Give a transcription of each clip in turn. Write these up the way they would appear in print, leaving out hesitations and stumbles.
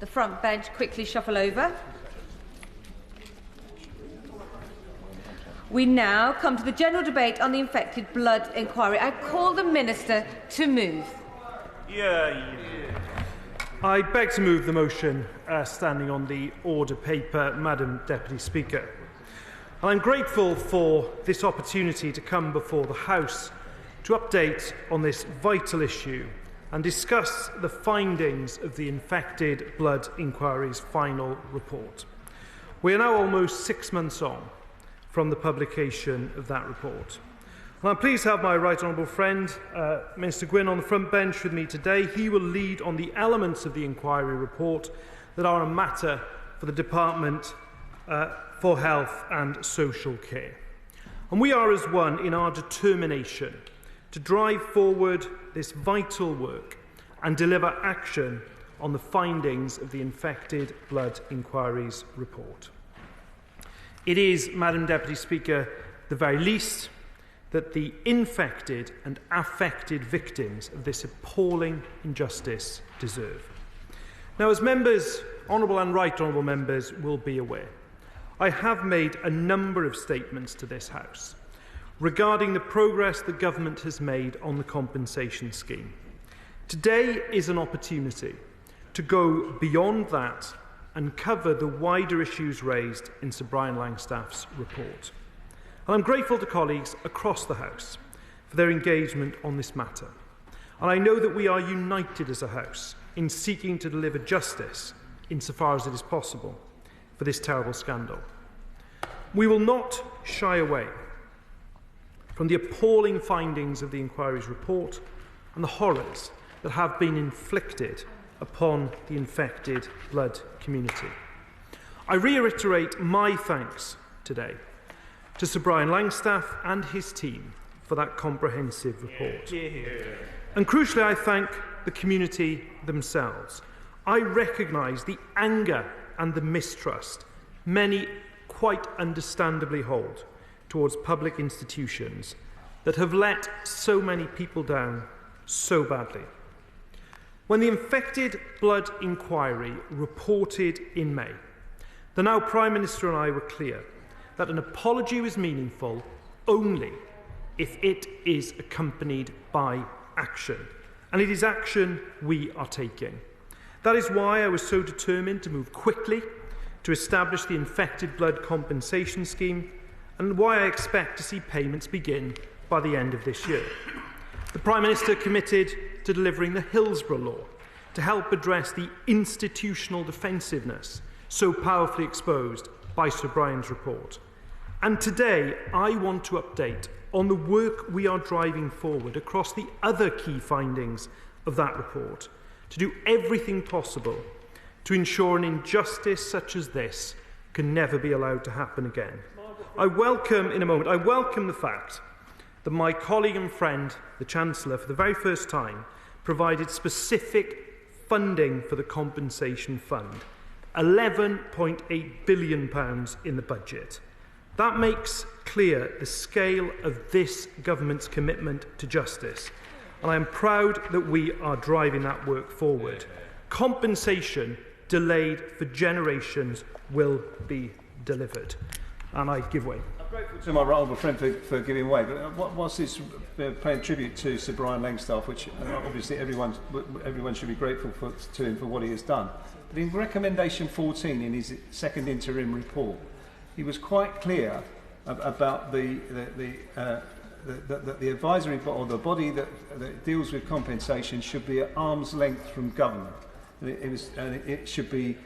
the front bench quickly shuffle over. We now come to the general debate on the infected blood inquiry. I call the Minister to move. I beg to move the motion standing on the order paper, Madam Deputy Speaker. And I'm grateful for this opportunity to come before the House to update on this vital issue and discuss the findings of the infected blood inquiry's final report. We are now almost 6 months on from the publication of that report. And I'm pleased to have my right honourable friend, Minister Gwynne, on the front bench with me today. He will lead on the elements of the inquiry report that are a matter for the Department for Health and Social Care. And we are as one in our determination to drive forward this vital work and deliver action on the findings of the infected blood inquiry's report. It is, Madam Deputy Speaker, the very least that the infected and affected victims of this appalling injustice deserve. Now, as members, honourable and right honourable members, will be aware, I have made a number of statements to this House regarding the progress the Government has made on the compensation scheme. Today is an opportunity to go beyond that and cover the wider issues raised in Sir Brian Langstaff's report. And I'm grateful to colleagues across the House for their engagement on this matter. And I know that we are united as a House in seeking to deliver justice insofar as it is possible for this terrible scandal. We will not shy away from the appalling findings of the inquiry's report and the horrors that have been inflicted upon the infected blood community. I reiterate my thanks today to Sir Brian Langstaff and his team for that comprehensive report. And crucially, I thank the community themselves. I recognise the anger and the mistrust many quite understandably hold towards public institutions that have let so many people down so badly. When the infected blood inquiry reported in May, the now Prime Minister and I were clear that an apology was meaningful only if it is accompanied by action. And it is action we are taking. That is why I was so determined to move quickly to establish the infected blood compensation scheme, and why I expect to see payments begin by the end of this year. The Prime Minister committed to delivering the Hillsborough Law to help address the institutional defensiveness so powerfully exposed by Sir Brian's report. And today, I want to update on the work we are driving forward across the other key findings of that report to do everything possible to ensure an injustice such as this can never be allowed to happen again. I welcome the fact that my colleague and friend, the Chancellor, for the very first time, provided specific funding for the compensation fund, £11.8 billion in the budget. That makes clear the scale of this government's commitment to justice, and I am proud that we are driving that work forward. Compensation delayed for generations will be delivered. And I give way. I'm grateful to my honourable friend for giving way, but whilst it's paying tribute to Sir Brian Langstaff, which obviously everyone should be grateful to him for what he has done, but in recommendation 14 in his second interim report, he was quite clear about the advisory or the body that deals with compensation should be at arm's length from government. It should be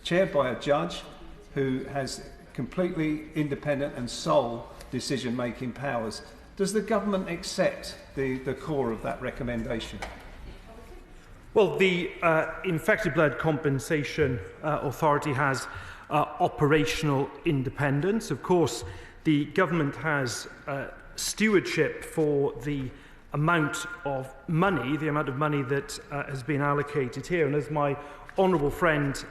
chaired by a judge who has completely independent and sole decision-making powers. Does the government accept the core of that recommendation? Well, the Infected Blood Compensation Authority has operational independence. Of course, the government has stewardship for the amount of money that has been allocated here. And as my honourable friend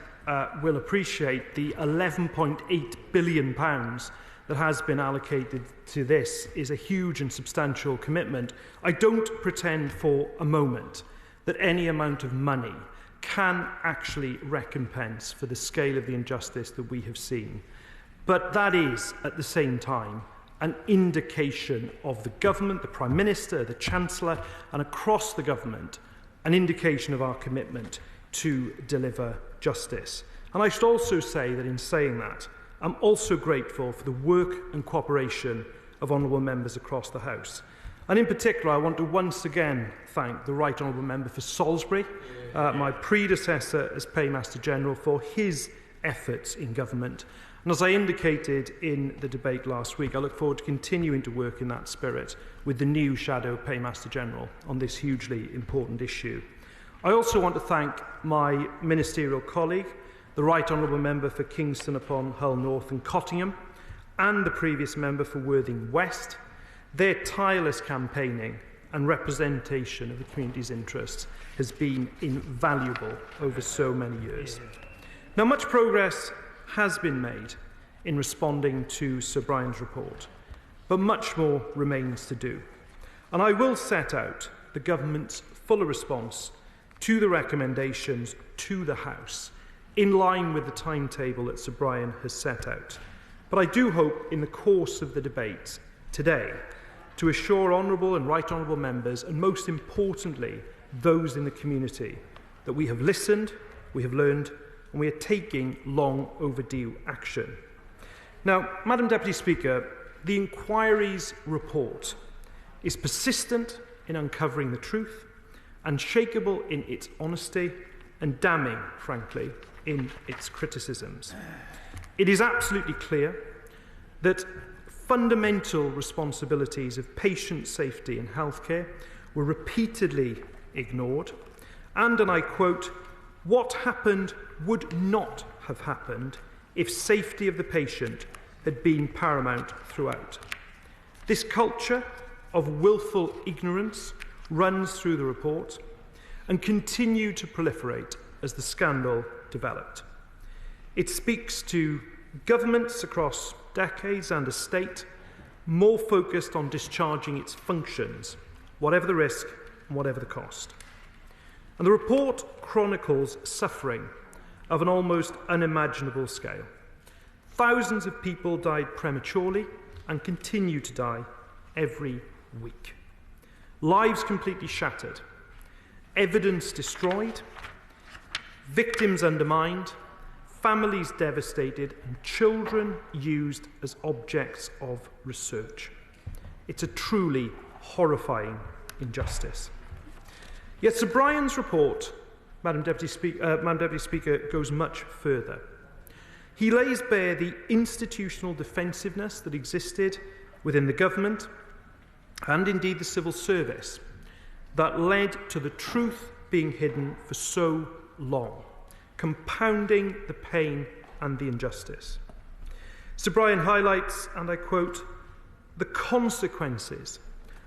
will appreciate, the £11.8 billion that has been allocated to this is a huge and substantial commitment. I don't pretend for a moment that any amount of money can actually recompense for the scale of the injustice that we have seen. But that is, at the same time, an indication of the government, the Prime Minister, the Chancellor, and across the government, an indication of our commitment to deliver justice. And I should also say that in saying that, I'm also grateful for the work and cooperation of honourable members across the House. And in particular, I want to once again thank the Right Honourable Member for Salisbury, my predecessor as Paymaster General, for his efforts in government. And as I indicated in the debate last week, I look forward to continuing to work in that spirit with the new Shadow Paymaster General on this hugely important issue. I also want to thank my ministerial colleague, the Right Honourable Member for Kingston upon Hull North and Cottingham, and the previous member for Worthing West. Their tireless campaigning and representation of the community's interests has been invaluable over so many years. Now, much progress has been made in responding to Sir Brian's report, but much more remains to do. And I will set out the government's fuller response to the recommendations to the House in line with the timetable that Sir Brian has set out. But I do hope in the course of the debate today to assure honourable and right honourable members, and most importantly, those in the community, that we have listened, we have learned, and we are taking long overdue action. Now, Madam Deputy Speaker, the inquiry's report is persistent in uncovering the truth, unshakable in its honesty, and damning, frankly, in its criticisms. It is absolutely clear that fundamental responsibilities of patient safety in healthcare were repeatedly ignored, and I quote, "What happened would not have happened if safety of the patient had been paramount throughout." This culture of willful ignorance runs through the report and continued to proliferate as the scandal developed. It speaks to governments across decades and a state more focused on discharging its functions, whatever the risk and whatever the cost. And the report chronicles suffering of an almost unimaginable scale. Thousands of people died prematurely and continue to die every week. Lives completely shattered, evidence destroyed, victims undermined, families devastated, and children used as objects of research. It's a truly horrifying injustice. Yet Sir Brian's report, Madam Deputy Speaker, goes much further. He lays bare the institutional defensiveness that existed within the government and indeed the civil service that led to the truth being hidden for so long, compounding the pain and the injustice. Sir Brian highlights, and I quote, "the consequences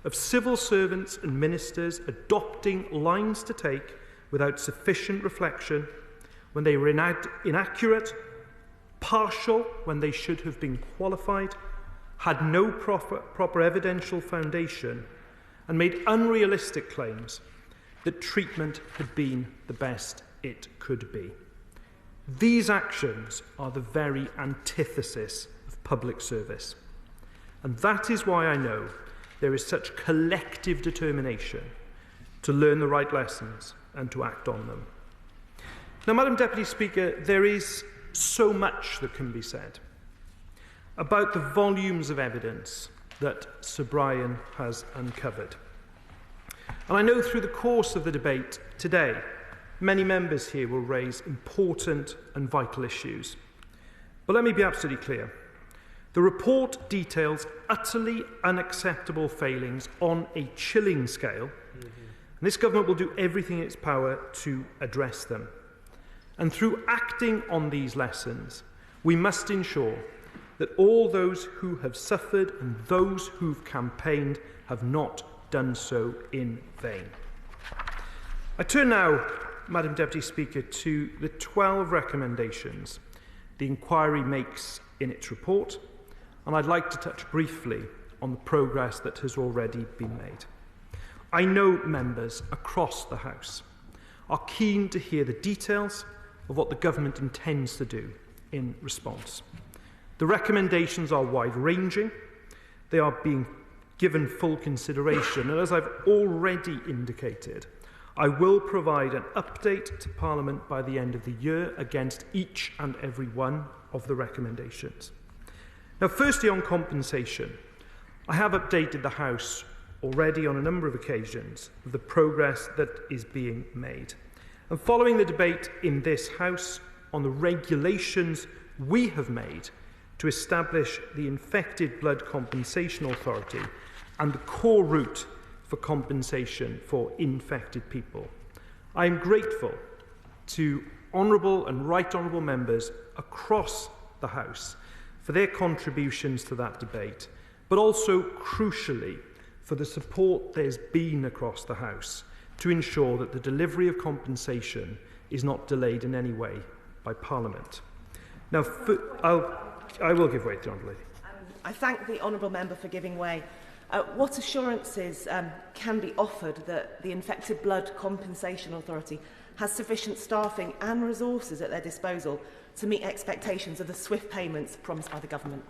of civil servants and ministers adopting lines to take without sufficient reflection when they were inaccurate, partial when they should have been qualified, had no proper evidential foundation, and made unrealistic claims that treatment had been the best it could be." These actions are the very antithesis of public service. And that is why I know there is such collective determination to learn the right lessons and to act on them. Now, Madam Deputy Speaker, there is so much that can be said about the volumes of evidence that Sir Brian has uncovered. And I know through the course of the debate today, many members here will raise important and vital issues. But let me be absolutely clear. The report details utterly unacceptable failings on a chilling scale, and this government will do everything in its power to address them. And through acting on these lessons, we must ensure that all those who have suffered and those who've campaigned have not done so in vain. I turn now, Madam Deputy Speaker, to the 12 recommendations the inquiry makes in its report, and I'd like to touch briefly on the progress that has already been made. I know members across the House are keen to hear the details of what the government intends to do in response. The recommendations are wide-ranging. They are being given full consideration, and as I've already indicated, I will provide an update to Parliament by the end of the year against each and every one of the recommendations. Now, firstly, on compensation, I have updated the House already on a number of occasions of the progress that is being made. And following the debate in this House on the regulations we have made to establish the Infected Blood Compensation Authority and the core route for compensation for infected people, I am grateful to honourable and right honourable members across the House for their contributions to that debate, but also, crucially, for the support there's been across the House to ensure that the delivery of compensation is not delayed in any way by Parliament. Now, I will give way to the Honourable Lady. I thank the Honourable Member for giving way. What assurances can be offered that the Infected Blood Compensation Authority has sufficient staffing and resources at their disposal to meet expectations of the swift payments promised by the government?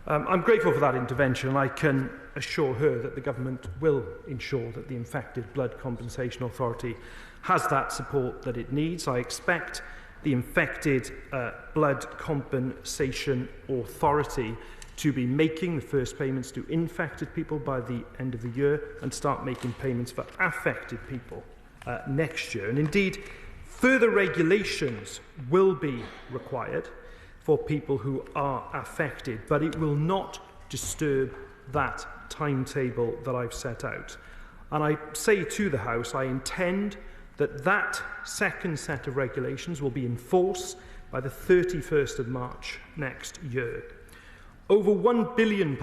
I'm grateful for that intervention, and I can assure her that the government will ensure that the Infected Blood Compensation Authority has that support that it needs. I expect the Infected Blood Compensation Authority to be making the first payments to infected people by the end of the year and start making payments for affected people next year. And indeed, further regulations will be required for people who are affected, but it will not disturb that timetable that I've set out. And I say to the House, I intend that that second set of regulations will be in force by the 31st of March next year. Over £1 billion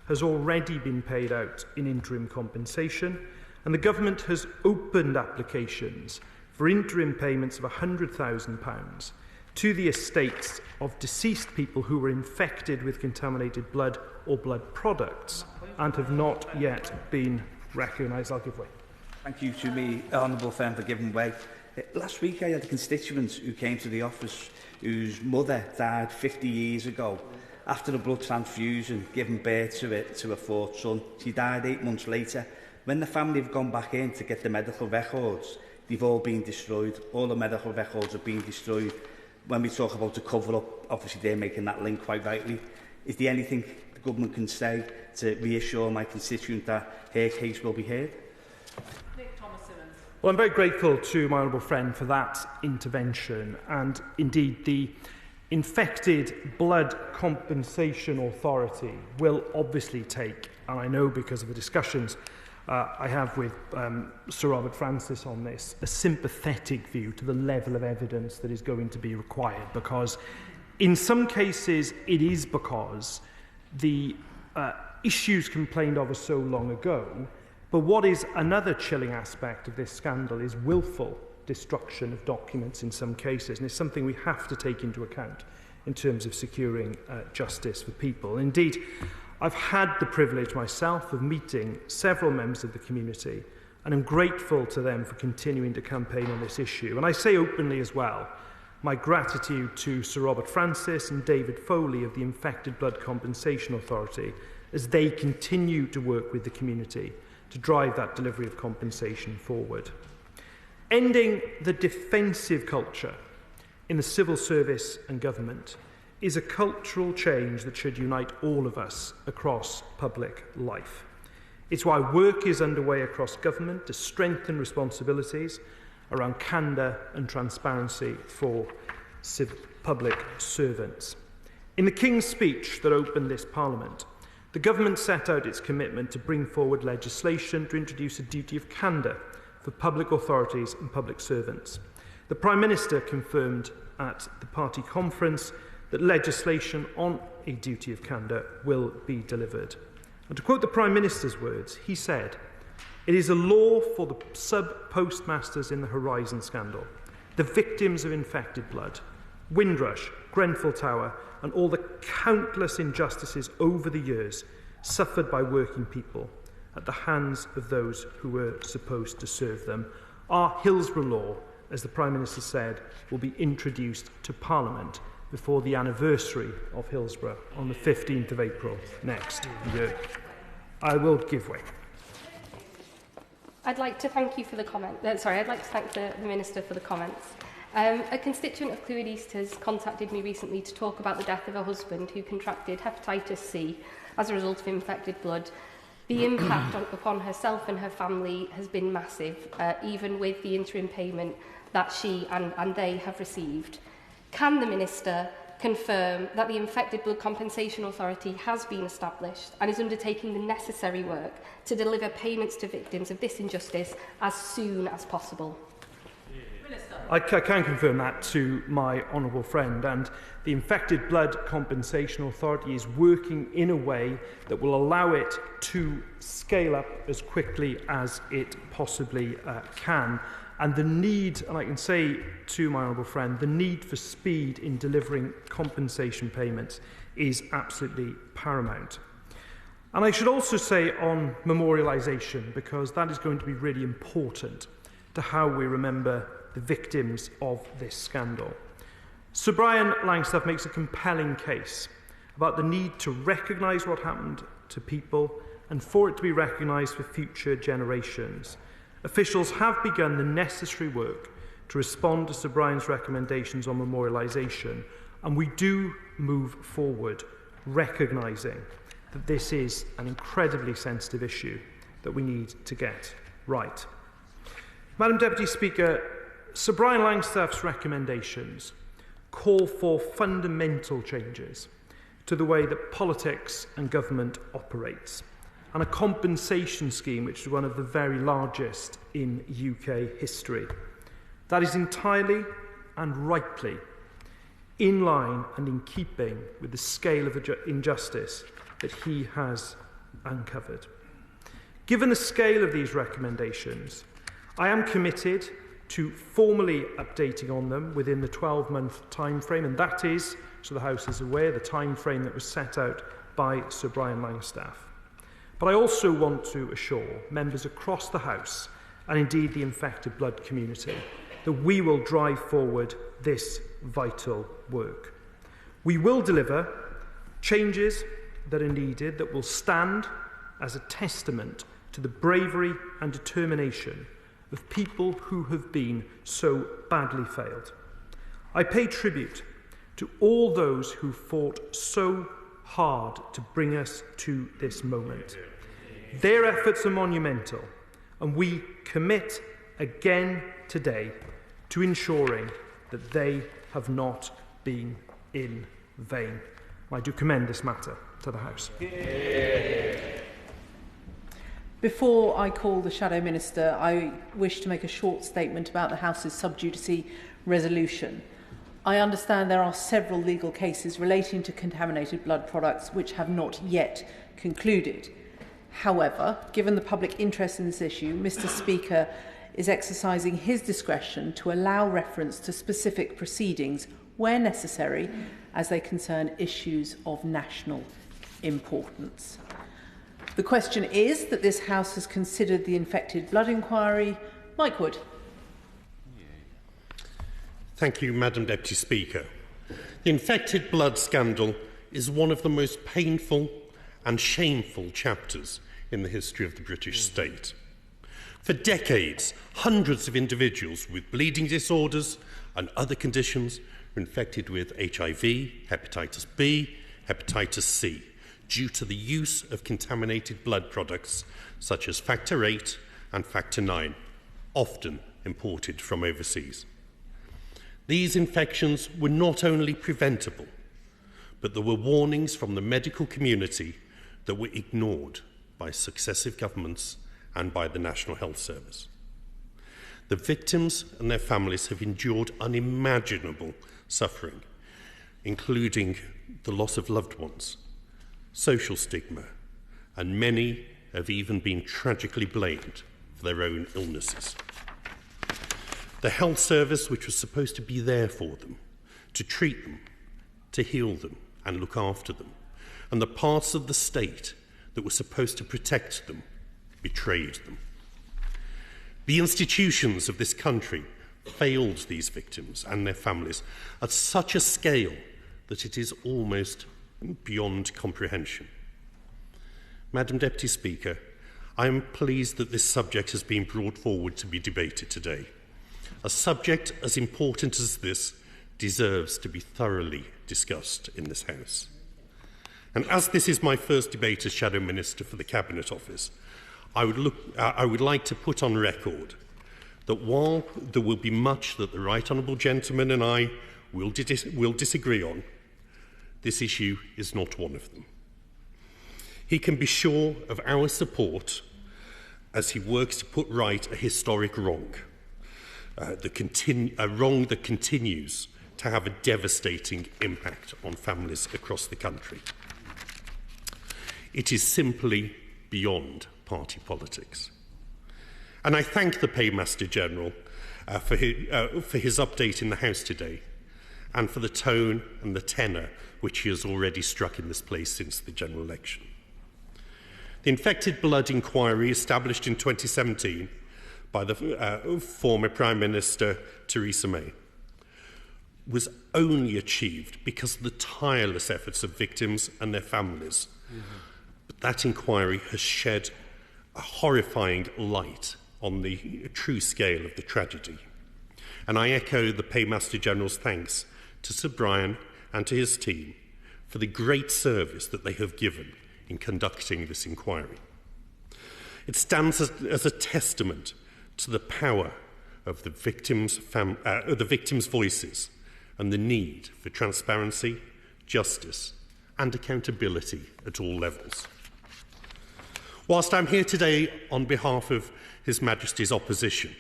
has already been paid out in interim compensation, and the government has opened applications for interim payments of £100,000 to the estates of deceased people who were infected with contaminated blood or blood products and have not yet been recognised. I'll give way. Thank you to me, honourable friend, for giving way. Last week I had a constituent who came to the office whose mother died 50 years ago after a blood transfusion, giving birth to a fourth son. She died 8 months later. When the family have gone back in to get the medical records, they've all been destroyed. All the medical records have been destroyed. When we talk about the cover-up, obviously they're making that link quite rightly. Is there anything the government can say to reassure my constituent that her case will be heard? Thomas-Symonds. Well, I'm very grateful to my honourable friend for that intervention, and indeed the Infected Blood Compensation Authority will obviously take, and I know because of the discussions I have with Sir Robert Francis on this, a sympathetic view to the level of evidence that is going to be required, because in some cases it is because the issues complained of are so long ago, but what is another chilling aspect of this scandal is willful destruction of documents in some cases, and it's something we have to take into account in terms of securing justice for people. Indeed, I've had the privilege myself of meeting several members of the community, and I'm grateful to them for continuing to campaign on this issue. And I say openly as well, my gratitude to Sir Robert Francis and David Foley of the Infected Blood Compensation Authority as they continue to work with the community to drive that delivery of compensation forward. Ending the defensive culture in the civil service and government is a cultural change that should unite all of us across public life. It's why work is underway across government to strengthen responsibilities around candour and transparency for public servants. In the King's speech that opened this Parliament, the government set out its commitment to bring forward legislation to introduce a duty of candour for public authorities and public servants. The Prime Minister confirmed at the party conference that legislation on a duty of candour will be delivered. And to quote the Prime Minister's words, he said, "It is a law for the sub-postmasters in the Horizon scandal, the victims of infected blood, Windrush, Grenfell Tower, and all the countless injustices over the years suffered by working people at the hands of those who were supposed to serve them." Our Hillsborough law, as the Prime Minister said, will be introduced to Parliament before the anniversary of Hillsborough on the 15th of April next year. I will give way. I'd like to thank you for the comment. I'd like to thank the Minister for the comments. A constituent of Clwyd East has contacted me recently to talk about the death of a husband who contracted hepatitis C as a result of infected blood. The impact upon herself and her family has been massive, even with the interim payment that she and they have received. Can the Minister confirm that the Infected Blood Compensation Authority has been established and is undertaking the necessary work to deliver payments to victims of this injustice as soon as possible? I can confirm that to my honourable friend, and the Infected Blood Compensation Authority is working in a way that will allow it to scale up as quickly as it possibly can. And the need, and I can say to my honourable friend, the need for speed in delivering compensation payments is absolutely paramount. And I should also say on memorialisation, because that is going to be really important to how we remember the victims of this scandal. Sir Brian Langstaff makes a compelling case about the need to recognise what happened to people and for it to be recognised for future generations. Officials have begun the necessary work to respond to Sir Brian's recommendations on memorialisation, and we do move forward recognising that this is an incredibly sensitive issue that we need to get right. Madam Deputy Speaker, Sir Brian Langstaff's recommendations call for fundamental changes to the way that politics and government operates, and a compensation scheme which is one of the very largest in UK history. That is entirely and rightly in line and in keeping with the scale of injustice that he has uncovered. Given the scale of these recommendations, I am committed to formally updating on them within the 12-month time frame, and that is, so the House is aware, the time frame that was set out by Sir Brian Langstaff. But I also want to assure members across the House, and indeed the infected blood community, that we will drive forward this vital work. We will deliver changes that are needed that will stand as a testament to the bravery and determination of people who have been so badly failed. I pay tribute to all those who fought so hard to bring us to this moment. Their efforts are monumental, and we commit again today to ensuring that they have not been in vain. I do commend this matter to the House. Before I call the Shadow Minister, I wish to make a short statement about the House's sub judice resolution. I understand there are several legal cases relating to contaminated blood products which have not yet concluded. However, given the public interest in this issue, Mr. Speaker is exercising his discretion to allow reference to specific proceedings where necessary, as they concern issues of national importance. The question is that this House has considered the infected blood inquiry. Mike Wood. Thank you, Madam Deputy Speaker. The infected blood scandal is one of the most painful and shameful chapters in the history of the British state. For decades, hundreds of individuals with bleeding disorders and other conditions were infected with HIV, hepatitis B, hepatitis C, due to the use of contaminated blood products such as Factor VIII and Factor IX, often imported from overseas. These infections were not only preventable, but there were warnings from the medical community that were ignored by successive governments and by the National Health Service. The victims and their families have endured unimaginable suffering, including the loss of loved ones, social stigma, and many have even been tragically blamed for their own illnesses. The health service, which was supposed to be there for them, to treat them, to heal them and look after them, and the parts of the state that were supposed to protect them, betrayed them. The institutions of this country failed these victims and their families at such a scale that it is almost beyond comprehension. Madam Deputy Speaker, I am pleased that this subject has been brought forward to be debated today. A subject as important as this deserves to be thoroughly discussed in this House. And as this is my first debate as Shadow Minister for the Cabinet Office, I would like to put on record that while there will be much that the Right Honourable Gentleman and I will disagree on, this issue is not one of them. He can be sure of our support as he works to put right a historic wrong, a wrong that continues to have a devastating impact on families across the country. It is simply beyond party politics. And I thank the Paymaster General for his update in the House today, and for the tone and the tenor which he has already struck in this place since the general election. The infected blood inquiry established in 2017 by the former Prime Minister Theresa May was only achieved because of the tireless efforts of victims and their families. But that inquiry has shed a horrifying light on the true scale of the tragedy. And I echo the Paymaster General's thanks to Sir Brian and to his team for the great service that they have given in conducting this inquiry. It stands as a testament to the power of the victims' voices and the need for transparency, justice and accountability at all levels. Whilst I'm here today on behalf of His Majesty's opposition,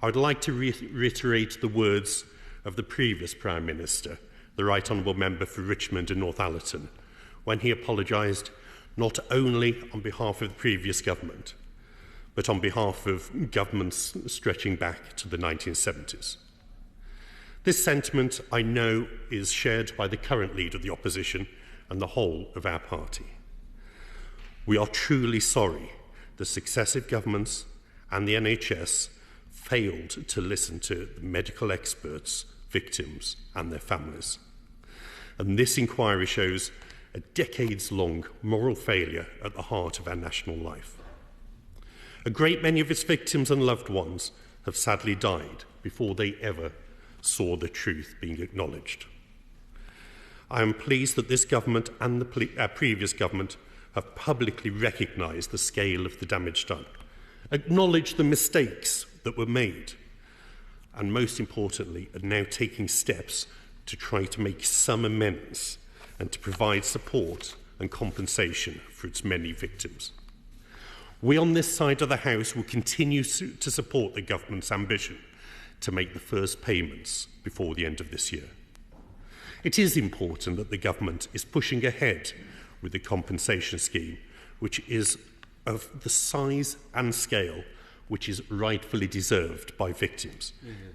I would like to reiterate the words of the previous Prime Minister, the Right Honourable Member for Richmond and Northallerton, when he apologised not only on behalf of the previous government, but on behalf of governments stretching back to the 1970s. This sentiment, I know, is shared by the current leader of the opposition and the whole of our party. We are truly sorry the successive governments and the NHS failed to listen to the medical experts, victims and their families. And this inquiry shows a decades-long moral failure at the heart of our national life. A great many of its victims and loved ones have sadly died before they ever saw the truth being acknowledged. I am pleased that this government and our previous government have publicly recognised the scale of the damage done, acknowledged the mistakes that were made, and most importantly, are now taking steps to try to make some amends and to provide support and compensation for its many victims. We on this side of the House will continue to support the government's ambition to make the first payments before the end of this year. It is important that the government is pushing ahead with the compensation scheme, which is of the size and scale which is rightfully deserved by victims,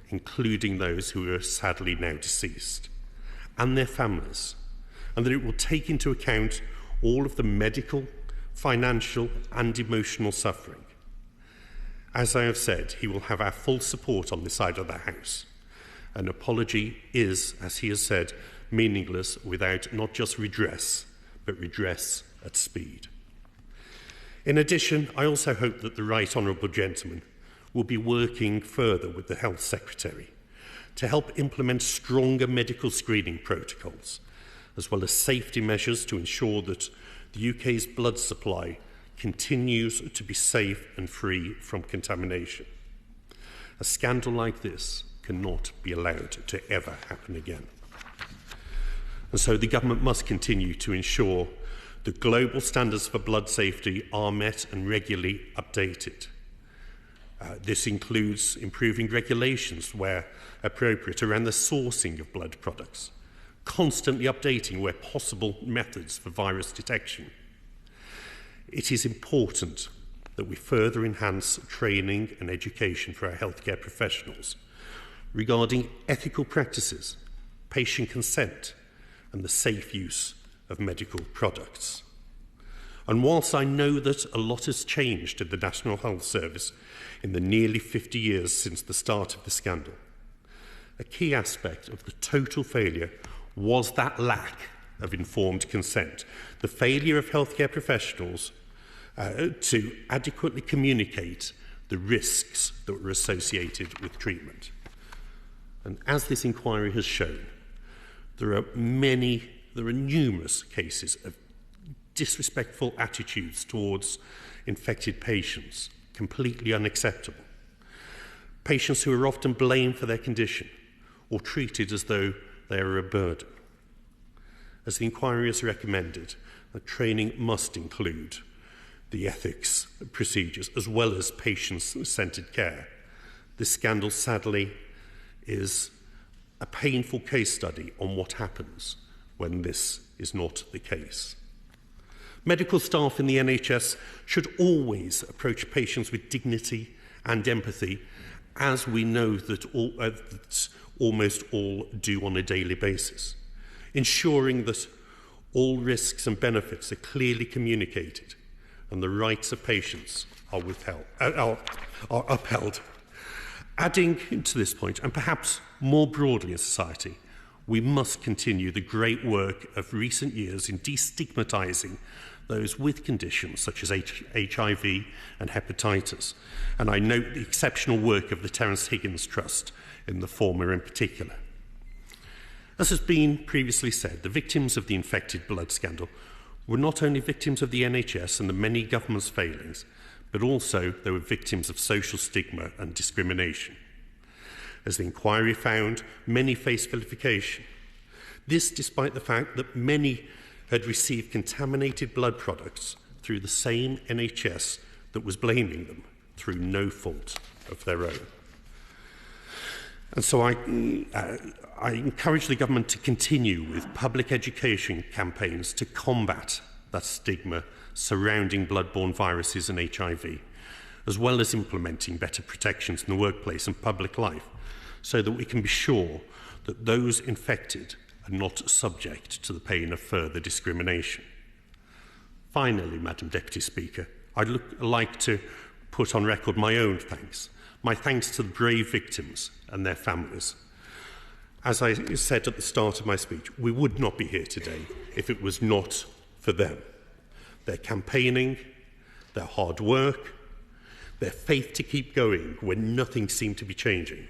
including those who are sadly now deceased, and their families, and that it will take into account all of the medical, financial and emotional suffering. As I have said, he will have our full support on this side of the House. An apology is, as he has said, meaningless without not just redress, but redress at speed. In addition, I also hope that the Right Honourable Gentleman will be working further with the Health Secretary to help implement stronger medical screening protocols, as well as safety measures to ensure that the UK's blood supply continues to be safe and free from contamination. A scandal like this cannot be allowed to ever happen again. And so the government must continue to ensure that global standards for blood safety are met and regularly updated. This includes improving regulations where appropriate around the sourcing of blood products, constantly updating where possible methods for virus detection. It is important that we further enhance training and education for our healthcare professionals regarding ethical practices, patient consent, and the safe use of medical products. And whilst I know that a lot has changed in the National Health Service in the nearly 50 years since the start of the scandal, a key aspect of the total failure was that lack of informed consent, the failure of healthcare professionals to adequately communicate the risks that were associated with treatment. And as this inquiry has shown, there are numerous cases of disrespectful attitudes towards infected patients, completely unacceptable. Patients who are often blamed for their condition or treated as though they are a burden. As the inquiry has recommended, the training must include the ethics procedures as well as patient-centred care. This scandal, sadly, is a painful case study on what happens when this is not the case. Medical staff in the NHS should always approach patients with dignity and empathy, as we know that almost all do on a daily basis, ensuring that all risks and benefits are clearly communicated and the rights of patients are upheld. Adding to this point, and perhaps more broadly in society, we must continue the great work of recent years in destigmatising those with conditions such as HIV and hepatitis. And I note the exceptional work of the Terence Higgins Trust in the former in particular. As has been previously said, the victims of the infected blood scandal were not only victims of the NHS and the many government's failings, but also they were victims of social stigma and discrimination. As the inquiry found, many faced vilification. This despite the fact that many had received contaminated blood products through the same NHS that was blaming them through no fault of their own. And so I encourage the government to continue with public education campaigns to combat that stigma surrounding bloodborne viruses and HIV, as well as implementing better protections in the workplace and public life, so that we can be sure that those infected are not subject to the pain of further discrimination. Finally, Madam Deputy Speaker, I'd like to put on record my own thanks. My thanks to the brave victims and their families. As I said at the start of my speech, we would not be here today if it was not for them. Their campaigning, their hard work, their faith to keep going when nothing seemed to be changing,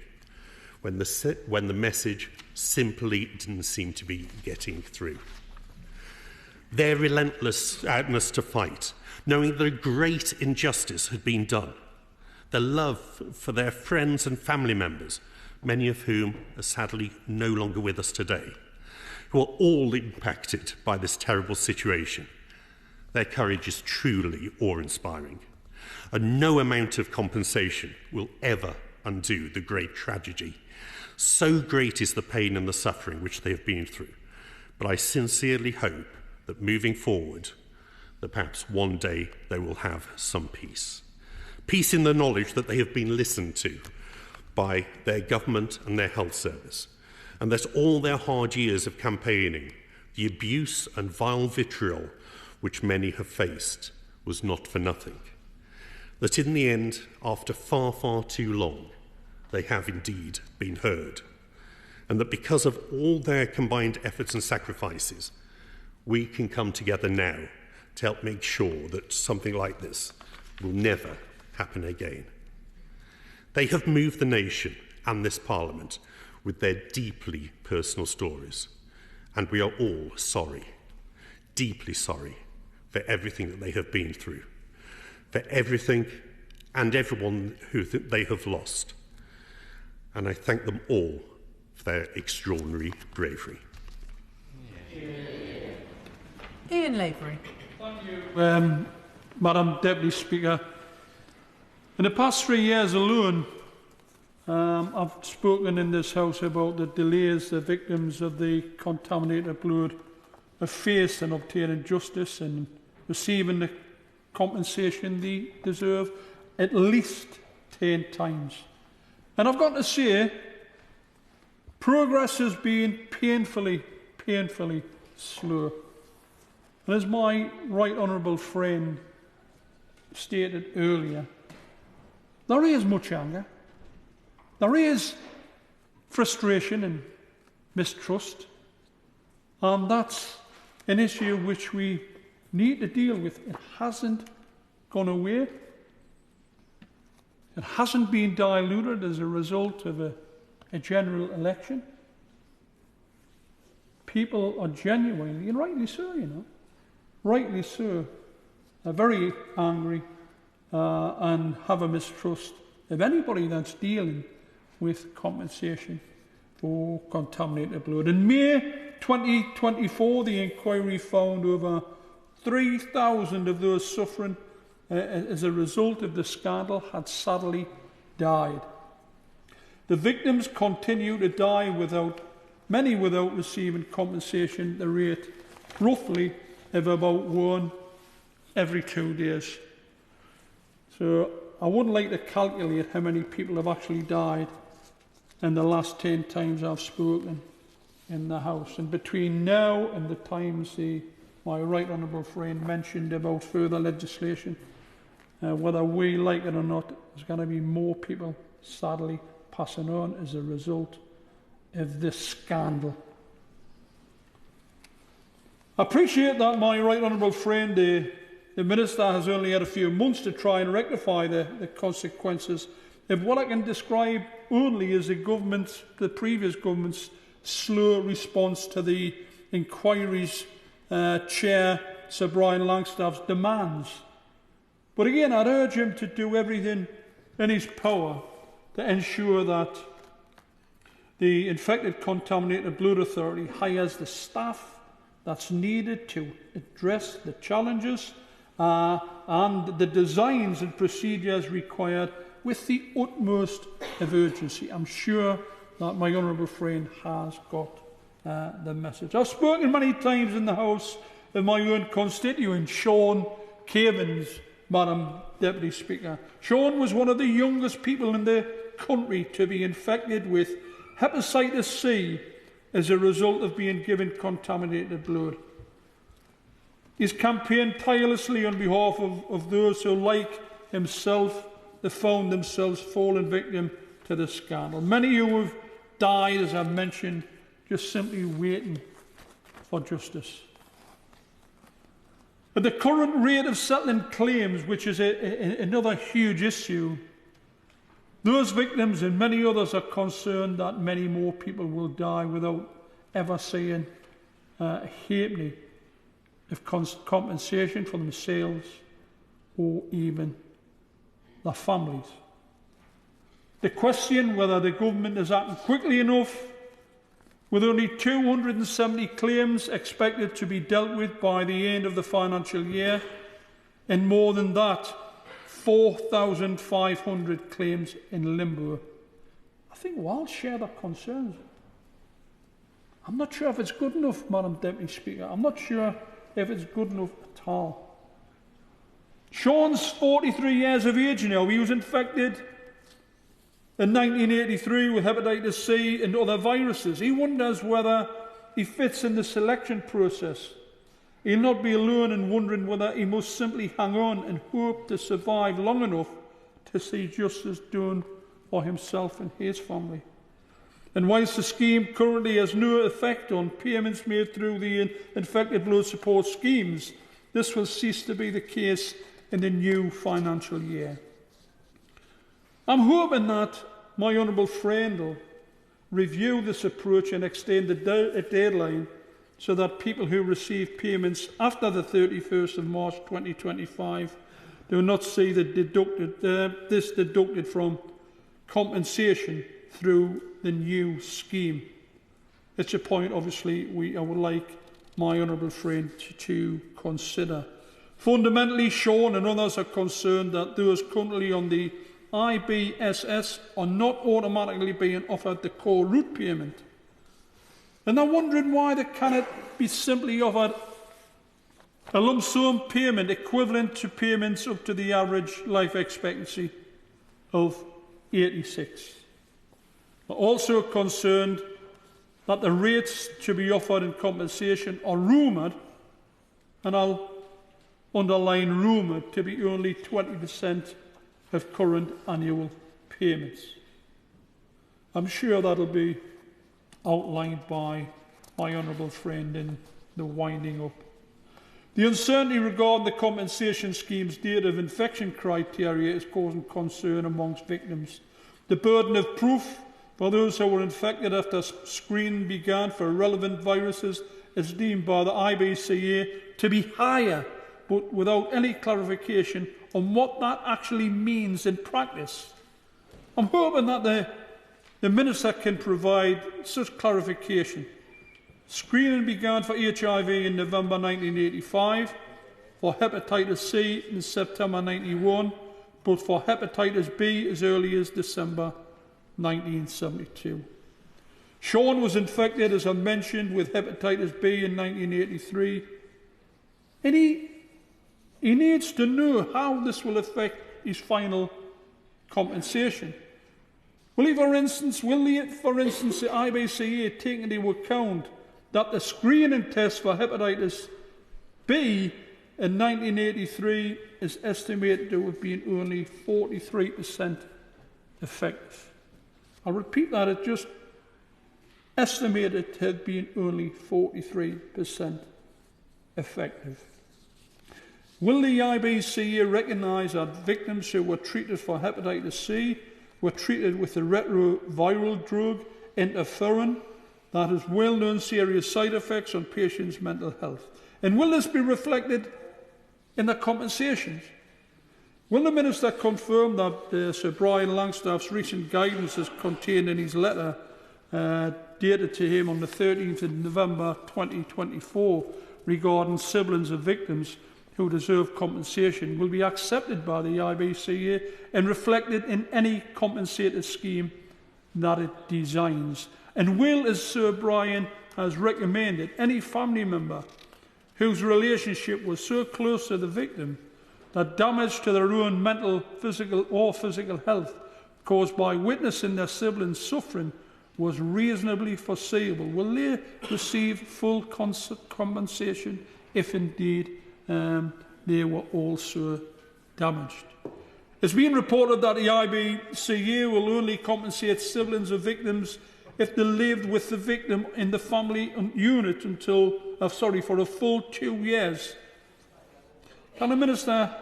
when the message simply didn't seem to be getting through. Their relentlessness to fight, knowing that a great injustice had been done, their love for their friends and family members, many of whom are sadly no longer with us today, who are all impacted by this terrible situation. Their courage is truly awe-inspiring, and no amount of compensation will ever undo the great tragedy. So great is the pain and the suffering which they have been through, but I sincerely hope that moving forward, that perhaps one day they will have some peace. Peace in the knowledge that they have been listened to by their government and their health service, and that all their hard years of campaigning, the abuse and vile vitriol which many have faced, was not for nothing. That in the end, after far, far too long, they have indeed been heard, and that because of all their combined efforts and sacrifices, we can come together now to help make sure that something like this will never happen again. They have moved the nation and this Parliament with their deeply personal stories, and we are all sorry, deeply sorry, for everything that they have been through, for everything and everyone who they have lost. And I thank them all for their extraordinary bravery. Ian Lavery. Thank you, Madam Deputy Speaker. In the past 3 years alone, I've spoken in this House about the delays the victims of the contaminated blood have faced in obtaining justice and receiving the compensation they deserve at least 10 times. And I've got to say, progress has been painfully slow. And as my right honourable friend stated earlier, there is much anger. There is frustration and mistrust. And that's an issue which we need to deal with. It hasn't gone away. It hasn't been diluted as a result of a general election. People are genuinely, and rightly so, rightly so, are very angry and have a mistrust of anybody that's dealing with compensation for contaminated blood. In May 2024, the inquiry found over 3,000 of those suffering as a result of the scandal had sadly died. The victims continue to die many without receiving compensation at the rate roughly of about 1 every 2 days. So I wouldn't like to calculate how many people have actually died in the last 10 times I've spoken in the House. And between now and the times my right honourable friend mentioned about further legislation, whether we like it or not, there's going to be more people sadly passing on as a result of this scandal. I appreciate that my right honourable friend, the Minister, has only had a few months to try and rectify the consequences of what I can describe only as the previous government's slow response to the inquiry's chair, Sir Brian Langstaff's demands. But again, I'd urge him to do everything in his power to ensure that the Infected Contaminated Blood Authority hires the staff that's needed to address the challenges and the designs and procedures required with the utmost of urgency. I'm sure that my honourable friend has got the message. I've spoken many times in the House of my own constituent, Sean Cavins, Madam Deputy Speaker. Sean was one of the youngest people in the country to be infected with hepatitis C as a result of being given contaminated blood. He's campaigned tirelessly on behalf of those who, like himself, have found themselves fallen victim to the scandal. Many who have died, as I've mentioned, just simply waiting for justice. At the current rate of settling claims, which is another huge issue, those victims and many others are concerned that many more people will die without ever seeing a halfpenny of compensation for themselves or even their families. The question whether the government is acting quickly enough, with only 270 claims expected to be dealt with by the end of the financial year, and more than that, 4,500 claims in limbo. I think we'll all share their concerns. I'm not sure if it's good enough, Madam Deputy Speaker. I'm not sure if it's good enough at all. Sean's 43 years of age now. He was infected in 1983 with hepatitis C and other viruses. He wonders whether he fits in the selection process. He'll not be alone in wondering whether he must simply hang on and hope to survive long enough to see justice done for himself and his family. And whilst the scheme currently has no effect on payments made through the infected blood support schemes, this will cease to be the case in the new financial year. I'm hoping that my honourable friend will review this approach and extend the deadline so that people who receive payments after the 31st of March 2025 do not see this deducted from compensation through the new scheme. It's a point, obviously, I would like my honourable friend to consider. Fundamentally, Sean and others are concerned that those currently on the IBSS are not automatically being offered the core route payment. And they're wondering why they cannot be simply offered a lump sum payment equivalent to payments up to the average life expectancy of 86. They're also concerned that the rates to be offered in compensation are rumoured and I'll underline rumour, to be only 20% of current annual payments. I'm sure that'll be outlined by my honourable friend in the winding up. The uncertainty regarding the compensation scheme's date of infection criteria is causing concern amongst victims. The burden of proof for those who were infected after screening began for relevant viruses is deemed by the IBCA to be higher, but without any clarification on what that actually means in practice. I'm hoping that the Minister can provide such clarification. Screening began for HIV in November 1985, for hepatitis C in September 1991, but for hepatitis B as early as December 1972. Sean was infected, as I mentioned, with hepatitis B in 1983, and he needs to know how this will affect his final compensation. Will the IBCA take into account that the screening test for hepatitis B in 1983 is estimated to have been only 43% effective? I'll repeat that, it just estimated to have been only 43% effective. Will the IBCA recognise that victims who were treated for hepatitis C were treated with the retroviral drug interferon that has well-known serious side effects on patients' mental health? And will this be reflected in the compensations? Will the Minister confirm that Sir Brian Langstaff's recent guidance is contained in his letter dated to him on the 13th of November 2024 regarding siblings of victims who deserve compensation will be accepted by the IBCA and reflected in any compensated scheme that it designs? And will, as Sir Brian has recommended, any family member whose relationship was so close to the victim that damage to their own mental, physical health caused by witnessing their siblings' suffering was reasonably foreseeable, will they receive full compensation if indeed they were also damaged? It's been reported that the IBCA will only compensate siblings of victims if they lived with the victim in the family unit for a full 2 years. Can the Minister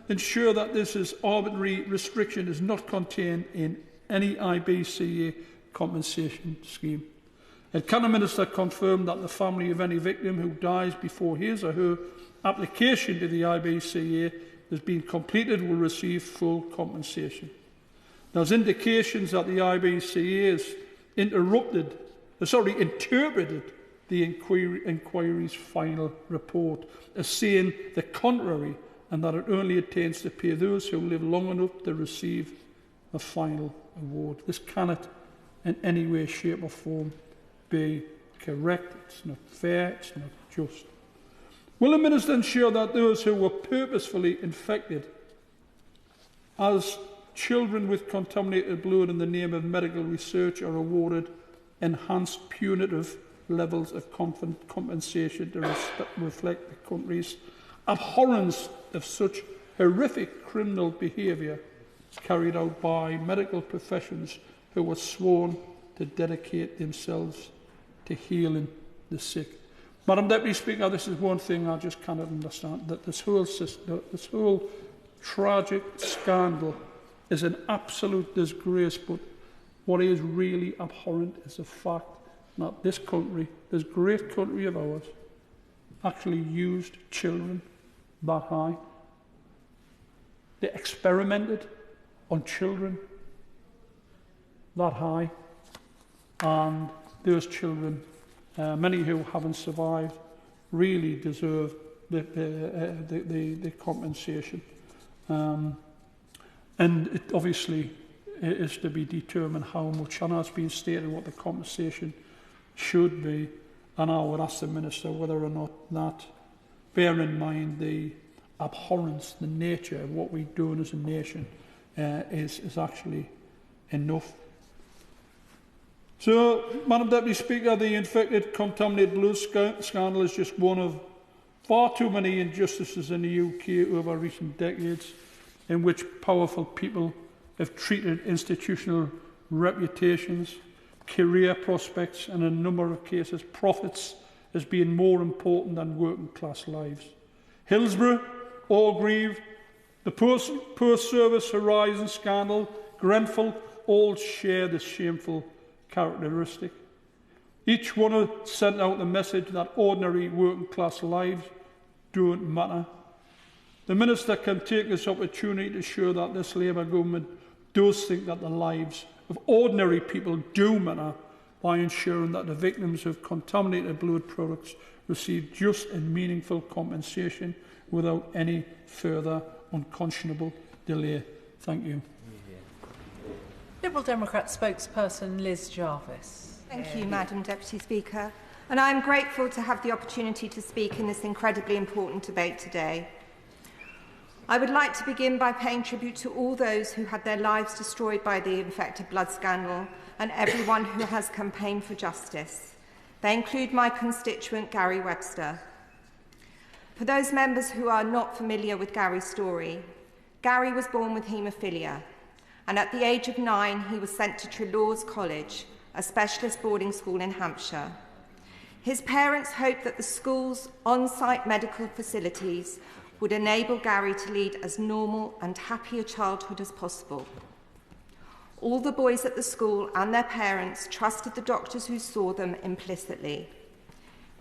ensure that this arbitrary restriction is not contained in any IBCA compensation scheme? And can the Minister confirm that the family of any victim who dies before his or her application to the IBCA has been completed will receive full compensation? There's indications that the IBCA has interpreted the inquiry's final report as saying the contrary, and that it only intends to pay those who live long enough to receive a final award. This cannot in any way, shape or form be correct. It's not fair, it's not just. Will the Minister ensure that those who were purposefully infected as children with contaminated blood in the name of medical research are awarded enhanced punitive levels of compensation to reflect the country's abhorrence of such horrific criminal behaviour carried out by medical professions who were sworn to dedicate themselves to healing the sick? Madam Deputy Speaker, this is one thing I just cannot understand, that this whole tragic scandal is an absolute disgrace, but what is really abhorrent is the fact that this country, this great country of ours, actually used children that high. They experimented on children that high, and those children, many who haven't survived, really deserve the compensation. And it obviously is to be determined how much, and has been stated what the compensation should be, and I would ask the Minister whether or not that, bear in mind the abhorrence, the nature of what we've done as a nation, is actually enough. So, Madam Deputy Speaker, the infected contaminated blood scandal is just one of Far too many injustices in the UK over recent decades in which powerful people have treated institutional reputations, career prospects and, in a number of cases, profits as being more important than working class lives. Hillsborough, Orgreave, the Perth Service Horizon scandal, Grenfell all share this shameful characteristic. Each one has sent out the message that ordinary working class lives don't matter. The Minister can take this opportunity to show that this Labour government does think that the lives of ordinary people do matter by ensuring that the victims of contaminated blood products receive just and meaningful compensation without any further unconscionable delay. Thank you. Liberal Democrat spokesperson Liz Jarvis. Thank you, Madam Deputy Speaker. And I am grateful to have the opportunity to speak in this incredibly important debate today. I would like to begin by paying tribute to all those who had their lives destroyed by the infected blood scandal and everyone who has campaigned for justice. They include my constituent Gary Webster. For those members who are not familiar with Gary's story, Gary was born with haemophilia, and at the age of 9 he was sent to Trelaws College, a specialist boarding school in Hampshire. His parents hoped that the school's on-site medical facilities would enable Gary to lead as normal and happy a childhood as possible. All the boys at the school and their parents trusted the doctors who saw them implicitly.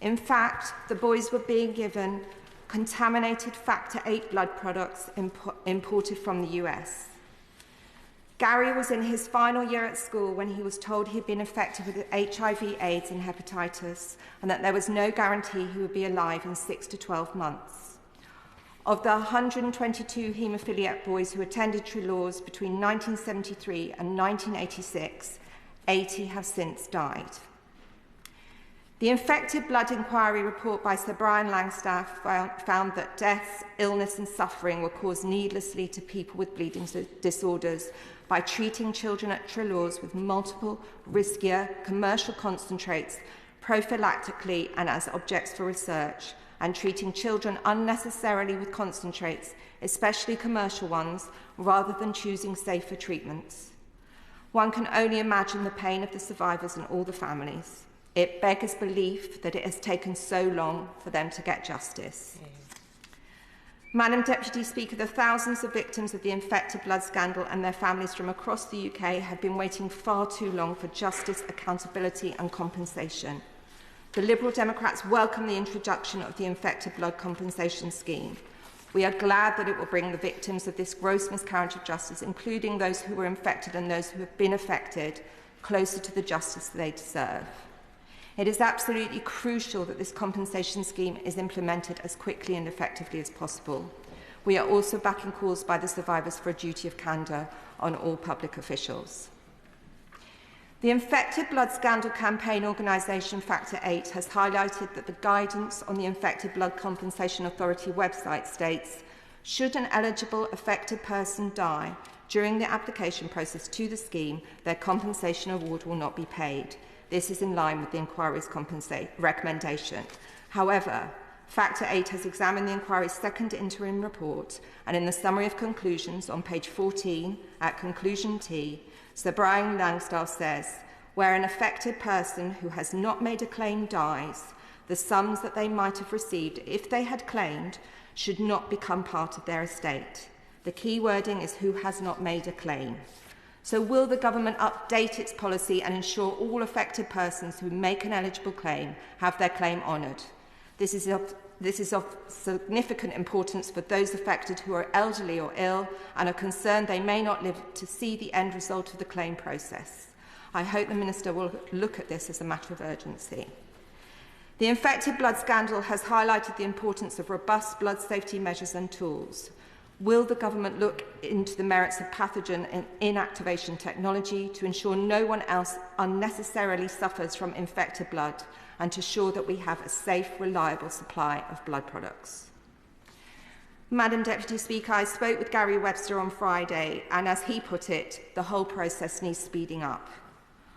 In fact, the boys were being given contaminated Factor VIII blood products imported from the US. Gary was in his final year at school when he was told he'd been infected with HIV, AIDS and hepatitis, and that there was no guarantee he would be alive in 6 to 12 months. Of the 122 haemophiliac boys who attended Trelaws between 1973 and 1986, 80 have since died. The Infected Blood Inquiry report by Sir Brian Langstaff found that deaths, illness and suffering were caused needlessly to people with bleeding disorders by treating children at Trelaws with multiple, riskier commercial concentrates prophylactically and as objects for research, and treating children unnecessarily with concentrates, especially commercial ones, rather than choosing safer treatments. One can only imagine the pain of the survivors and all the families. It beggars belief that it has taken so long for them to get justice. Madam Deputy Speaker, the thousands of victims of the infected blood scandal and their families from across the UK have been waiting far too long for justice, accountability and compensation. The Liberal Democrats welcome the introduction of the Infected Blood Compensation Scheme. We are glad that it will bring the victims of this gross miscarriage of justice, including those who were infected and those who have been affected, closer to the justice they deserve. It is absolutely crucial that this compensation scheme is implemented as quickly and effectively as possible. We are also backing calls by the survivors for a duty of candour on all public officials. The Infected Blood Scandal Campaign organisation Factor VIII has highlighted that the guidance on the Infected Blood Compensation Authority website states, should an eligible affected person die during the application process to the scheme, their compensation award will not be paid. This is in line with the inquiry's recommendation. However, Factor VIII has examined the inquiry's second interim report, and in the summary of conclusions on page 14, at conclusion T, Sir Brian Langstaff says, where an affected person who has not made a claim dies, the sums that they might have received if they had claimed should not become part of their estate. The key wording is who has not made a claim. So will the government update its policy and ensure all affected persons who make an eligible claim have their claim honoured? This is of significant importance for those affected who are elderly or ill and are concerned they may not live to see the end result of the claim process. I hope the Minister will look at this as a matter of urgency. The infected blood scandal has highlighted the importance of robust blood safety measures and tools. Will the government look into the merits of pathogen and inactivation technology to ensure no one else unnecessarily suffers from infected blood and to ensure that we have a safe, reliable supply of blood products? Madam Deputy Speaker, I spoke with Gary Webster on Friday, and as he put it, the whole process needs speeding up.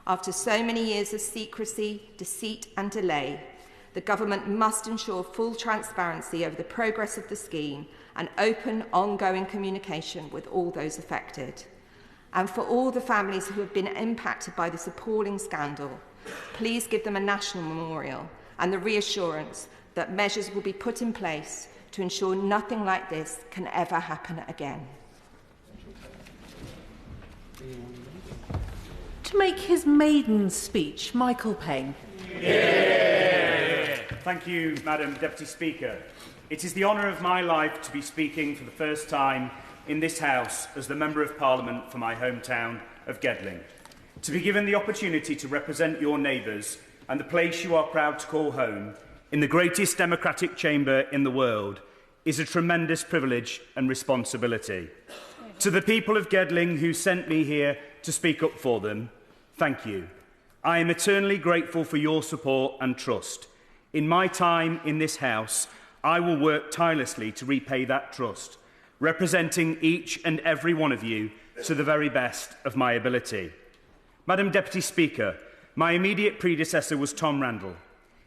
After so many years of secrecy, deceit and delay, the Government must ensure full transparency over the progress of the scheme and open, ongoing communication with all those affected. And for all the families who have been impacted by this appalling scandal, please give them a national memorial and the reassurance that measures will be put in place to ensure nothing like this can ever happen again. To make his maiden speech, Michael Payne. Yeah. Thank you, Madam Deputy Speaker. It is the honour of my life to be speaking for the first time in this House as the Member of Parliament for my hometown of Gedling. To be given the opportunity to represent your neighbours and the place you are proud to call home in the greatest democratic chamber in the world is a tremendous privilege and responsibility. To the people of Gedling who sent me here to speak up for them, thank you. I am eternally grateful for your support and trust. In my time in this House, I will work tirelessly to repay that trust, representing each and every one of you to the very best of my ability. Madam Deputy Speaker, my immediate predecessor was Tom Randall.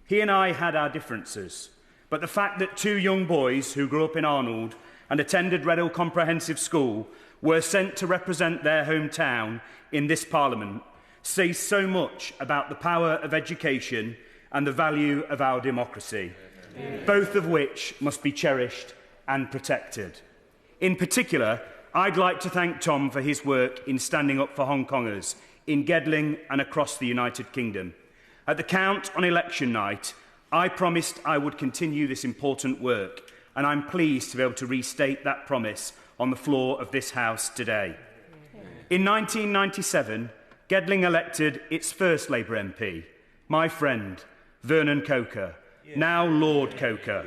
He and I had our differences, but the fact that two young boys who grew up in Arnold and attended Redhill Comprehensive School were sent to represent their hometown in this Parliament says so much about the power of education and the value of our democracy, both of which must be cherished and protected. In particular, I'd like to thank Tom for his work in standing up for Hong Kongers in Gedling and across the United Kingdom. At the count on election night, I promised I would continue this important work, and I'm pleased to be able to restate that promise on the floor of this House today. In 1997, Gedling elected its first Labour MP, my friend, Vernon Coker, now Lord Coker.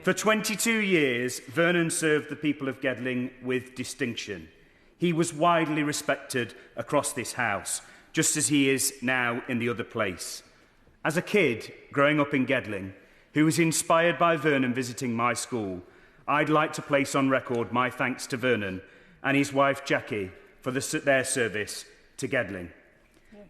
For 22 years, Vernon served the people of Gedling with distinction. He was widely respected across this House, just as he is now in the other place. As a kid growing up in Gedling, who was inspired by Vernon visiting my school, I'd like to place on record my thanks to Vernon and his wife Jackie for their service to Gedling.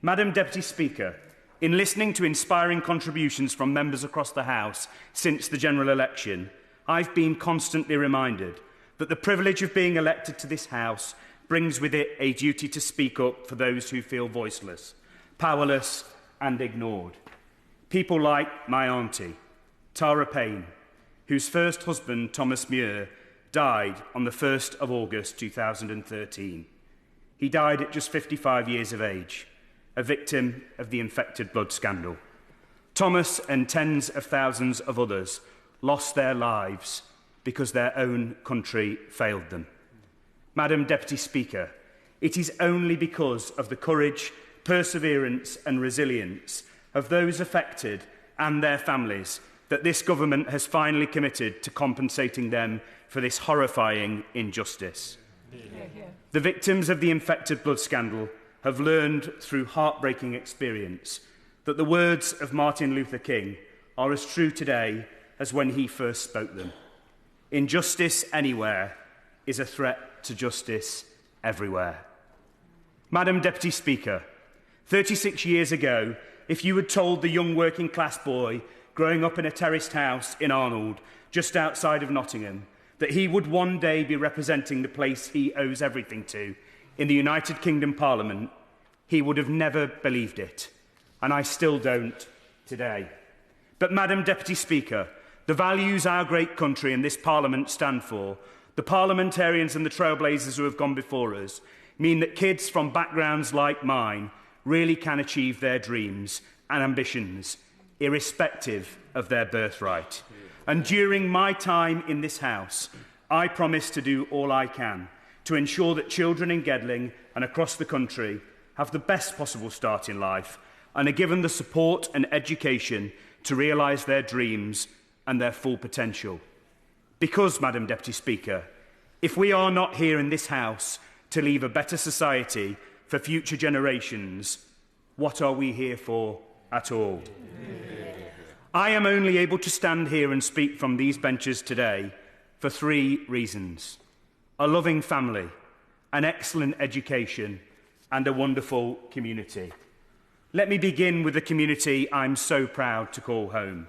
Madam Deputy Speaker, in listening to inspiring contributions from members across the House since the general election, I've been constantly reminded that the privilege of being elected to this House brings with it a duty to speak up for those who feel voiceless, powerless and ignored. People like my auntie, Tara Payne, whose first husband, Thomas-Symonds, died on the 1st of August 2013. He died at just 55 years of age, a victim of the infected blood scandal. Thomas and tens of thousands of others lost their lives because their own country failed them. Madam Deputy Speaker, it is only because of the courage, perseverance and resilience of those affected and their families that this government has finally committed to compensating them for this horrifying injustice. The victims of the infected blood scandal have learned through heartbreaking experience that the words of Martin Luther King are as true today as when he first spoke them. Injustice anywhere is a threat to justice everywhere. Madam Deputy Speaker, 36 years ago, if you had told the young working class boy growing up in a terraced house in Arnold, just outside of Nottingham, that he would one day be representing the place he owes everything to in the United Kingdom Parliament, he would have never believed it. And I still don't today. But Madam Deputy Speaker, the values our great country and this Parliament stand for, the parliamentarians and the trailblazers who have gone before us, mean that kids from backgrounds like mine really can achieve their dreams and ambitions, irrespective of their birthright. And during my time in this House, I promise to do all I can to ensure that children in Gedling and across the country have the best possible start in life and are given the support and education to realise their dreams and their full potential. Because, Madam Deputy Speaker, if we are not here in this House to leave a better society for future generations, what are we here for at all? I am only able to stand here and speak from these benches today for 3 reasons: a loving family, an excellent education, and a wonderful community. Let me begin with the community I'm so proud to call home.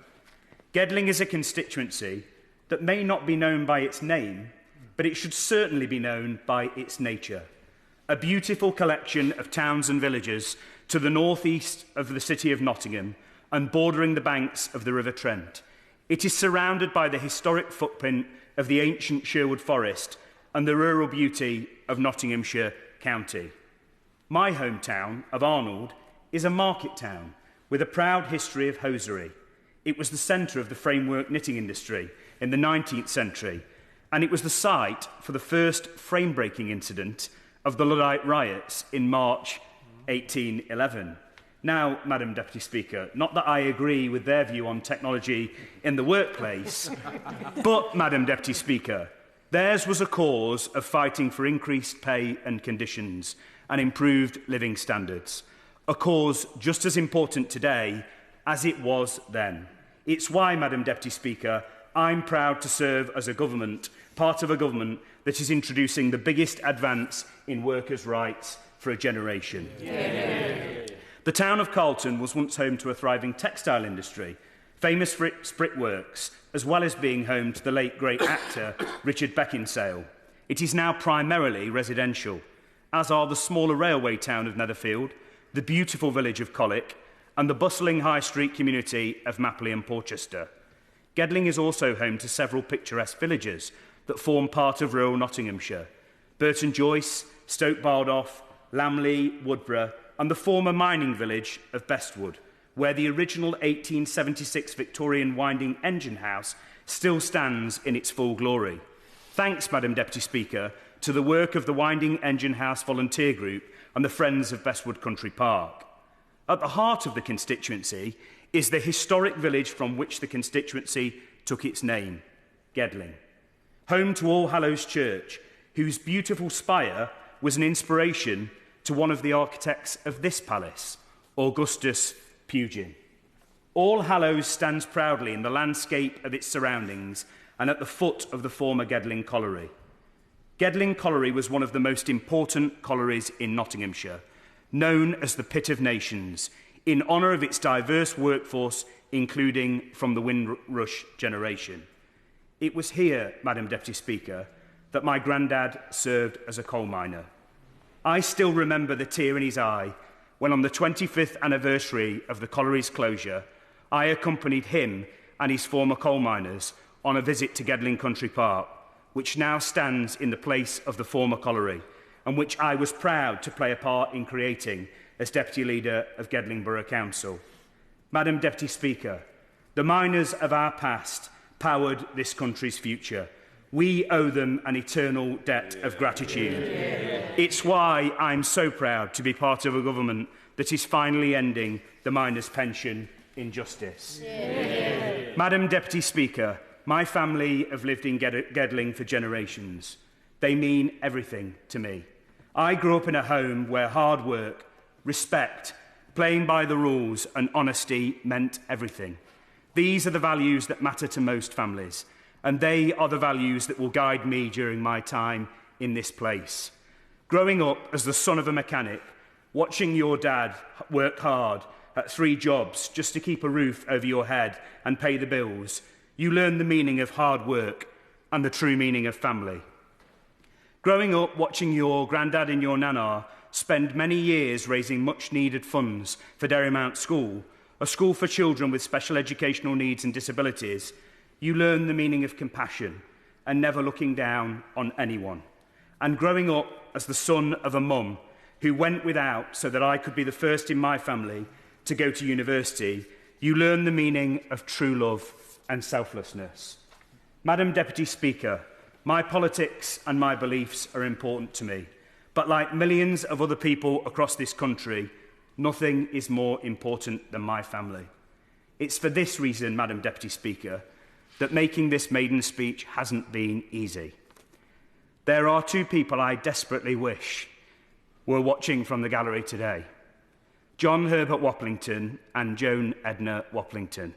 Gedling is a constituency that may not be known by its name, but it should certainly be known by its nature. A beautiful collection of towns and villages to the northeast of the city of Nottingham and bordering the banks of the River Trent. It is surrounded by the historic footprint of the ancient Sherwood Forest and the rural beauty of Nottinghamshire County. My hometown of Arnold is a market town with a proud history of hosiery. It was the centre of the framework knitting industry in the 19th century, and it was the site for the first frame-breaking incident of the Luddite riots in March 1811. Now, Madam Deputy Speaker, not that I agree with their view on technology in the workplace, but, Madam Deputy Speaker, theirs was a cause of fighting for increased pay and conditions and improved living standards, a cause just as important today as it was then. It's why, Madam Deputy Speaker, I'm proud to serve as a government, part of a government that is introducing the biggest advance in workers' rights for a generation. Yeah. The town of Carlton was once home to a thriving textile industry, famous for its brickworks, as well as being home to the late great actor Richard Beckinsale. It is now primarily residential, as are the smaller railway town of Netherfield, the beautiful village of Colwick, and the bustling high street community of Mapley and Porchester. Gedling is also home to several picturesque villages that form part of rural Nottinghamshire: Burton Joyce, Stoke Bardolph, Lamley, Woodborough, and the former mining village of Bestwood, where the original 1876 Victorian winding engine house still stands in its full glory. Thanks, Madam Deputy Speaker, to the work of the Winding Engine House Volunteer Group and the Friends of Bestwood Country Park. At the heart of the constituency is the historic village from which the constituency took its name, Gedling, home to All Hallows Church, whose beautiful spire was an inspiration to one of the architects of this palace, Augustus Pugin. All Hallows stands proudly in the landscape of its surroundings and at the foot of the former Gedling Colliery. Gedling Colliery was one of the most important collieries in Nottinghamshire, known as the Pit of Nations, in honour of its diverse workforce, including from the Windrush generation. It was here, Madam Deputy Speaker, that my granddad served as a coal miner. I still remember the tear in his eye when, on the 25th anniversary of the colliery's closure, I accompanied him and his former coal miners on a visit to Gedling Country Park, which now stands in the place of the former colliery, and which I was proud to play a part in creating as Deputy Leader of Gedling Borough Council. Madam Deputy Speaker, the miners of our past powered this country's future. We owe them an eternal debt of gratitude. It's why I'm so proud to be part of a government that is finally ending the miners' pension injustice. Madam Deputy Speaker, my family have lived in Gedling for generations. They mean everything to me. I grew up in a home where hard work, respect, playing by the rules and honesty meant everything. These are the values that matter to most families, and they are the values that will guide me during my time in this place. Growing up as the son of a mechanic, watching your dad work hard at 3 jobs just to keep a roof over your head and pay the bills, you learn the meaning of hard work and the true meaning of family. Growing up watching your granddad and your nana spend many years raising much-needed funds for Derrymount School, a school for children with special educational needs and disabilities, you learn the meaning of compassion and never looking down on anyone. And growing up as the son of a mum who went without so that I could be the first in my family to go to university, you learn the meaning of true love and selflessness. Madam Deputy Speaker, my politics and my beliefs are important to me, but like millions of other people across this country, nothing is more important than my family. It's for this reason, Madam Deputy Speaker, that making this maiden speech hasn't been easy. There are 2 people I desperately wish were watching from the gallery today: John Herbert Waplington and Joan Edna Waplington,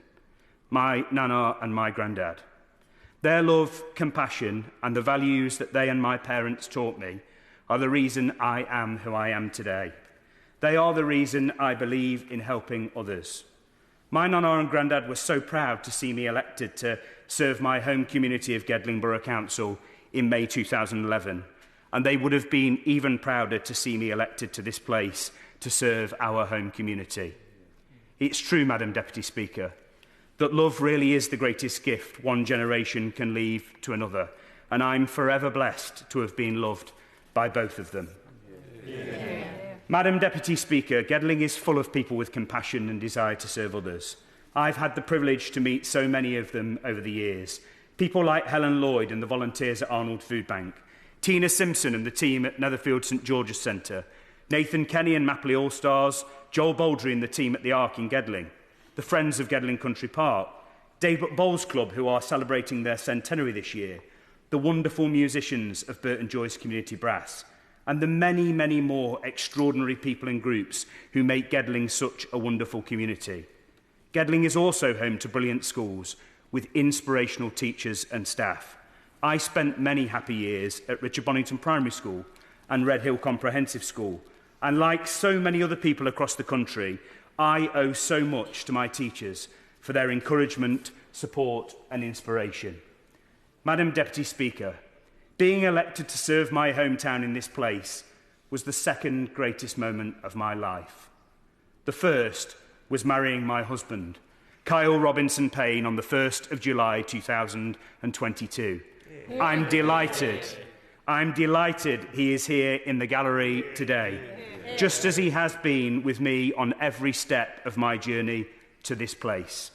my nana and my granddad. Their love, compassion, and the values that they and my parents taught me are the reason I am who I am today. They are the reason I believe in helping others. My nonna and granddad were so proud to see me elected to serve my home community of Gedling Borough Council in May 2011, and they would have been even prouder to see me elected to this place to serve our home community. It's true, Madam Deputy Speaker, that love really is the greatest gift one generation can leave to another, and I'm forever blessed to have been loved by both of them. Yeah. Madam Deputy Speaker, Gedling is full of people with compassion and desire to serve others. I've had the privilege to meet so many of them over the years. People like Helen Lloyd and the volunteers at Arnold Food Bank, Tina Simpson and the team at Netherfield St George's Centre, Nathan Kenny and Mapley All-Stars, Joel Baldry and the team at the Ark in Gedling, the Friends of Gedling Country Park, Daybrook Bowls Club, who are celebrating their centenary this year, the wonderful musicians of Burton Joyce Community Brass, and the many, many more extraordinary people and groups who make Gedling such a wonderful community. Gedling is also home to brilliant schools with inspirational teachers and staff. I spent many happy years at Richard Bonington Primary School and Red Hill Comprehensive School, and like so many other people across the country, I owe so much to my teachers for their encouragement, support and inspiration. Madam Deputy Speaker, being elected to serve my hometown in this place was the second greatest moment of my life. The first was marrying my husband, Kyle Robinson Payne, on the 1st of July 2022. I'm delighted he is here in the gallery today, just as he has been with me on every step of my journey to this place.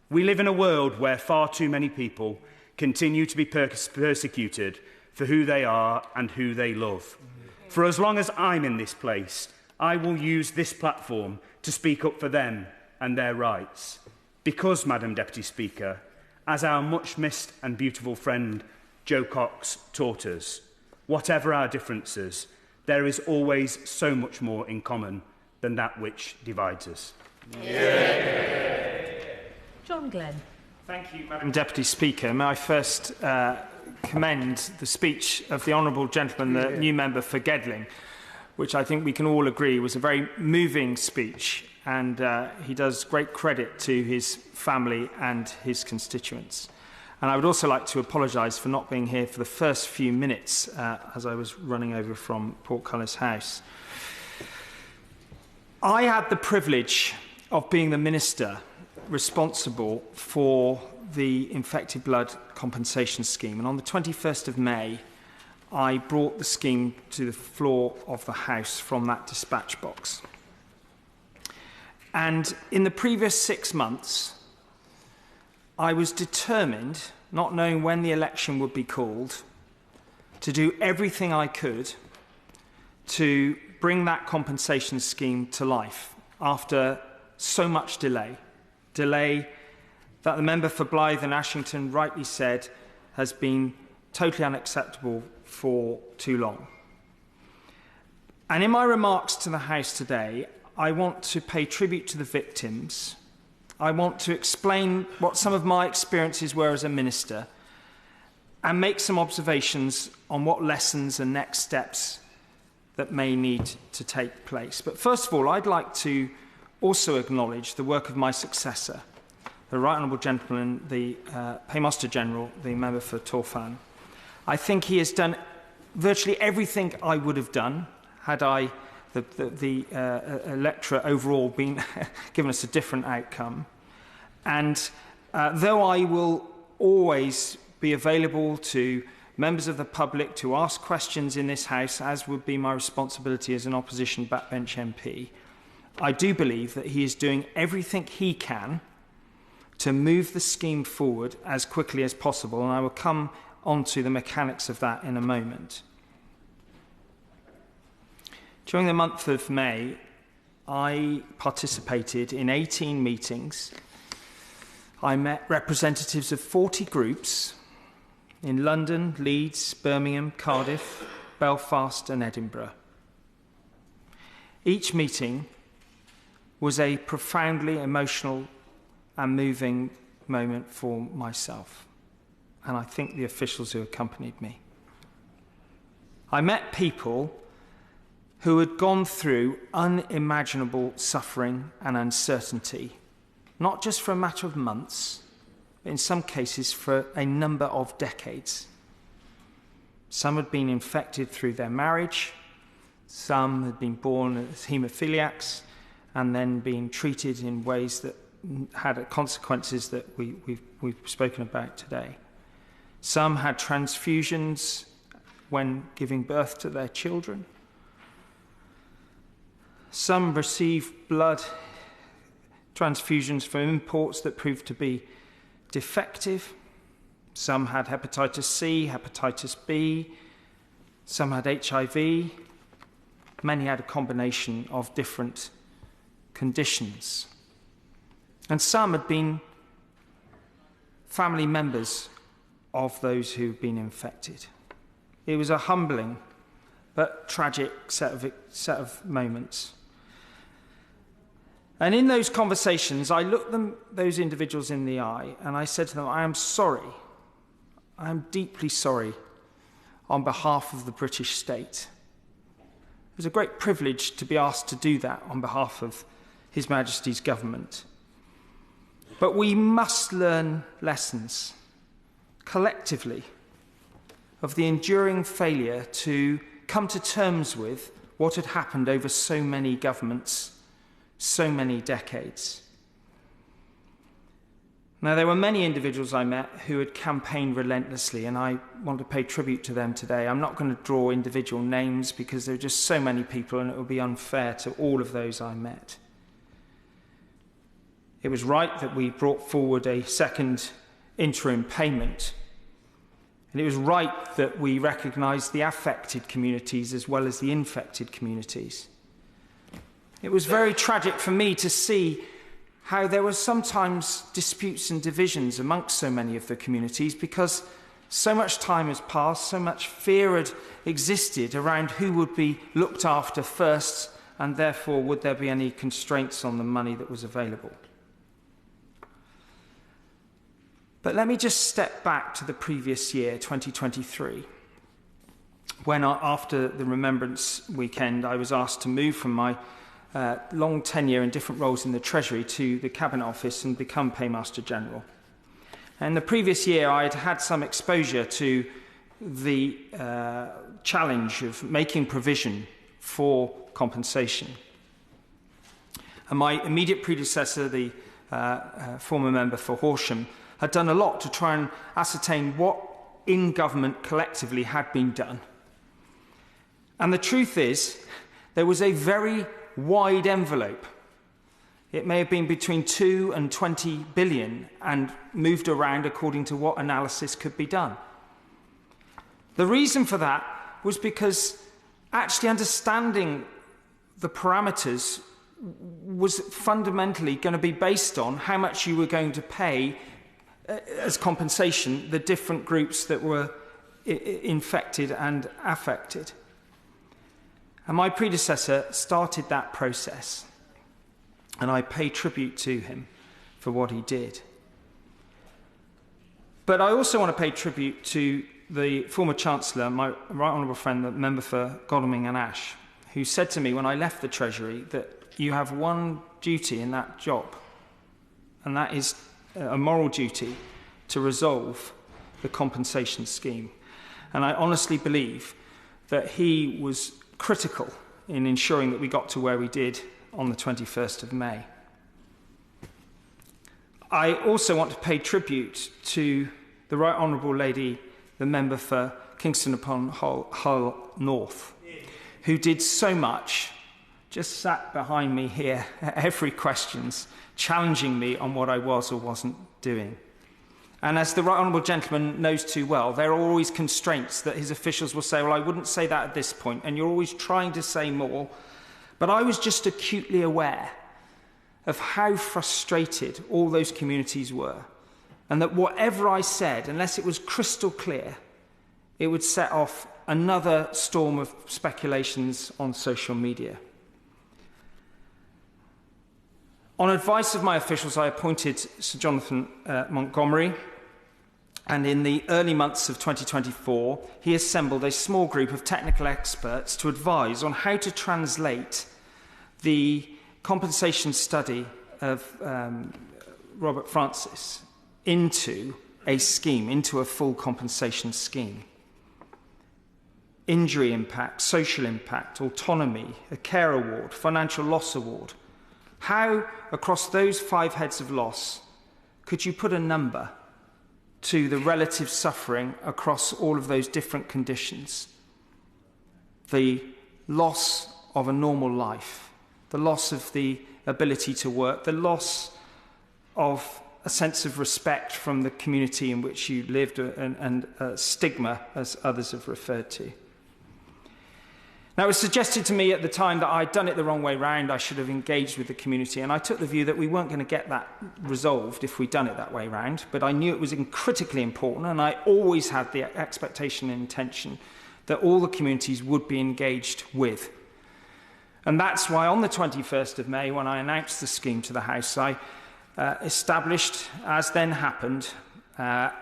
We live in a world where far too many people continue to be persecuted for who they are and who they love. For as long as I'm in this place, I will use this platform to speak up for them and their rights. Because, Madam Deputy Speaker, as our much-missed and beautiful friend Jo Cox taught us, whatever our differences, there is always so much more in common than that which divides us. John Glen. Thank you, Madam Deputy Speaker. May I first commend the speech of the Honourable Gentleman, the new member for Gedling, which I think we can all agree was a very moving speech, and he does great credit to his family and his constituents. And I would also like to apologise for not being here for the first few minutes as I was running over from Portcullis House. I had the privilege of being the minister responsible for the infected blood compensation scheme. And on the 21st of May, I brought the scheme to the floor of the House from that dispatch box. And in the previous 6 months, I was determined, not knowing when the election would be called, to do everything I could to bring that compensation scheme to life after so much delay that the member for Blyth and Ashington rightly said has been totally unacceptable for too long. And in my remarks to the House today, I want to pay tribute to the victims. I want to explain what some of my experiences were as a minister and make some observations on what lessons and next steps that may need to take place. But first of all, I'd like to also acknowledge the work of my successor, the Right Honourable Gentleman, the Paymaster General, the member for Torfaen. I think he has done virtually everything I would have done had the electorate overall been given us a different outcome. And though I will always be available to members of the public to ask questions in this House, as would be my responsibility as an opposition backbench MP, I do believe that he is doing everything he can to move the scheme forward as quickly as possible, and I will come on to the mechanics of that in a moment. During the month of May, I participated in 18 meetings. I met representatives of 40 groups in London, Leeds, Birmingham, Cardiff, Belfast and Edinburgh. Each meeting was a profoundly emotional and moving moment for myself, and I think the officials who accompanied me. I met people who had gone through unimaginable suffering and uncertainty not just for a matter of months, but in some cases for a number of decades. Some had been infected through their marriage, some had been born as haemophiliacs and then been treated in ways that had consequences that we've spoken about today. Some had transfusions when giving birth to their children. Some received blood transfusions from imports that proved to be defective. Some had hepatitis C, hepatitis B. Some had HIV. Many had a combination of different conditions. And some had been family members of those who'd been infected. It was a humbling but tragic set of moments. And in those conversations, I looked those individuals in the eye and I said to them, I am sorry. I am deeply sorry on behalf of the British state. It was a great privilege to be asked to do that on behalf of His Majesty's government. But we must learn lessons collectively of the enduring failure to come to terms with what had happened over so many governments, so many decades. Now, there were many individuals I met who had campaigned relentlessly, and I want to pay tribute to them today. I'm not going to draw individual names because there are just so many people and it would be unfair to all of those I met. It was right that we brought forward a second interim payment. And it was right that we recognised the affected communities as well as the infected communities. It was very tragic for me to see how there were sometimes disputes and divisions amongst so many of the communities because so much time has passed, so much fear had existed around who would be looked after first, and therefore would there be any constraints on the money that was available. But let me just step back to the previous year, 2023, when after the Remembrance weekend I was asked to move from my long tenure in different roles in the Treasury to the Cabinet Office and become Paymaster General. And the previous year I had had some exposure to the challenge of making provision for compensation. And my immediate predecessor, the former member for Horsham, had done a lot to try and ascertain what in government collectively had been done. And the truth is, there was a very wide envelope. It may have been between 2 and 20 billion and moved around according to what analysis could be done. The reason for that was because actually understanding the parameters was fundamentally going to be based on how much you were going to pay as compensation the different groups that were infected and affected. And my predecessor started that process, and I pay tribute to him for what he did. But I also want to pay tribute to the former Chancellor, my right honourable friend, the member for Godalming and Ash, who said to me when I left the Treasury that you have one duty in that job, and that is a moral duty to resolve the compensation scheme. And I honestly believe that he was critical in ensuring that we got to where we did on the 21st of May. I also want to pay tribute to the Right Honourable Lady, the member for Kingston upon Hull North, who did so much, just sat behind me here at every questions, challenging me on what I was or wasn't doing. And as the Right Honourable Gentleman knows too well, there are always constraints that his officials will say, well, I wouldn't say that at this point, and you're always trying to say more. But I was just acutely aware of how frustrated all those communities were, and that whatever I said, unless it was crystal clear, it would set off another storm of speculations on social media. On advice of my officials, I appointed Sir Jonathan Montgomery, and in the early months of 2024, he assembled a small group of technical experts to advise on how to translate the compensation study of Robert Francis into a scheme, into a full compensation scheme. Injury impact, social impact, autonomy, a care award, financial loss award. How, across those 5 heads of loss, could you put a number to the relative suffering across all of those different conditions? The loss of a normal life, the loss of the ability to work, the loss of a sense of respect from the community in which you lived, and stigma, as others have referred to. Now, it was suggested to me at the time that I'd done it the wrong way round. I should have engaged with the community, and I took the view that we weren't going to get that resolved if we'd done it that way round, but I knew it was critically important, and I always had the expectation and intention that all the communities would be engaged with. And that's why on the 21st of May, when I announced the scheme to the House, I established, as then happened,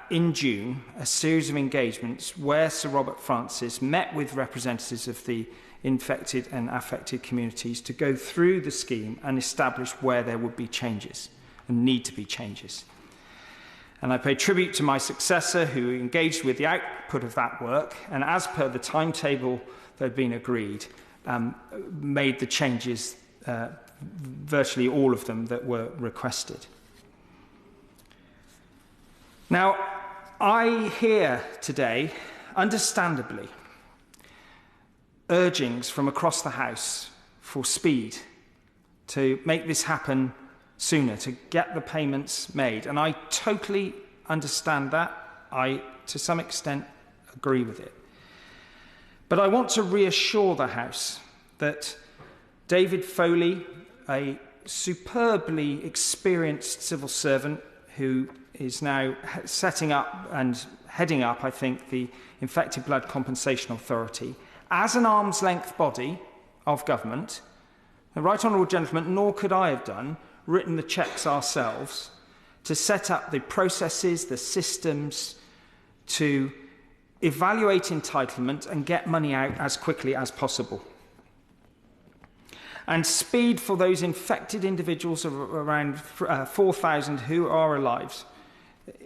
in June, a series of engagements where Sir Robert Francis met with representatives of the infected and affected communities to go through the scheme and establish where there would be changes and need to be changes. And I pay tribute to my successor, who engaged with the output of that work, and as per the timetable that had been agreed, made the changes, virtually all of them, that were requested. Now, I hear today, understandably, urgings from across the House for speed to make this happen sooner, to get the payments made. And I totally understand that. I, to some extent, agree with it. But I want to reassure the House that David Foley, a superbly experienced civil servant who is now setting up and heading up, I think, the Infected Blood Compensation Authority, as an arm's-length body of government, the Right Honourable Gentleman, nor could I have done, written the cheques ourselves to set up the processes, the systems, to evaluate entitlement and get money out as quickly as possible. And speed for those infected individuals of around 4,000 who are alive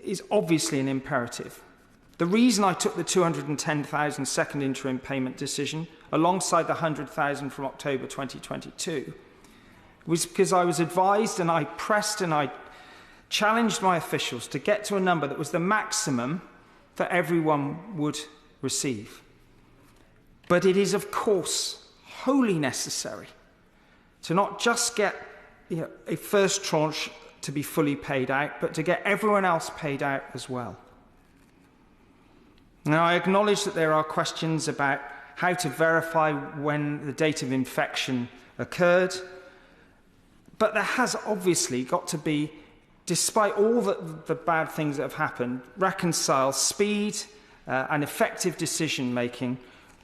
is obviously an imperative. The reason I took the 210,000 second interim payment decision alongside the 100,000 from October 2022 was because I was advised, and I pressed and I challenged my officials to get to a number that was the maximum that everyone would receive. But it is, of course, wholly necessary to not just get a first tranche to be fully paid out, but to get everyone else paid out as well. Now, I acknowledge that there are questions about how to verify when the date of infection occurred, but there has obviously got to be, despite all the bad things that have happened, reconcile speed and effective decision-making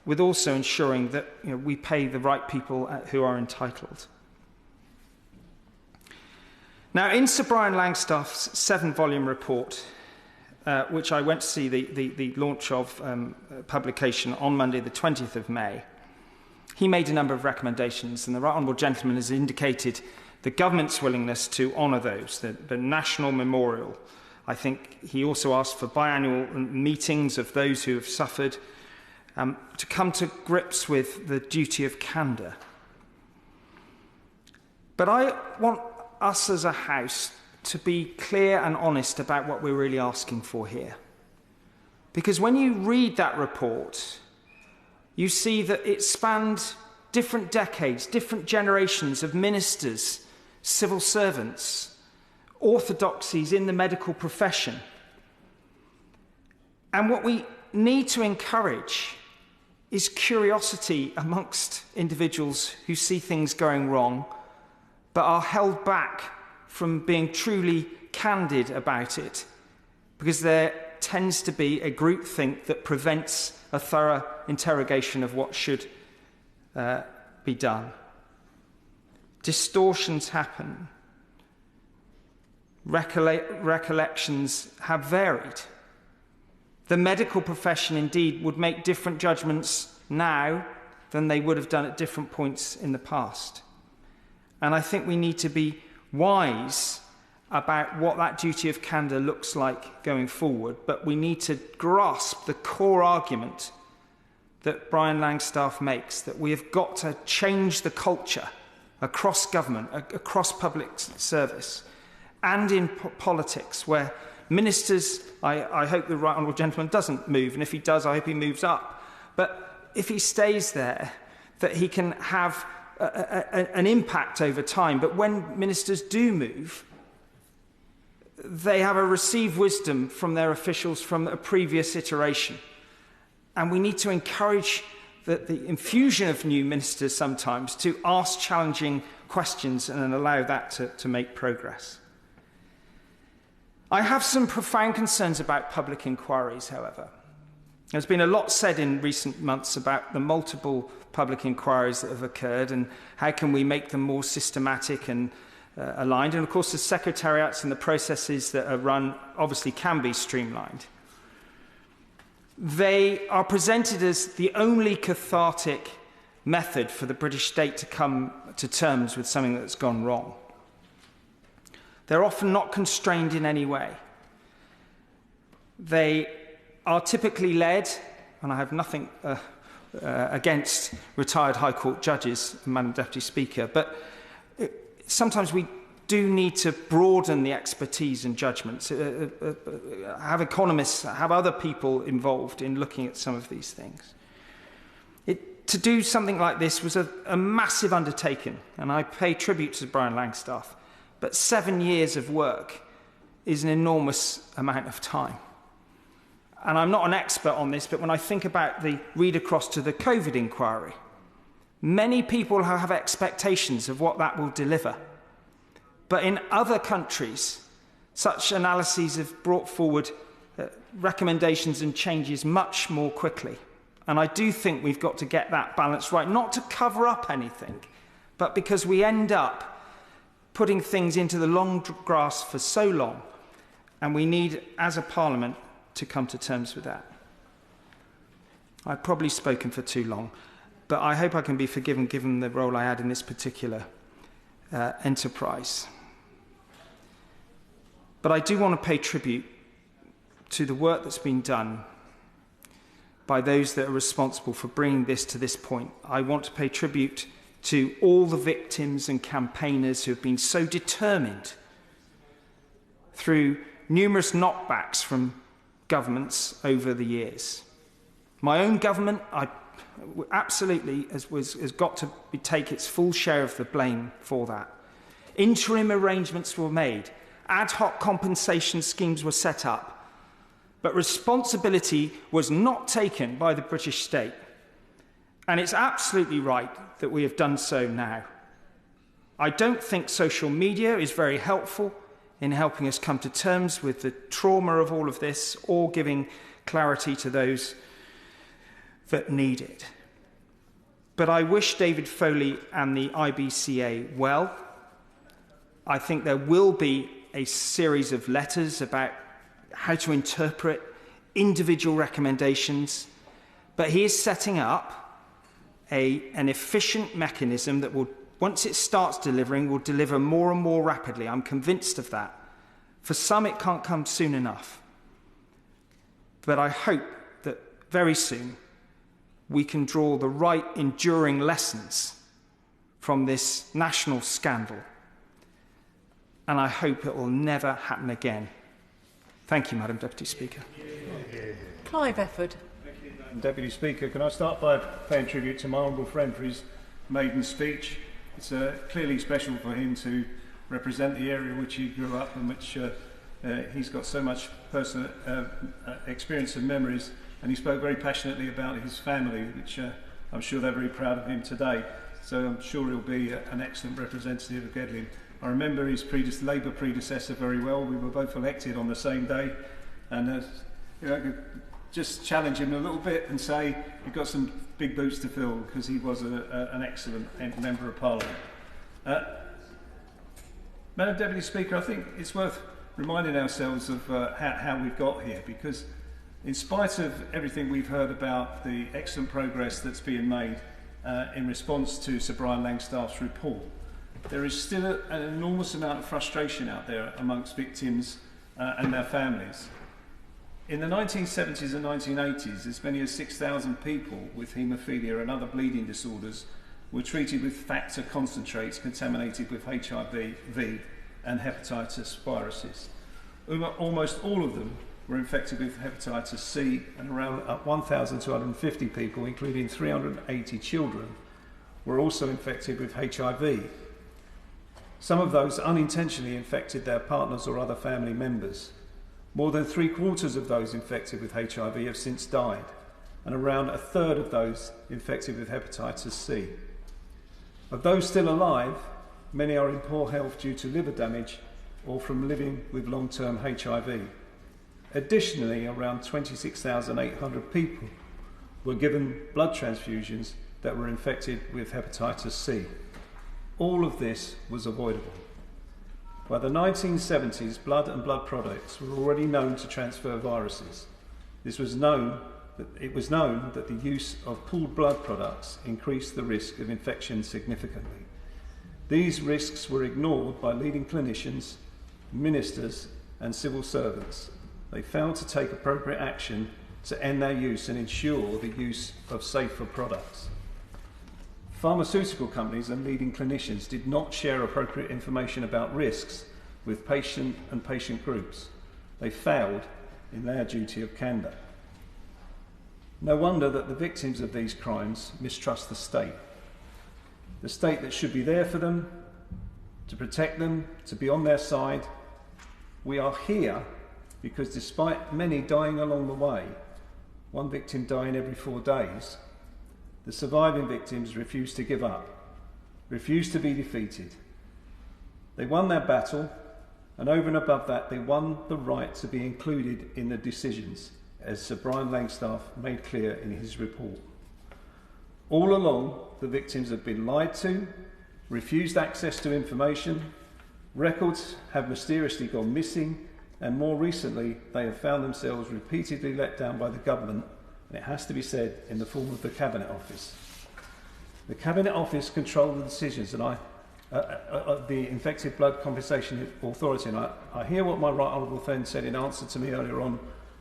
with also ensuring that we pay the right people who are entitled. Now, in Sir Brian Langstaff's 7-volume report, which I went to see the launch of publication on Monday, the 20th of May, he made a number of recommendations, and the Right Honourable Gentleman has indicated the government's willingness to honour those, the national memorial. I think he also asked for biannual meetings of those who have suffered, to come to grips with the duty of candour. But I want us as a House to be clear and honest about what we're really asking for here. Because when you read that report, you see that it spanned different decades, different generations of ministers, civil servants, orthodoxies in the medical profession. And what we need to encourage is curiosity amongst individuals who see things going wrong, but are held back from being truly candid about it, because there tends to be a groupthink that prevents a thorough interrogation of what should be done. Distortions happen. Recollections have varied. The medical profession, indeed, would make different judgments now than they would have done at different points in the past. And I think we need to be wise about what that duty of candour looks like going forward, but we need to grasp the core argument that Brian Langstaff makes, that we have got to change the culture across government, across public service, and in politics, where ministers, I hope the right honourable gentleman doesn't move, and if he does, I hope he moves up. But if he stays there, that he can have an impact over time. But when ministers do move, they have a received wisdom from their officials from a previous iteration. And we need to encourage the infusion of new ministers sometimes to ask challenging questions and allow that to make progress. I have some profound concerns about public inquiries, however. There's been a lot said in recent months about the multiple public inquiries that have occurred and how can we make them more systematic and aligned. And of course, the secretariats and the processes that are run obviously can be streamlined. They are presented as the only cathartic method for the British state to come to terms with something that's gone wrong. They're often not constrained in any way. They are typically led, and I have nothing against retired High Court judges, Madam Deputy Speaker, but sometimes we do need to broaden the expertise and judgments, have economists, have other people involved in looking at some of these things. To do something like this was a massive undertaking, and I pay tribute to Brian Langstaff, but 7 years of work is an enormous amount of time. And I'm not an expert on this, but when I think about the read across to the COVID inquiry, many people have expectations of what that will deliver. But in other countries, such analyses have brought forward recommendations and changes much more quickly. And I do think we've got to get that balance right, not to cover up anything, but because we end up putting things into the long grass for so long, and we need, as a Parliament, to come to terms with that. I've probably spoken for too long, but I hope I can be forgiven given the role I had in this particular enterprise. But I do want to pay tribute to the work that's been done by those that are responsible for bringing this to this point. I want to pay tribute to all the victims and campaigners who have been so determined through numerous knockbacks from governments over the years. My own government, absolutely has got to take its full share of the blame for that. Interim arrangements were made. Ad hoc compensation schemes were set up. But responsibility was not taken by the British state. And it's absolutely right that we have done so now. I don't think social media is very helpful in helping us come to terms with the trauma of all of this or giving clarity to those that need it. But I wish David Foley and the IBCA well. I think there will be a series of letters about how to interpret individual recommendations, but he is setting up an efficient mechanism that will, once it starts delivering, will deliver more and more rapidly. I'm convinced of that. For some, it can't come soon enough. But I hope that very soon we can draw the right enduring lessons from this national scandal. And I hope it will never happen again. Thank you, Madam Deputy Speaker. Clive Efford. Deputy Speaker, can I start by paying tribute to my honourable friend for his maiden speech. It's clearly special for him to represent the area in which he grew up and which he's got so much personal experience and memories, and he spoke very passionately about his family, which I'm sure they're very proud of him today. So I'm sure he'll be an excellent representative of Gedling. I remember his Labour predecessor very well. We were both elected on the same day, and I could just challenge him a little bit and say you've got some big boots to fill, because he was an excellent member of Parliament. Madam Deputy Speaker, I think it's worth reminding ourselves of how we've got here, because in spite of everything we've heard about the excellent progress that's being made in response to Sir Brian Langstaff's report, There is still an enormous amount of frustration out there amongst victims and their families. In the 1970s and 1980s, as many as 6,000 people with haemophilia and other bleeding disorders were treated with factor concentrates contaminated with HIV and hepatitis viruses. Almost all of them were infected with hepatitis C, and around 1,250 people, including 380 children, were also infected with HIV. Some of those unintentionally infected their partners or other family members. More than 3/4 of those infected with HIV have since died, and around 1/3 of those infected with hepatitis C. Of those still alive, many are in poor health due to liver damage or from living with long-term HIV. Additionally, around 26,800 people were given blood transfusions that were infected with hepatitis C. All of this was avoidable. By the 1970s, blood and blood products were already known to transfer viruses. It was known that the use of pooled blood products increased the risk of infection significantly. These risks were ignored by leading clinicians, ministers, and civil servants. They failed to take appropriate action to end their use and ensure the use of safer products. Pharmaceutical companies and leading clinicians did not share appropriate information about risks with patient and patient groups. They failed in their duty of candour. No wonder that the victims of these crimes mistrust the state that should be there for them, to protect them, to be on their side. We are here because despite many dying along the way, one victim dying every 4 days, the surviving victims refused to give up, refused to be defeated. They won their battle, and over and above that, they won the right to be included in the decisions, as Sir Brian Langstaff made clear in his report. All along, the victims have been lied to, refused access to information, records have mysteriously gone missing, and more recently, they have found themselves repeatedly let down by the government, and it has to be said, in the form of the Cabinet Office. The Cabinet Office control the decisions, and the Infected Blood Compensation Authority, and I hear what my right honourable friend said in answer to me earlier on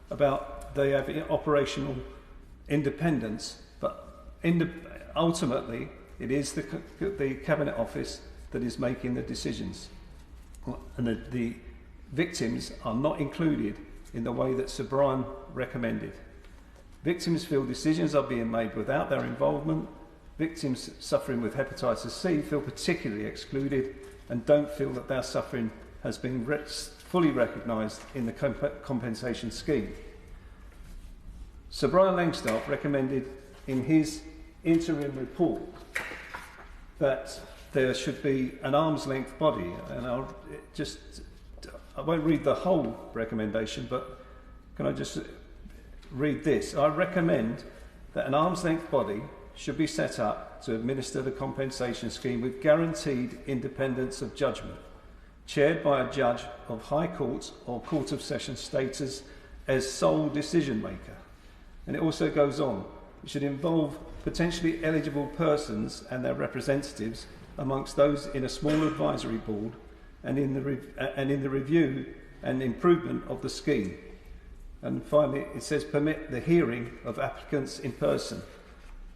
about they have operational independence, but ultimately it is the Cabinet Office that is making the decisions, and the victims are not included in the way that Sir Brian recommended. Victims feel decisions are being made without their involvement. Victims suffering with hepatitis C feel particularly excluded and don't feel that their suffering has been fully recognised in the compensation scheme. Sir Brian Langstaff recommended in his interim report that there should be an arm's length body, and I won't read the whole recommendation, but can I just read this? I recommend that an arm's length body should be set up to administer the compensation scheme with guaranteed independence of judgment, chaired by a judge of High Court or Court of Session status as sole decision maker. And it also goes on. It should involve potentially eligible persons and their representatives amongst those in a small advisory board and in the review and improvement of the scheme. And finally, it says permit the hearing of applicants in person.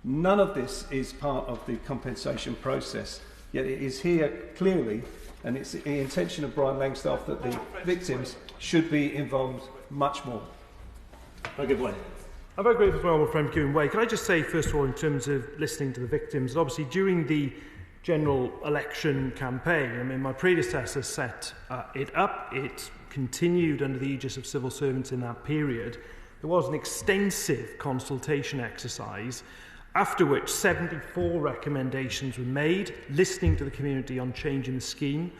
None of this is part of the compensation process, yet it is here clearly, and it's the intention of Brian Langstaff that the victims should be involved much more. I'm very grateful to my old friend Gwynne Way. Can I just say, first of all, in terms of listening to the victims, obviously during the general election campaign, I mean, my predecessor set it up. It continued under the aegis of civil servants in that period. There was an extensive consultation exercise, after which 74 recommendations were made, listening to the community on changing the scheme.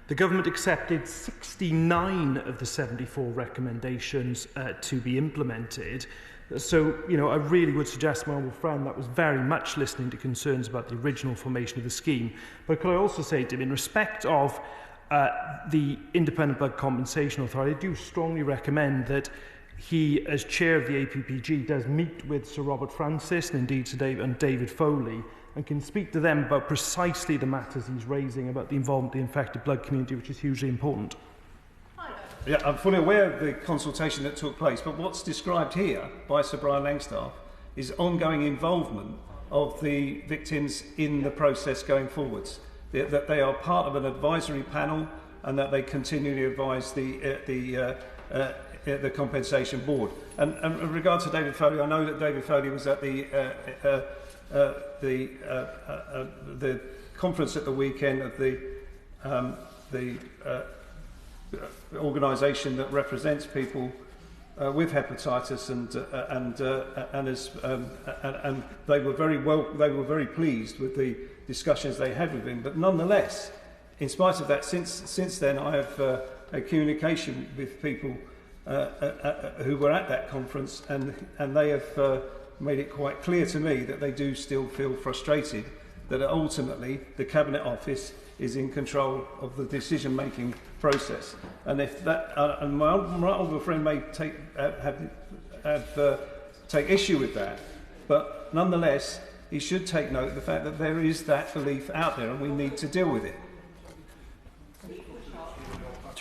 The government accepted 69 of the 74 recommendations to be implemented. So, I really would suggest, my honourable friend, that was very much listening to concerns about the original formation of the scheme. But could I also say to him, in respect of the Independent Blood Compensation Authority, I do strongly recommend that he, as chair of the APPG, does meet with Sir Robert Francis and indeed Sir David Foley and can speak to them about precisely the matters he's raising about the involvement of the infected blood community, which is hugely important. Yeah, I'm fully aware of the consultation that took place, but what's described here by Sir Brian Langstaff is ongoing involvement of the victims in the process going forwards. That they are part of an advisory panel and that they continually advise the compensation board. And in regard to David Foley, I know that David Foley was at the conference at the weekend of the organisation that represents people with hepatitis, and they were very pleased with the discussions they had with him. But nonetheless, in spite of that, since then I have had communication with people who were at that conference, and they have made it quite clear to me that they do still feel frustrated that ultimately the Cabinet Office is in control of the decision-making process. And if that, and my honourable friend may take issue with that, but nonetheless, he should take note of the fact that there is that belief out there, and we need to deal with it.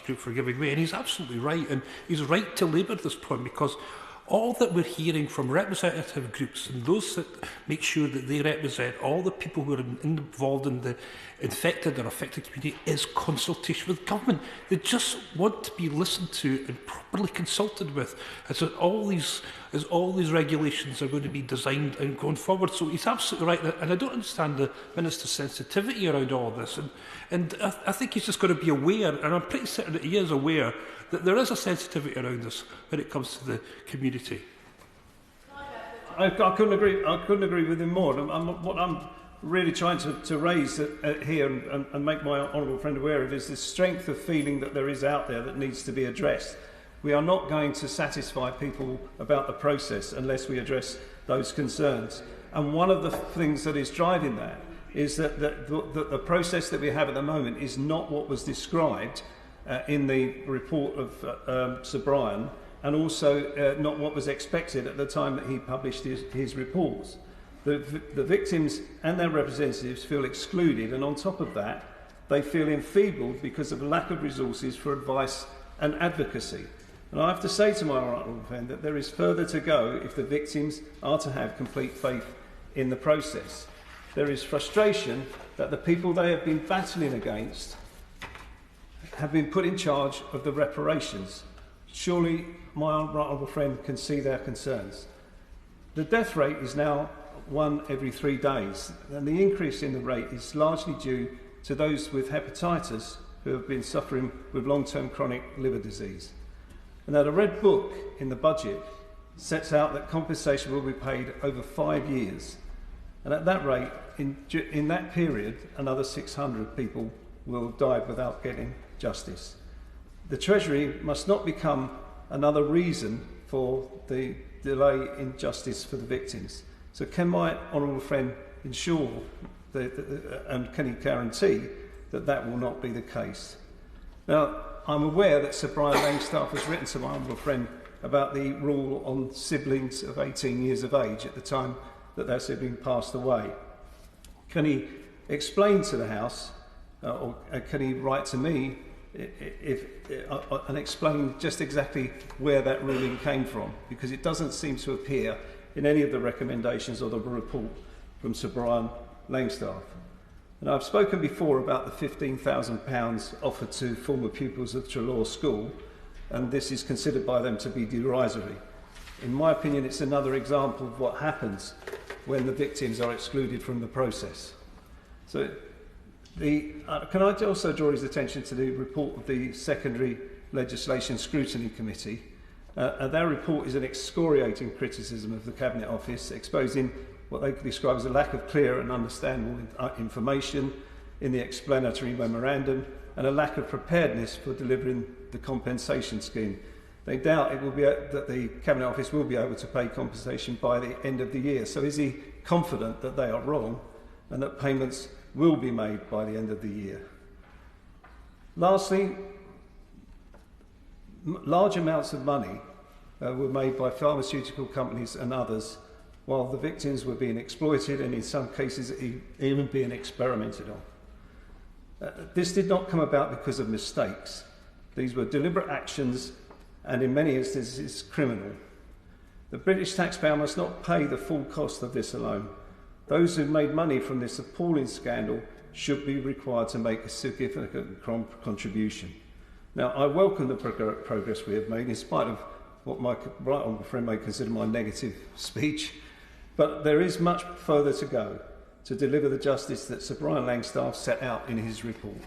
Group for giving way, and he's absolutely right, and he's right to labour this point, because all that we're hearing from representative groups and those that make sure that they represent all the people who are involved in the infected or affected community is consultation with government. They just want to be listened to and properly consulted with, as all these regulations are going to be designed and going forward. So he's absolutely right, and I don't understand the Minister's sensitivity around all this, and I think he's just got to be aware, and I'm pretty certain that he is aware, that there is a sensitivity around this when it comes to the community. I couldn't agree with him more. What I'm really trying to raise here and make my honourable friend aware of is the strength of feeling that there is out there that needs to be addressed. We are not going to satisfy people about the process unless we address those concerns. And one of the things that is driving that is that the process that we have at the moment is not what was described in the report of Sir Brian, and also not what was expected at the time that he published his reports. The victims and their representatives feel excluded, and on top of that, they feel enfeebled because of a lack of resources for advice and advocacy. And I have to say to my honourable friend that there is further to go if the victims are to have complete faith in the process. There is frustration that the people they have been battling against have been put in charge of the reparations. Surely my honourable friend can see their concerns. The death rate is now 1 every 3 days, and the increase in the rate is largely due to those with hepatitis who have been suffering with long-term chronic liver disease. And now the Red Book in the budget sets out that compensation will be paid over 5 years, and at that rate, in that period, another 600 people will have died without getting justice. The Treasury must not become another reason for the delay in justice for the victims. So can my honourable friend ensure and can he guarantee that that will not be the case? Now, I'm aware that Sir Brian Langstaff has written to my honourable friend about the rule on siblings of 18 years of age at the time that their sibling passed away. Can he explain to the House, or can he write to me and explain just exactly where that ruling came from? Because it doesn't seem to appear in any of the recommendations or the report from Sir Brian Langstaff. And I've spoken before about the £15,000 offered to former pupils of Trelaw School, and this is considered by them to be derisory. In my opinion, it's another example of what happens when the victims are excluded from the process. So, can I also draw his attention to the report of the Secondary Legislation Scrutiny Committee? Their report is an excoriating criticism of the Cabinet Office, exposing what they describe as a lack of clear and understandable information in the explanatory memorandum and a lack of preparedness for delivering the compensation scheme. They doubt that the Cabinet Office will be able to pay compensation by the end of the year. So is he confident that they are wrong and that payments will be made by the end of the year? Lastly, large amounts of money were made by pharmaceutical companies and others while the victims were being exploited and in some cases even being experimented on. This did not come about because of mistakes. These were deliberate actions and in many instances criminal. The British taxpayer must not pay the full cost of this alone. Those who made money from this appalling scandal should be required to make a significant contribution. Now, I welcome the progress we have made, in spite of what my right honourable friend may consider my negative speech, but there is much further to go to deliver the justice that Sir Brian Langstaff set out in his report.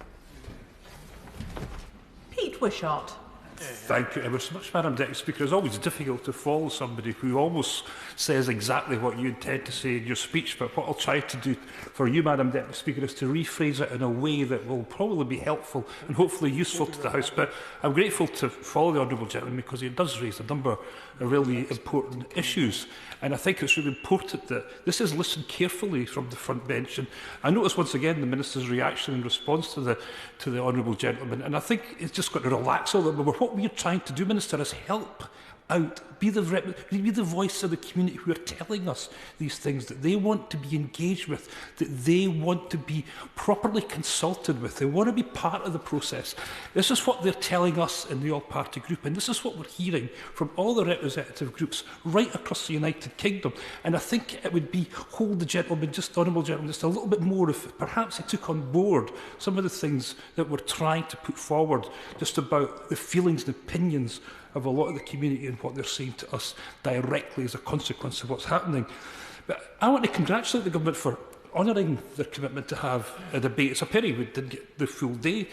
Pete Wishart. Thank you ever so much, Madam Deputy Speaker. It's always difficult to follow somebody who almost says exactly what you intend to say in your speech, but what I'll try to do for you, Madam Deputy Speaker, is to rephrase it in a way that will probably be helpful and hopefully useful to the House. But I'm grateful to follow the Honourable Gentleman because he does raise a number of really important issues. And I think it's really important that this is listened carefully from the front bench. And I notice once again the Minister's reaction in response to the Honourable Gentleman. And I think it's just got to relax a little bit. What we're trying to do, Minister, is help out, be the voice of the community who are telling us these things that they want to be engaged with, that they want to be properly consulted with, they want to be part of the process. This is what they're telling us in the all-party group, and this is what we're hearing from all the representative groups right across the United Kingdom. And I think it would be hold the gentleman, honourable gentleman, just a little bit more if perhaps he took on board some of the things that we're trying to put forward, just about the feelings and opinions of a lot of the community and what they're saying to us directly as a consequence of what's happening. But I want to congratulate the government for honouring their commitment to have a debate. It's a pity we didn't get the full day.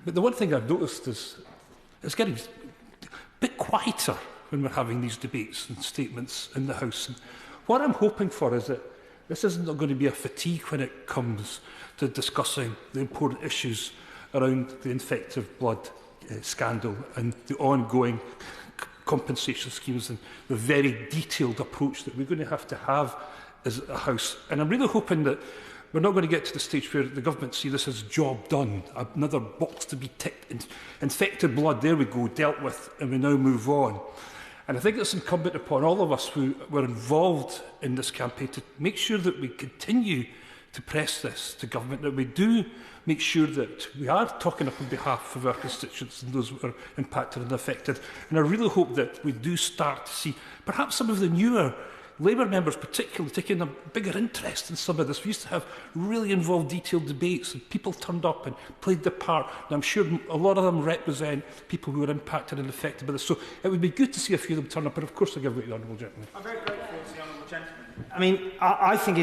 But the one thing I've noticed is it's getting a bit quieter when we're having these debates and statements in the House. And what I'm hoping for is that this isn't going to be a fatigue when it comes to discussing the important issues around the infective blood scandal and the ongoing compensation schemes and the very detailed approach that we're going to have as a House. And I'm really hoping that we're not going to get to the stage where the government see this as job done, another box to be ticked, infected blood, there we go, dealt with, and we now move on. And I think it's incumbent upon all of us who were involved in this campaign to make sure that we continue to press this to government, that we do make sure that we are talking up on behalf of our constituents and those who are impacted and affected. And I really hope that we do start to see perhaps some of the newer Labour members particularly taking a bigger interest in some of this. We used to have really involved, detailed debates and people turned up and played their part. And I'm sure a lot of them represent people who are impacted and affected by this. So it would be good to see a few of them turn up. And of course, I give way to the Honourable Gentleman. I'm very grateful to the Honourable Gentleman. I mean, I think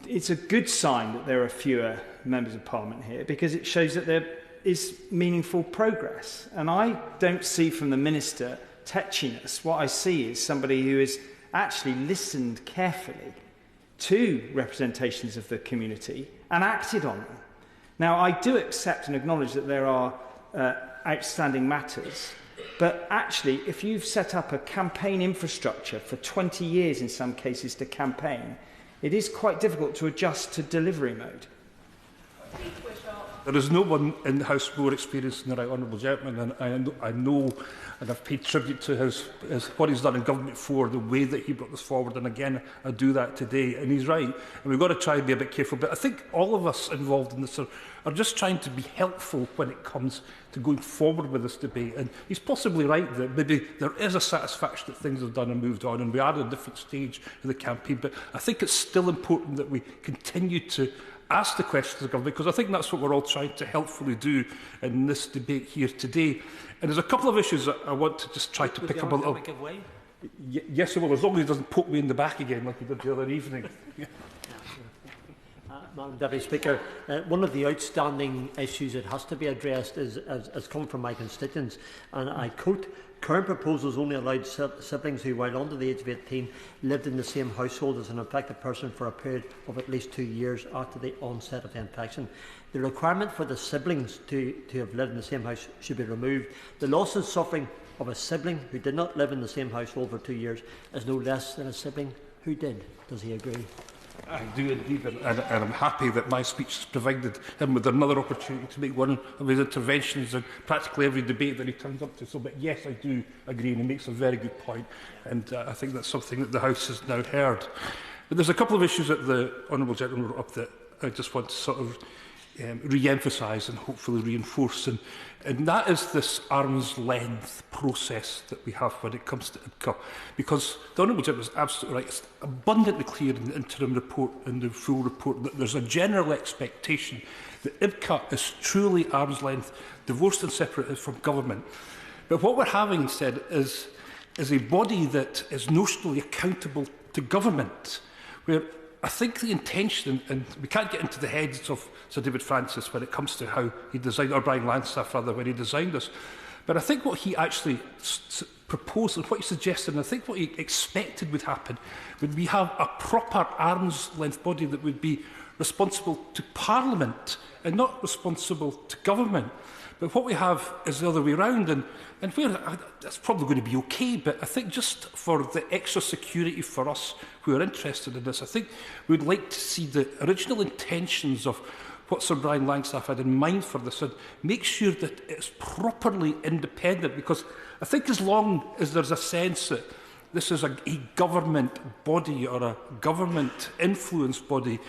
it's a good sign that there are fewer members of Parliament here because it shows that there is meaningful progress. And I don't see from the Minister tetchiness. What I see is somebody who has actually listened carefully to representations of the community and acted on them. Now, I do accept and acknowledge that there are outstanding matters, but actually, if you've set up a campaign infrastructure for 20 years in some cases to campaign, it is quite difficult to adjust to delivery mode. There is no one in the House more experienced than the right honourable gentleman, and I know and I've paid tribute to his what he's done in government for the way that he brought this forward, and again I do that today, and he's right, and we've got to try and be a bit careful. But I think all of us involved in this are just trying to be helpful when it comes to going forward with this debate, and he's possibly right that maybe there is a satisfaction that things have done and moved on, and we are at a different stage of the campaign, but I think it's still important that we continue to ask the questions of the government, because I think that's what we're all trying to helpfully do in this debate here today. And there's a couple of issues that I want to just try to pick up a little. Yes, well, as long as he doesn't poke me in the back again like he did the other evening. Madam Deputy Speaker, one of the outstanding issues that has to be addressed has come from my constituents, and I quote, "Current proposals only allowed siblings who, while under the age of 18, lived in the same household as an infected person for a period of at least 2 years after the onset of the infection. The requirement for the siblings to have lived in the same house should be removed. The loss and suffering of a sibling who did not live in the same household for 2 years is no less than a sibling who did." Does he agree? I do indeed, and I'm happy that my speech has provided him with another opportunity to make one of his interventions in practically every debate that he turns up to. So, but yes, I do agree, and he makes a very good point, and I think that's something that the House has now heard. But there's a couple of issues that the Honourable Gentleman brought up that I just want to sort of re-emphasise and hopefully reinforce, and that is this arm's length process that we have when it comes to IBCA, because the Honourable Gentleman is absolutely right. It's abundantly clear in the interim report and the full report that there's a general expectation that IBCA is truly arm's length, divorced and separated from government. But what we're having instead is a body that is notionally accountable to government, where I think the intention, and we can't get into the heads of Sir David Francis when it comes to how he designed, or Brian Langstaff rather, when he designed this, but I think what he actually proposed and what he suggested, and I think what he expected would happen, would we have a proper arm's length body that would be responsible to Parliament and not responsible to government. But what we have is the other way around, and that's probably going to be okay, but I think just for the extra security for us who are interested in this, I think we'd like to see the original intentions of what Sir Brian Langstaff had in mind for this and make sure that it's properly independent, because I think as long as there's a sense that this is a government body or a government influenced body,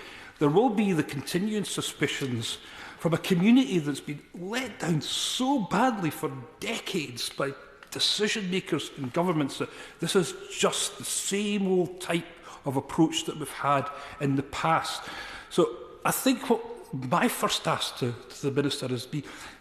there will be the continuing suspicions from a community that's been let down so badly for decades by decision makers and governments that this is just the same old type of approach that we've had in the past. So I think what my first ask to the Minister is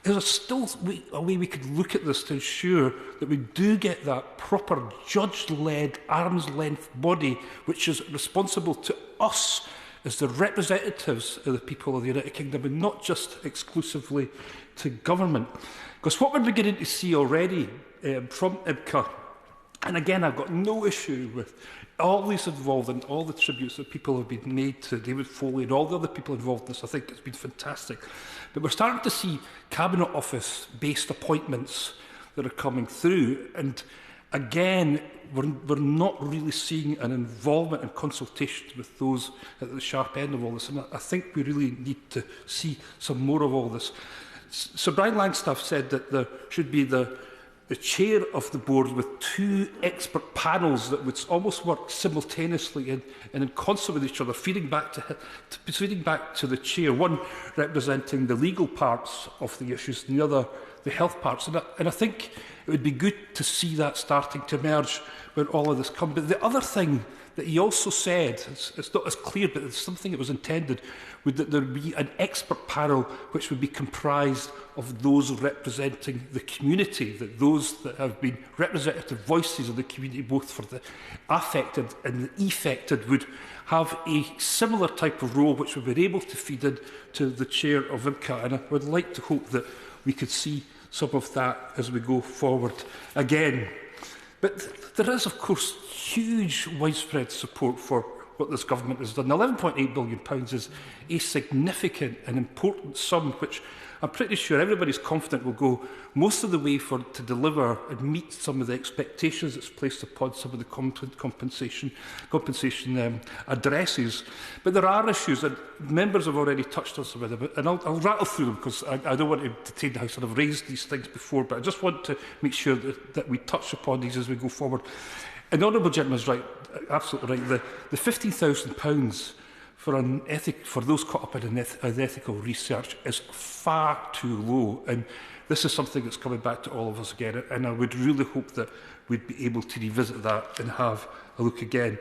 there still a way we could look at this to ensure that we do get that proper judge-led arm's length body which is responsible to us as the representatives of the people of the United Kingdom and not just exclusively to government. Because what we're beginning to see already from IBCA, and again I've got no issue with all these involved and all the tributes that people have been made to David Foley and all the other people involved in this, I think it's been fantastic. But we're starting to see Cabinet Office-based appointments that are coming through, and again, we're not really seeing an involvement and consultation with those at the sharp end of all this, and I think we really need to see some more of all this. Sir Brian Langstaff said that there should be the chair of the board with two expert panels that would almost work simultaneously and in concert with each other, feeding back to the chair, one representing the legal parts of the issues and the other the health parts. And I think it would be good to see that starting to emerge when all of this comes. But the other thing that he also said, it's not as clear, but it's something that was intended, would that there would be an expert panel which would be comprised of those representing the community, that those that have been representative voices of the community, both for the affected and the effected, would have a similar type of role which would be able to feed in to the chair of IBCA. And I would like to hope that we could see some of that as we go forward again. But there is, of course, huge widespread support for what this government has done. £11.8 billion is a significant and important sum, which I'm pretty sure everybody's confident will go most of the way to deliver and meet some of the expectations that's placed upon some of the compensation addresses. But there are issues, and members have already touched on some of them, and I'll rattle through them because I don't want to detain the House, and I've raised these things before, but I just want to make sure that we touch upon these as we go forward. And the Honourable Gentleman is right, absolutely right. The £15,000 for those caught up in unethical research is far too low, and this is something that's coming back to all of us again, and I would really hope that we'd be able to revisit that and have a look again.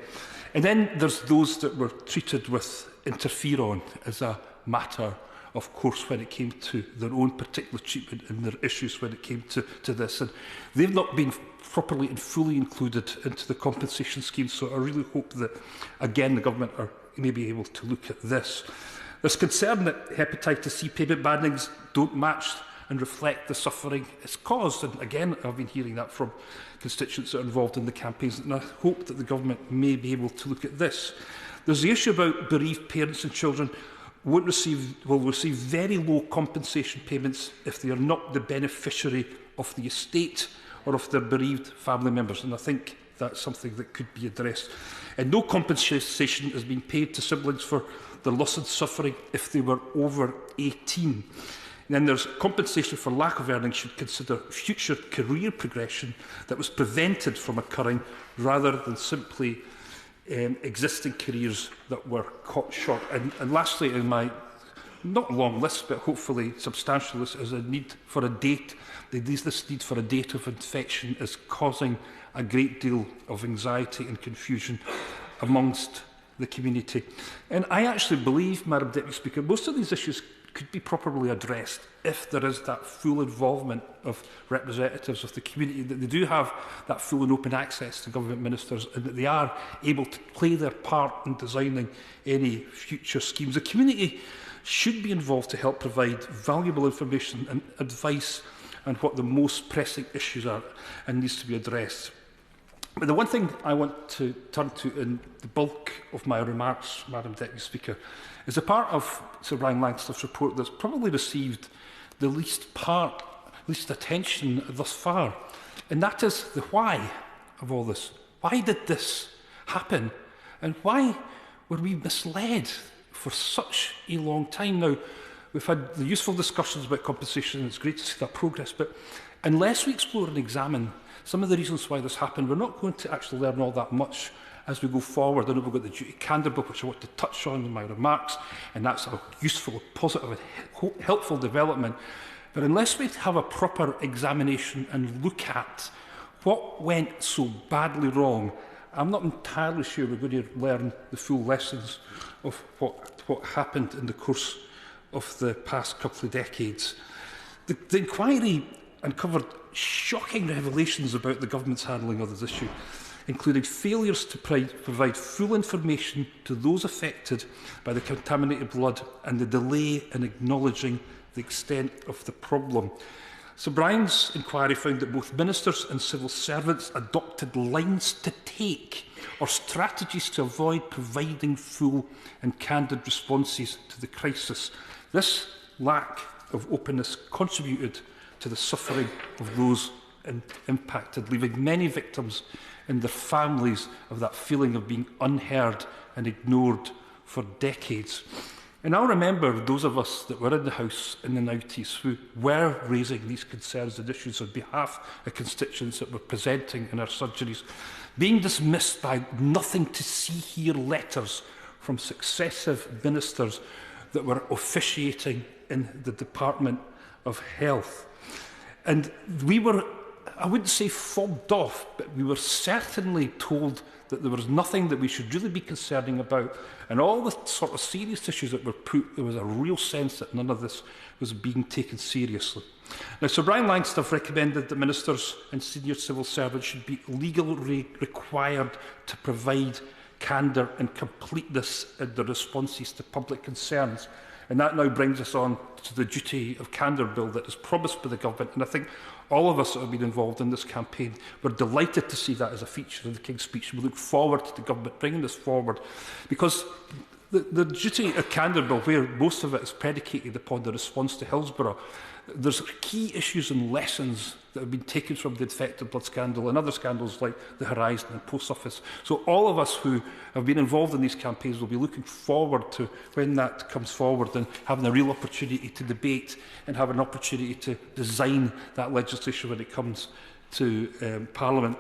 And then there's those that were treated with interferon as a matter, of course, when it came to their own particular treatment and their issues when it came to this, and they've not been properly and fully included into the compensation scheme, so I really hope that, again, the government are maybe able to look at this. There's concern that hepatitis C payment bandings don't match and reflect the suffering it's caused, and again, I've been hearing that from constituents that are involved in the campaigns, and I hope that the government may be able to look at this. There's the issue about bereaved parents and children will receive very low compensation payments if they are not the beneficiary of the estate or of their bereaved family members, and I think that's something that could be addressed. And no compensation has been paid to siblings for their loss and suffering if they were over 18. And then there's compensation for lack of earnings should consider future career progression that was prevented from occurring rather than simply existing careers that were cut short. And lastly, in my not long list, but hopefully substantial list, is a need for a date. This need for a date of infection is causing a great deal of anxiety and confusion amongst the community. And I actually believe, Madam Deputy Speaker, most of these issues could be properly addressed if there is that full involvement of representatives of the community, that they do have that full and open access to government ministers, and that they are able to play their part in designing any future schemes. The community should be involved to help provide valuable information and advice on what the most pressing issues are and needs to be addressed. But the one thing I want to turn to in the bulk of my remarks, Madam Deputy Speaker, is a part of Sir Brian Langstaff's report that's probably received the least attention thus far. And that is the why of all this. Why did this happen? And why were we misled for such a long time? Now, we've had the useful discussions about compensation, and it's great to see that progress, but unless we explore and examine some of the reasons why this happened, we're not going to actually learn all that much as we go forward. I know we've got the duty candour book, which I want to touch on in my remarks, and that's a useful, positive and helpful development. But unless we have a proper examination and look at what went so badly wrong, I'm not entirely sure we're going to learn the full lessons of what happened in the course of the past couple of decades. The inquiry uncovered shocking revelations about the government's handling of this issue, including failures to provide full information to those affected by the contaminated blood and the delay in acknowledging the extent of the problem. Sir Brian's inquiry found that both ministers and civil servants adopted lines to take or strategies to avoid providing full and candid responses to the crisis. This lack of openness contributed to the suffering of those impacted, leaving many victims and their families of that feeling of being unheard and ignored for decades. And I'll remember those of us that were in the House in the 90s who were raising these concerns and issues on behalf of constituents that were presenting in our surgeries, being dismissed by nothing to see here letters from successive ministers that were officiating in the Department of Health. And we were, I wouldn't say fobbed off, but we were certainly told that there was nothing that we should really be concerning about. And all the sort of serious issues that were put, there was a real sense that none of this was being taken seriously. Now, Sir Brian Langstaff recommended that ministers and senior civil servants should be legally required to provide candour and completeness in their responses to public concerns. And that now brings us on to the duty of candour bill that is promised by the government. And I think all of us that have been involved in this campaign were delighted to see that as a feature of the King's Speech. We look forward to the government bringing this forward, because the duty of candour bill, where most of it is predicated upon the response to Hillsborough, there's key issues and lessons that have been taken from the infected blood scandal and other scandals like the Horizon and Post Office. So all of us who have been involved in these campaigns will be looking forward to when that comes forward and having a real opportunity to debate and have an opportunity to design that legislation when it comes to Parliament.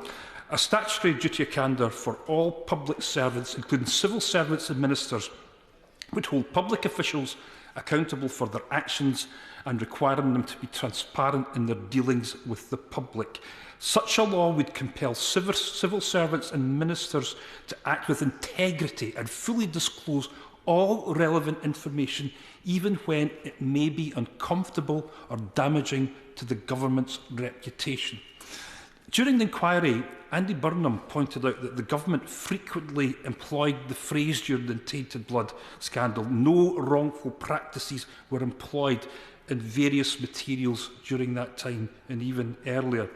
A statutory duty of candour for all public servants, including civil servants and ministers, would hold public officials accountable for their actions and requiring them to be transparent in their dealings with the public. Such a law would compel civil servants and ministers to act with integrity and fully disclose all relevant information, even when it may be uncomfortable or damaging to the government's reputation. During the inquiry, Andy Burnham pointed out that the government frequently employed the phrase during the tainted blood scandal, "no wrongful practices were employed" in various materials during that time and even earlier.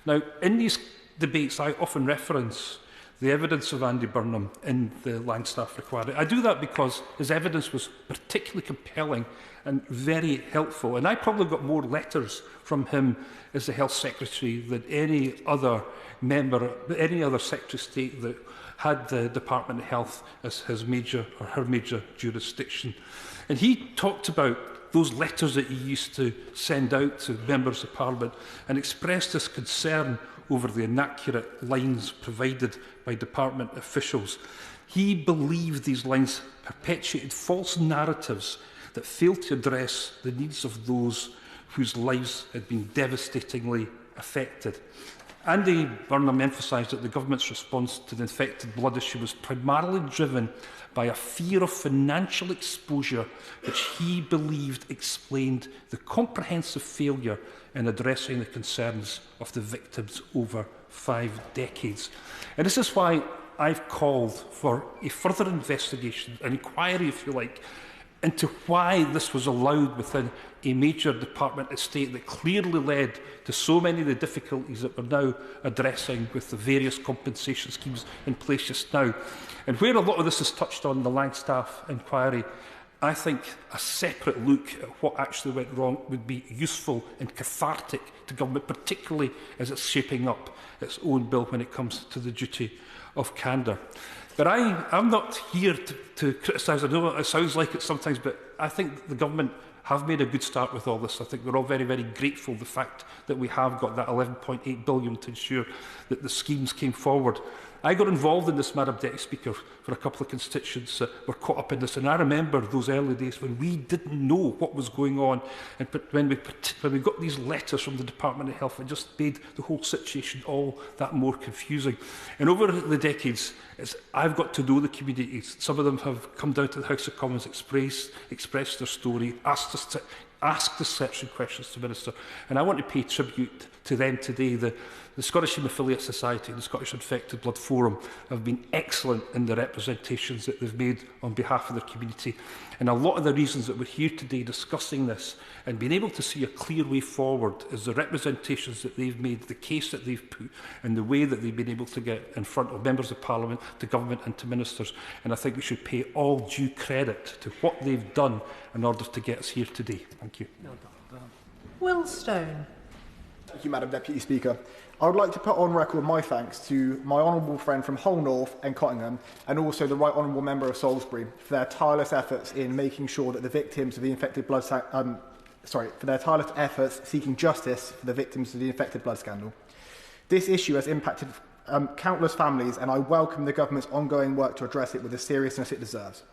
Now, in these debates, I often reference the evidence of Andy Burnham in the Langstaff inquiry. I do that because his evidence was particularly compelling and very helpful. And I probably got more letters from him as the Health Secretary than any other member, any other Secretary of State that had the Department of Health as his major or her major jurisdiction. And he talked about those letters that he used to send out to members of Parliament and expressed his concern over the inaccurate lines provided by department officials. He believed these lines perpetuated false narratives that failed to address the needs of those whose lives had been devastatingly affected. Andy Burnham emphasised that the government's response to the infected blood issue was primarily driven by a fear of financial exposure, which he believed explained the comprehensive failure in addressing the concerns of the victims over 5 decades. And this is why I've called for a further investigation, an inquiry, if you like, into why this was allowed within a major department of state that clearly led to so many of the difficulties that we're now addressing with the various compensation schemes in place just now. And where a lot of this is touched on in the Langstaff inquiry, I think a separate look at what actually went wrong would be useful and cathartic to government, particularly as it's shaping up its own bill when it comes to the duty of candour. But I'm not here to criticise. I know it sounds like it sometimes, but I think the government have made a good start with all this. I think we're all very, very grateful for the fact that we have got that 11.8 billion to ensure that the schemes came forward. I got involved in this, Madam Deputy Speaker, for a couple of constituents that were caught up in this, and I remember those early days when we didn't know what was going on, and when we got these letters from the Department of Health, it just made the whole situation all that more confusing. And over the decades, I've got to know the communities. Some of them have come down to the House of Commons, expressed their story, asked us to ask the searching questions to the Minister, and I want to pay tribute to them today. The Scottish Haemophiliac Society and the Scottish Infected Blood Forum have been excellent in the representations that they've made on behalf of their community. And a lot of the reasons that we're here today discussing this and being able to see a clear way forward is the representations that they've made, the case that they've put, and the way that they've been able to get in front of members of Parliament, to government and to ministers. And I think we should pay all due credit to what they've done in order to get us here today. Thank you. Will Stone. Thank you, Madam Deputy Speaker. I would like to put on record my thanks to my honourable friend from Hull North and Cottingham, and also the Right Honourable Member of Salisbury, for their tireless efforts in making sure that the victims of the infected blood for their tireless efforts seeking justice for the victims of the infected blood scandal. This issue has impacted countless families, and I welcome the government's ongoing work to address it with the seriousness it deserves.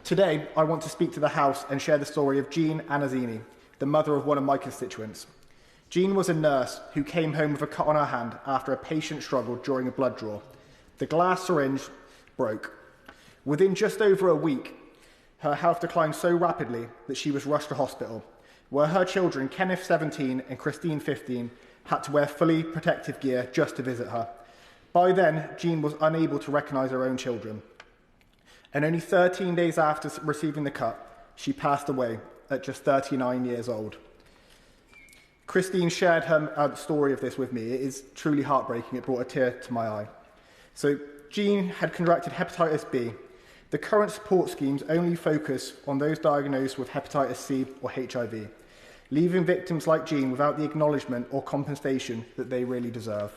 Today, I want to speak to the House and share the story of Jean Anazzini, the mother of one of my constituents. Jean was a nurse who came home with a cut on her hand after a patient struggled during a blood draw. The glass syringe broke. Within just over a week, her health declined so rapidly that she was rushed to hospital, where her children, Kenneth 17 and Christine 15, had to wear fully protective gear just to visit her. By then, Jean was unable to recognise her own children. And only 13 days after receiving the cut, she passed away at just 39 years old. Christine shared her story of this with me. It is truly heartbreaking. It brought a tear to my eye. So Jean had contracted hepatitis B. The current support schemes only focus on those diagnosed with hepatitis C or HIV, leaving victims like Jean without the acknowledgement or compensation that they really deserve.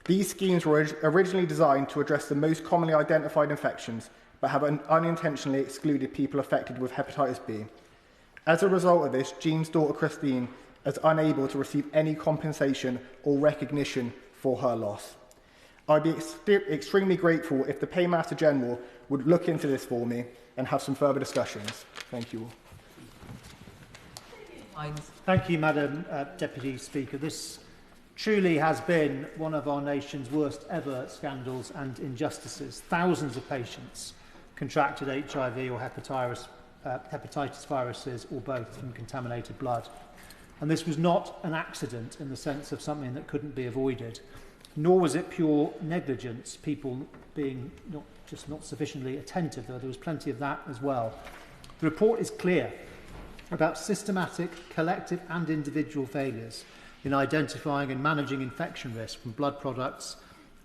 These schemes were originally designed to address the most commonly identified infections, but have unintentionally excluded people affected with hepatitis B. As a result of this, Jean's daughter Christine is unable to receive any compensation or recognition for her loss. I'd be extremely grateful if the Paymaster General would look into this for me and have some further discussions. Thank you all. Hinds. Thank you, Madam Deputy Speaker. This truly has been one of our nation's worst ever scandals and injustices. Thousands of patients contracted HIV or hepatitis viruses or both from contaminated blood. And this was not an accident in the sense of something that couldn't be avoided, nor was it pure negligence, people being not sufficiently attentive, though there was plenty of that as well. The report is clear about systematic, collective and individual failures in identifying and managing infection risk from blood products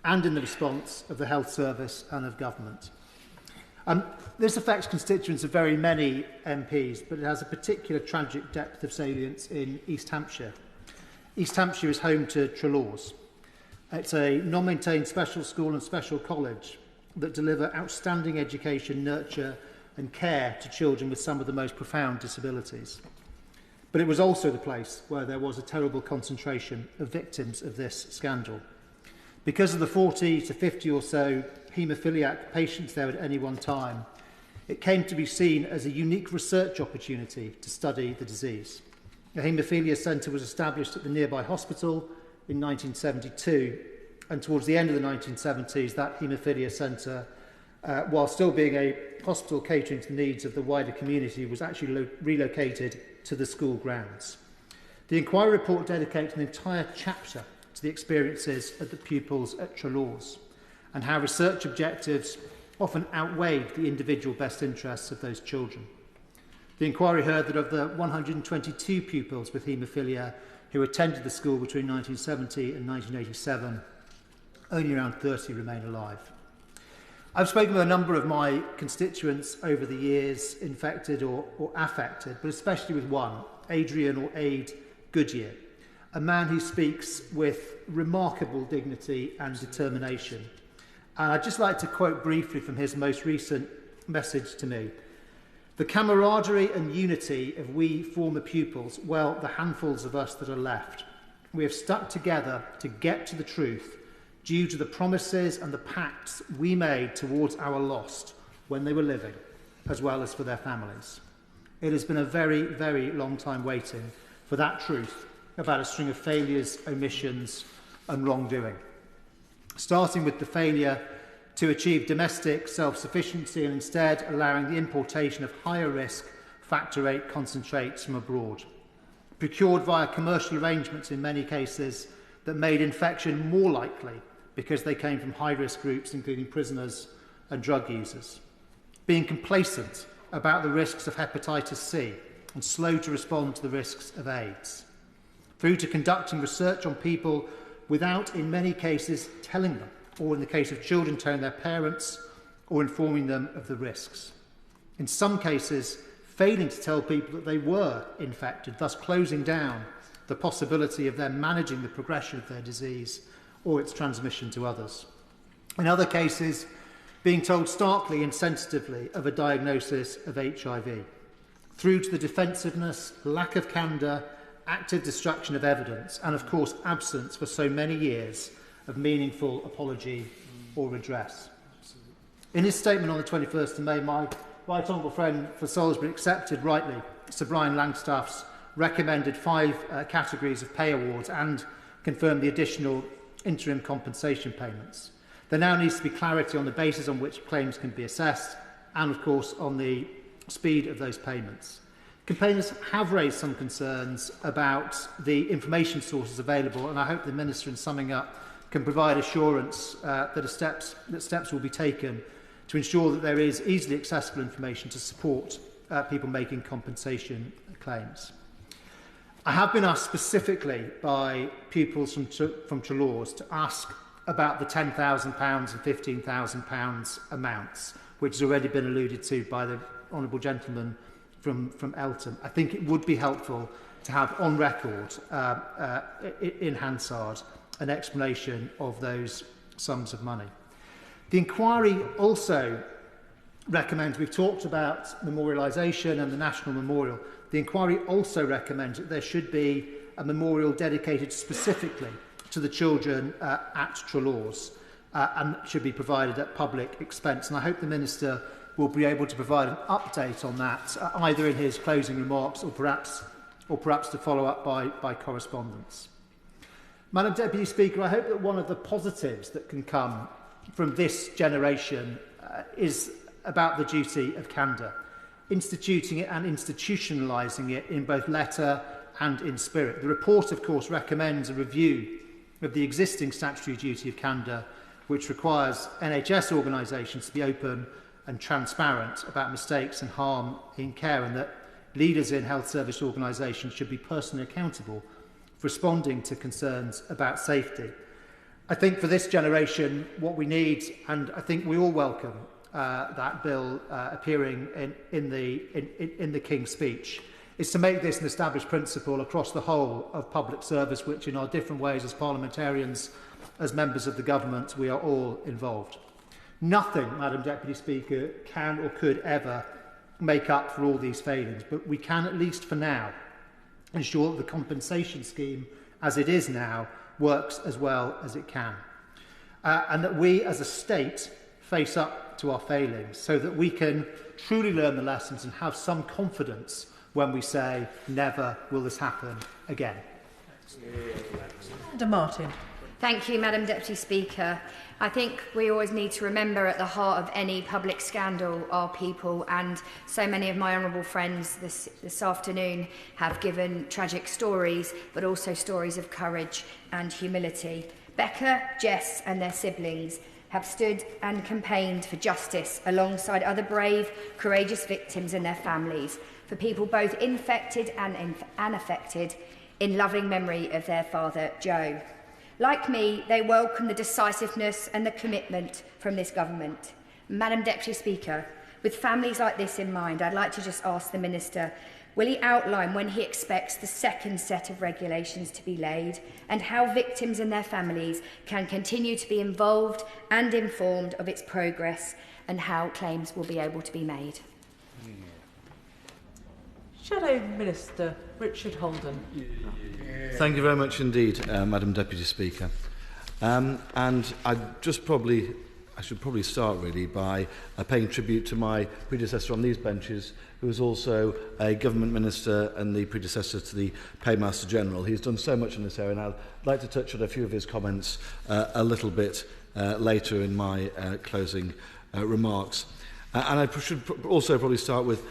and in the response of the health service and of government. This affects constituents of very many MPs, but it has a particular tragic depth of salience in East Hampshire. East Hampshire is home to Trelaws. It's a non-maintained special school and special college that deliver outstanding education, nurture and care to children with some of the most profound disabilities. But it was also the place where there was a terrible concentration of victims of this scandal. Because of the 40 to 50 or so haemophiliac patients there at any one time, it came to be seen as a unique research opportunity to study the disease. A haemophilia centre was established at the nearby hospital in 1972, and towards the end of the 1970s, that haemophilia centre, while still being a hospital catering to the needs of the wider community, was actually relocated to the school grounds. The inquiry report dedicates an entire chapter to the experiences of the pupils at Trelaws and how research objectives often outweighed the individual best interests of those children. The inquiry heard that of the 122 pupils with haemophilia who attended the school between 1970 and 1987, only around 30 remain alive. I've spoken with a number of my constituents over the years, infected or affected, but especially with one, Adrian or Aid Goodyear, a man who speaks with remarkable dignity and determination. And I'd just like to quote briefly from his most recent message to me. The camaraderie and unity of we former pupils, well, the handfuls of us that are left, we have stuck together to get to the truth due to the promises and the pacts we made towards our lost when they were living, as well as for their families. It has been a very, very long time waiting for that truth about a string of failures, omissions and wrongdoing. Starting with the failure to achieve domestic self-sufficiency and instead allowing the importation of higher risk factor VIII concentrates from abroad, procured via commercial arrangements in many cases that made infection more likely because they came from high-risk groups including prisoners and drug users, being complacent about the risks of hepatitis C and slow to respond to the risks of AIDS, through to conducting research on people without, in many cases, telling them, or in the case of children, telling their parents or informing them of the risks. In some cases, failing to tell people that they were infected, thus closing down the possibility of them managing the progression of their disease or its transmission to others. In other cases, being told starkly and sensitively of a diagnosis of HIV, through to the defensiveness, lack of candour, active destruction of evidence, and of course absence for so many years of meaningful apology or redress. In his statement on the 21st of May, my right honourable friend for Salisbury accepted rightly Sir Brian Langstaff's recommended 5 categories of pay awards and confirmed the additional interim compensation payments. There now needs to be clarity on the basis on which claims can be assessed and, of course, on the speed of those payments. Complainants have raised some concerns about the information sources available, and I hope the Minister, in summing up, can provide assurance that steps will be taken to ensure that there is easily accessible information to support people making compensation claims. I have been asked specifically by pupils from Trelaws to ask about the £10,000 and £15,000 amounts, which has already been alluded to by the honourable gentleman from Eltham. I think it would be helpful to have on record in Hansard an explanation of those sums of money. The inquiry also recommends, we've talked about memorialisation and the National Memorial, the inquiry also recommends that there should be a memorial dedicated specifically to the children at Trelaws and should be provided at public expense. And I hope the Minister will be able to provide an update on that, either in his closing remarks or perhaps to follow up by correspondence. Madam Deputy Speaker, I hope that one of the positives that can come from this generation is about the duty of candour, instituting it and institutionalising it in both letter and in spirit. The report, of course, recommends a review of the existing statutory duty of candour, which requires NHS organisations to be open and transparent about mistakes and harm in care, and that leaders in health service organisations should be personally accountable for responding to concerns about safety. I think for this generation, what we need, and I think we all welcome that bill appearing in the King's speech, is to make this an established principle across the whole of public service, which in our different ways as parliamentarians, as members of the government, we are all involved. Nothing, Madam Deputy Speaker, can or could ever make up for all these failings, but we can, at least for now, ensure that the compensation scheme, as it is now, works as well as it can. And that we, as a state, face up to our failings so that we can truly learn the lessons and have some confidence when we say, never will this happen again. Martin. Thank you, Madam Deputy Speaker. I think we always need to remember at the heart of any public scandal are people, and so many of my honourable friends this afternoon have given tragic stories, but also stories of courage and humility. Becca, Jess and their siblings have stood and campaigned for justice alongside other brave, courageous victims and their families, for people both infected and unaffected, in loving memory of their father, Joe. Like me, they welcome the decisiveness and the commitment from this government. Madam Deputy Speaker, with families like this in mind, I'd like to just ask the Minister, will he outline when he expects the second set of regulations to be laid and how victims and their families can continue to be involved and informed of its progress and how claims will be able to be made? Shadow Minister Richard Holden. Thank you very much indeed, Madam Deputy Speaker. And I should probably start really by paying tribute to my predecessor on these benches, who was also a government minister and the predecessor to the Paymaster General. He's done so much in this area, and I'd like to touch on a few of his comments a little bit later in my closing remarks. And I should also probably start with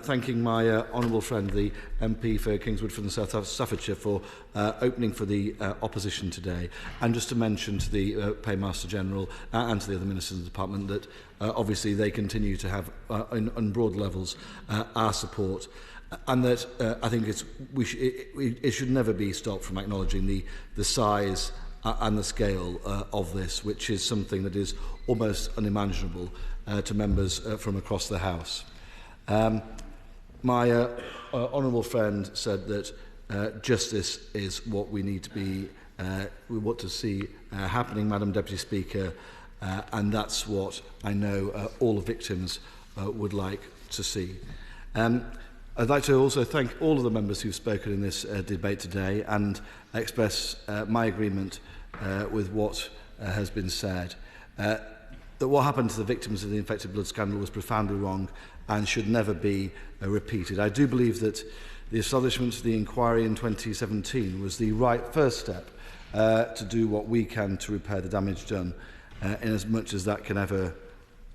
thanking my honourable friend, the MP for Kingswinford and South Staffordshire, for opening for the opposition today. And just to mention to the Paymaster General and to the other ministers in the department that obviously they continue to have, on broad levels, our support. And that I think it should never be stopped from acknowledging the size and the scale of this, which is something that is almost unimaginable to members from across the House. My honourable friend said that justice is what we need to be, we want to see happening, Madam Deputy Speaker, and that's what I know all the victims would like to see. I'd like to also thank all of the members who've spoken in this debate today and express my agreement with what has been said. That what happened to the victims of the infected blood scandal was profoundly wrong and should never be repeated. I do believe that the establishment of the inquiry in 2017 was the right first step to do what we can to repair the damage done, in as much as that can ever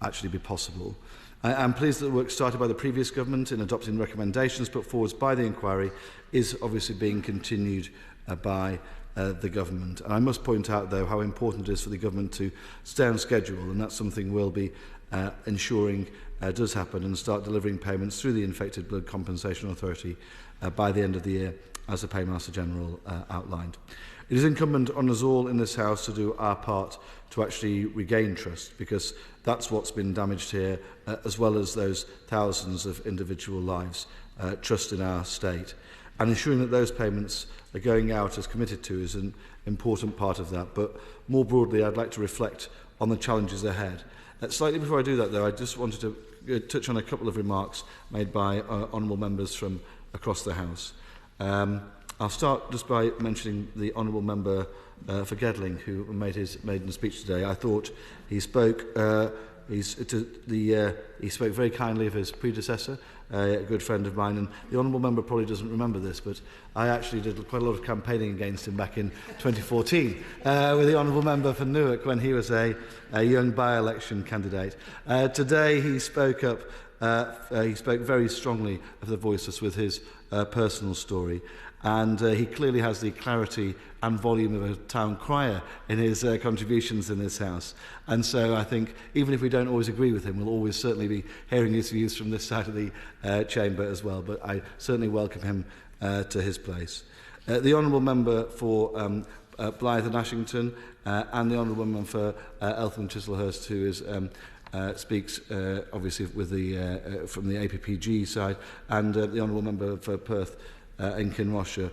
actually be possible. I am pleased that the work started by the previous government in adopting recommendations put forward by the inquiry is obviously being continued by the government. And I must point out, though, how important it is for the government to stay on schedule, and that's something we'll be ensuring does happen, and start delivering payments through the Infected Blood Compensation Authority by the end of the year, as the Paymaster General outlined. It is incumbent on us all in this House to do our part to actually regain trust, because that's what's been damaged here, as well as those thousands of individual lives, trust in our state. And ensuring that those payments are going out as committed to is an important part of that. But more broadly, I'd like to reflect on the challenges ahead. Slightly before I do that, though, I just wanted to touch on a couple of remarks made by honourable members from across the House. I'll start just by mentioning the honourable member for Gedling, who made his maiden speech today. I thought he spoke he spoke very kindly of his predecessor, a good friend of mine, and the honourable member probably doesn't remember this, but I actually did quite a lot of campaigning against him back in 2014 with the honourable member for Newark when he was a young by-election candidate. Today he spoke up. He spoke very strongly of the voiceless with his personal story, and he clearly has the clarity and volume of a town crier in his contributions in this House. And so I think even if we don't always agree with him, we'll always certainly be hearing his views from this side of the chamber as well. But I certainly welcome him to his place. The honourable member for Blyth and Ashington, and the Honourable Member for Eltham and Chislehurst, who is speaks obviously with the from the APPG side, and the Honourable Member for Perth and Kinross-shire,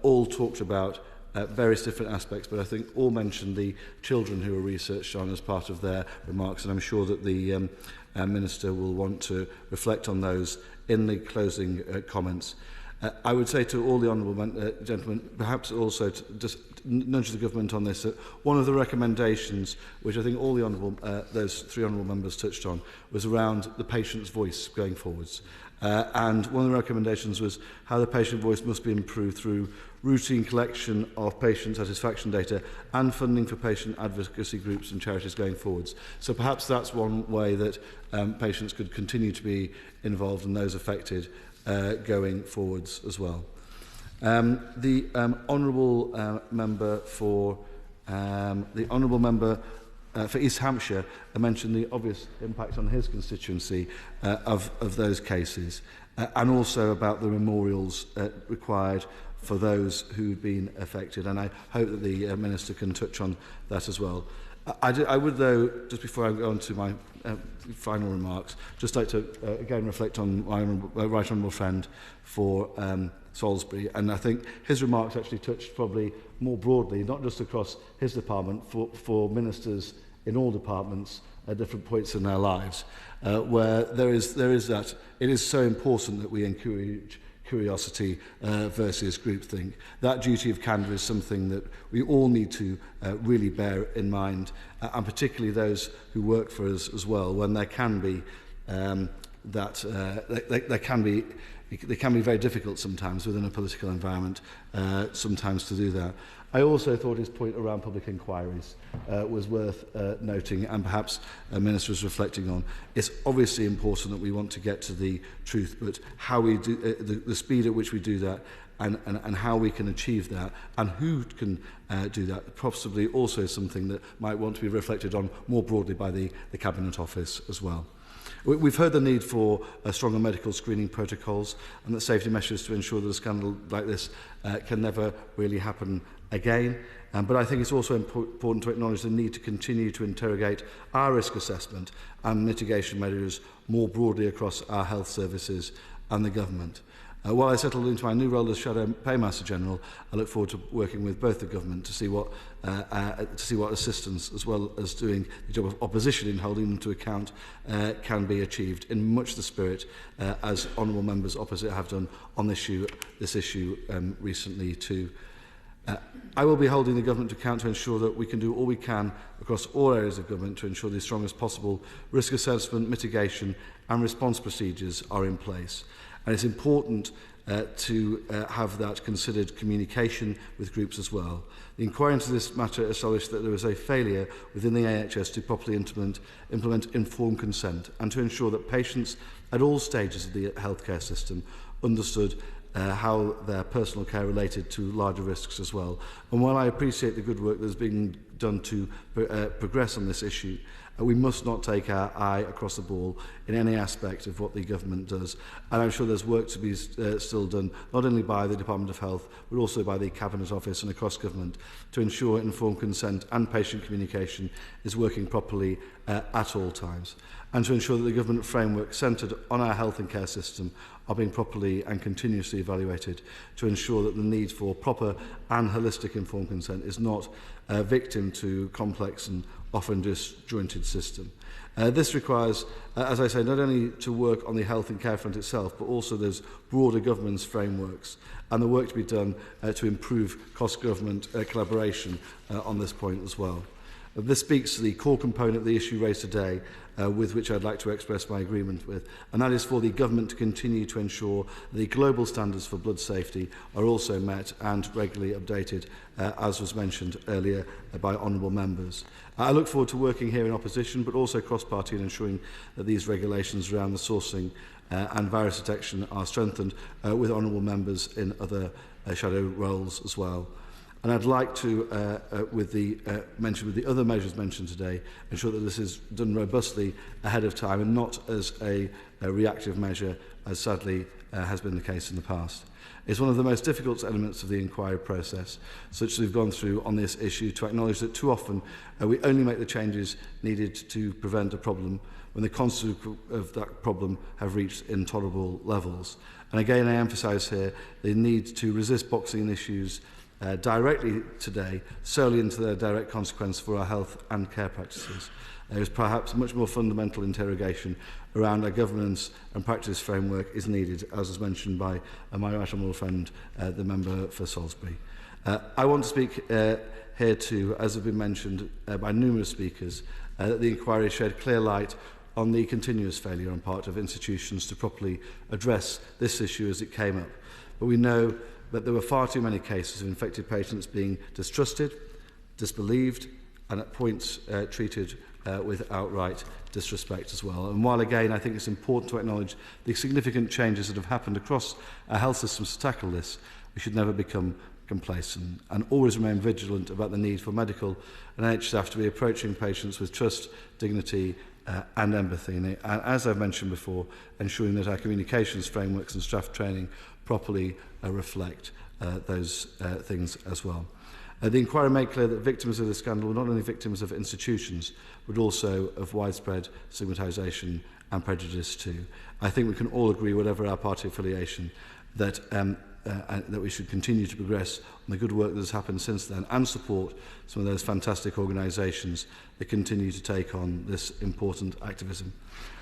all talked about various different aspects, but I think all mentioned the children who were researched on as part of their remarks, and I'm sure that the Minister will want to reflect on those in the closing comments. I would say to all the honourable gentlemen, perhaps also to just nudge the government on this, that one of the recommendations, which I think all the honourable, those three honourable members touched on, was around the patient's voice going forwards. And one of the recommendations was how the patient voice must be improved through routine collection of patient satisfaction data and funding for patient advocacy groups and charities going forwards. So perhaps that's one way that patients could continue to be involved and those affected going forwards as well. The honourable member for East Hampshire mentioned the obvious impact on his constituency of those cases, and also about the memorials required for those who'd been affected, and I hope that the Minister can touch on that as well. I would, though, just before I go on to my final remarks, just like to again reflect on my right honourable friend for Salisbury, and I think his remarks actually touched probably more broadly, not just across his department, for ministers in all departments at different points in their lives, where there is that. It is so important that we encourage curiosity versus groupthink. That duty of candour is something that we all need to really bear in mind, and particularly those who work for us as well, when there can be they can be very difficult sometimes within a political environment, sometimes to do that. I also thought his point around public inquiries was worth noting, and perhaps a Minister is reflecting on. It's obviously important that we want to get to the truth, but how we do, the speed at which we do that, and how we can achieve that, and who can do that, possibly also something that might want to be reflected on more broadly by the Cabinet Office as well. We've heard the need for stronger medical screening protocols and the safety measures to ensure that a scandal like this can never really happen again. But I think it's also important to acknowledge the need to continue to interrogate our risk assessment and mitigation measures more broadly across our health services and the government. While I settled into my new role as Shadow Paymaster General, I look forward to working with both the government to see what assistance, as well as doing the job of opposition in holding them to account, can be achieved in much the spirit as honourable members opposite have done on this issue recently too. I will be holding the government to account to ensure that we can do all we can across all areas of government to ensure the strongest possible risk assessment, mitigation and response procedures are in place. And it's important to have that considered communication with groups as well. The inquiry into this matter established that there was a failure within the AHS to properly implement informed consent and to ensure that patients at all stages of the healthcare system understood how their personal care related to larger risks as well. And while I appreciate the good work that's being done to progress on this issue, we must not take our eye across the ball in any aspect of what the government does. And I'm sure there's work to be still done, not only by the Department of Health, but also by the Cabinet Office and across government, to ensure informed consent and patient communication is working properly at all times, and to ensure that the government framework centred on our health and care system are being properly and continuously evaluated to ensure that the need for proper and holistic informed consent is not victim to complex and often disjointed system. This requires, as I say, not only to work on the health and care front itself, but also those broader governance frameworks and the work to be done to improve cross-government collaboration on this point as well. This speaks to the core component of the issue raised today, with which I'd like to express my agreement with, and that is for the government to continue to ensure the global standards for blood safety are also met and regularly updated, as was mentioned earlier by honourable members. I look forward to working here in opposition, but also cross-party, in ensuring that these regulations around the sourcing and virus detection are strengthened with honourable members in other shadow roles as well. And I'd like to, with the other measures mentioned today, ensure that this is done robustly ahead of time and not as a reactive measure, as sadly has been the case in the past. It's one of the most difficult elements of the inquiry process, such as we've gone through on this issue, to acknowledge that too often we only make the changes needed to prevent a problem when the consequences of that problem have reached intolerable levels. And again, I emphasise here the need to resist boxing issues directly today solely into their direct consequence for our health and care practices. There is perhaps a much more fundamental interrogation around our governance and practice framework is needed, as was mentioned by my right honourable friend, the member for Salisbury. I want to speak here too, as has been mentioned by numerous speakers, that the inquiry shed clear light on the continuous failure on part of institutions to properly address this issue as it came up. But we know that there were far too many cases of infected patients being distrusted, disbelieved, and at points treated with outright disrespect as well. And while again I think it's important to acknowledge the significant changes that have happened across our health systems to tackle this, we should never become complacent and always remain vigilant about the need for medical and NHS staff to be approaching patients with trust, dignity and empathy. And as I've mentioned before, ensuring that our communications frameworks and staff training properly reflect those things as well. The inquiry made clear that victims of the scandal were not only victims of institutions, but also of widespread stigmatisation and prejudice too. I think we can all agree, whatever our party affiliation, that that we should continue to progress on the good work that has happened since then and support some of those fantastic organisations that continue to take on this important activism.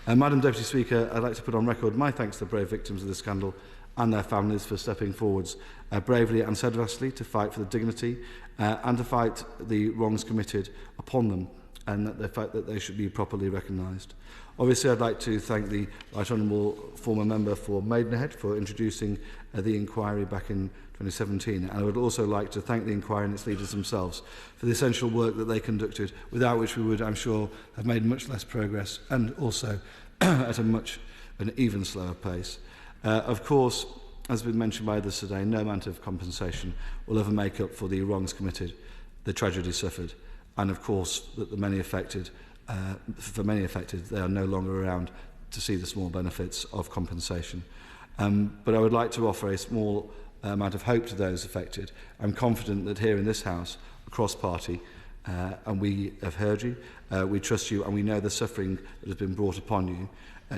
Madam Deputy Speaker, I'd like to put on record my thanks to the brave victims of the scandal and their families for stepping forwards bravely and steadfastly to fight for the dignity and to fight the wrongs committed upon them, and that the fact that they should be properly recognised. Obviously, I'd like to thank the Right Honourable former member for Maidenhead for introducing the inquiry back in 2017. And I would also like to thank the inquiry and its leaders themselves for the essential work that they conducted, without which we would, I'm sure, have made much less progress and also at an even slower pace. Of course, as has been mentioned by others today, no amount of compensation will ever make up for the wrongs committed, the tragedy suffered, and of course that the many affected, for many affected, they are no longer around to see the small benefits of compensation. But I would like to offer a small amount of hope to those affected. I'm confident that here in this House, across party, and we have heard you, we trust you, and we know the suffering that has been brought upon you.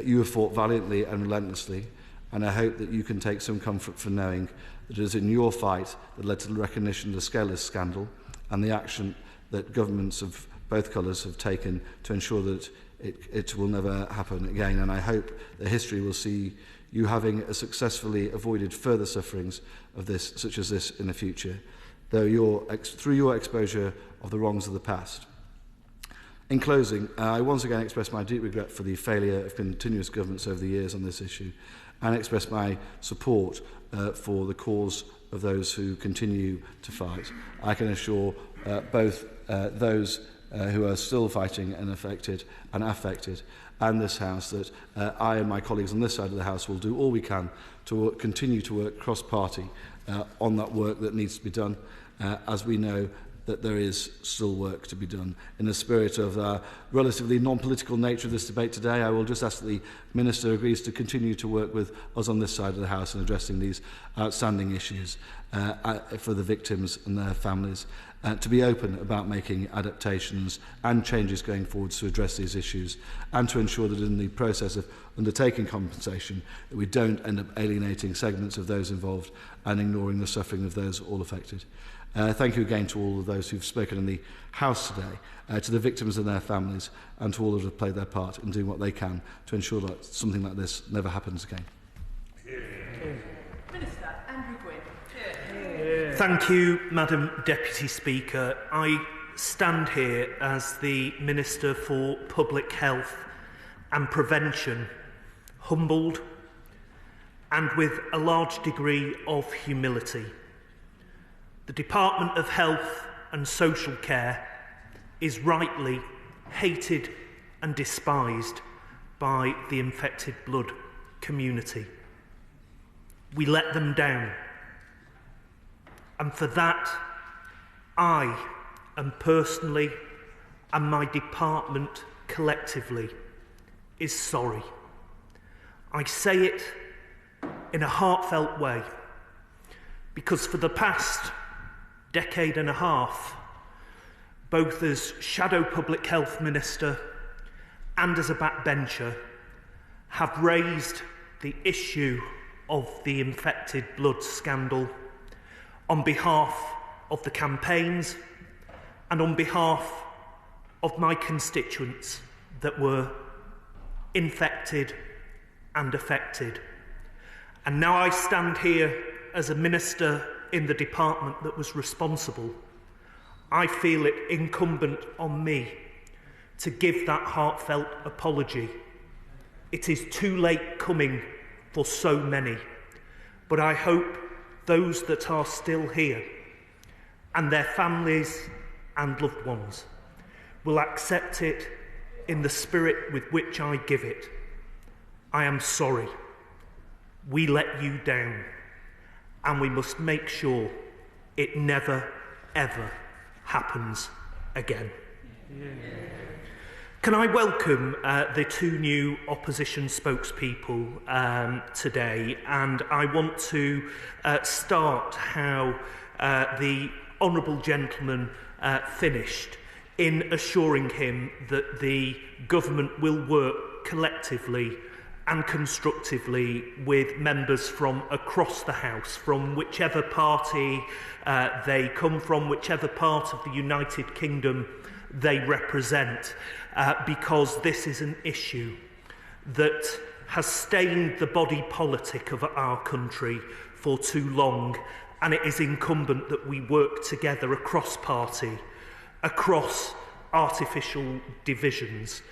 You have fought valiantly and relentlessly, and I hope that you can take some comfort from knowing that it is in your fight that led to the recognition of the scale of this scandal and the action that governments of both colours have taken to ensure that it will never happen again. And I hope that history will see you having successfully avoided further sufferings of this, such as this in the future, though through your exposure of the wrongs of the past. In closing, I once again express my deep regret for the failure of continuous governments over the years on this issue, and express my support for the cause of those who continue to fight. I can assure both those who are still fighting and affected, and this House that I and my colleagues on this side of the House will do all we can to continue to work cross-party on that work that needs to be done, as we know that there is still work to be done. In the spirit of the relatively non-political nature of this debate today, I will just ask that the Minister agrees to continue to work with us on this side of the House in addressing these outstanding issues for the victims and their families, to be open about making adaptations and changes going forward to address these issues, and to ensure that in the process of undertaking compensation that we don't end up alienating segments of those involved and ignoring the suffering of those all affected. Thank you again to all of those who've spoken in the House today, to the victims and their families, and to all who have played their part in doing what they can to ensure that something like this never happens again. Minister Andrew Gwynne. Thank you, Madam Deputy Speaker. I stand here as the Minister for Public Health and Prevention, humbled and with a large degree of humility. The Department of Health and Social Care is rightly hated and despised by the infected blood community. We let them down. And for that, I am personally, and my department collectively, is sorry. I say it in a heartfelt way, because for the past decade and a half, both as Shadow Public Health Minister and as a backbencher, have raised the issue of the infected blood scandal on behalf of the campaigns and on behalf of my constituents that were infected and affected. And now I stand here as a minister in the department that was responsible. I feel it incumbent on me to give that heartfelt apology. It is too late coming for so many, but I hope those that are still here and their families and loved ones will accept it in the spirit with which I give it. I am sorry. We let you down, and we must make sure it never, ever happens again. Yeah. Can I welcome the two new opposition spokespeople today? And I want to start how the honourable gentleman finished, in assuring him that the government will work collectively and constructively with members from across the House, from whichever party they come from, whichever part of the United Kingdom they represent, because this is an issue that has stained the body politic of our country for too long, and it is incumbent that we work together across party, across artificial divisions,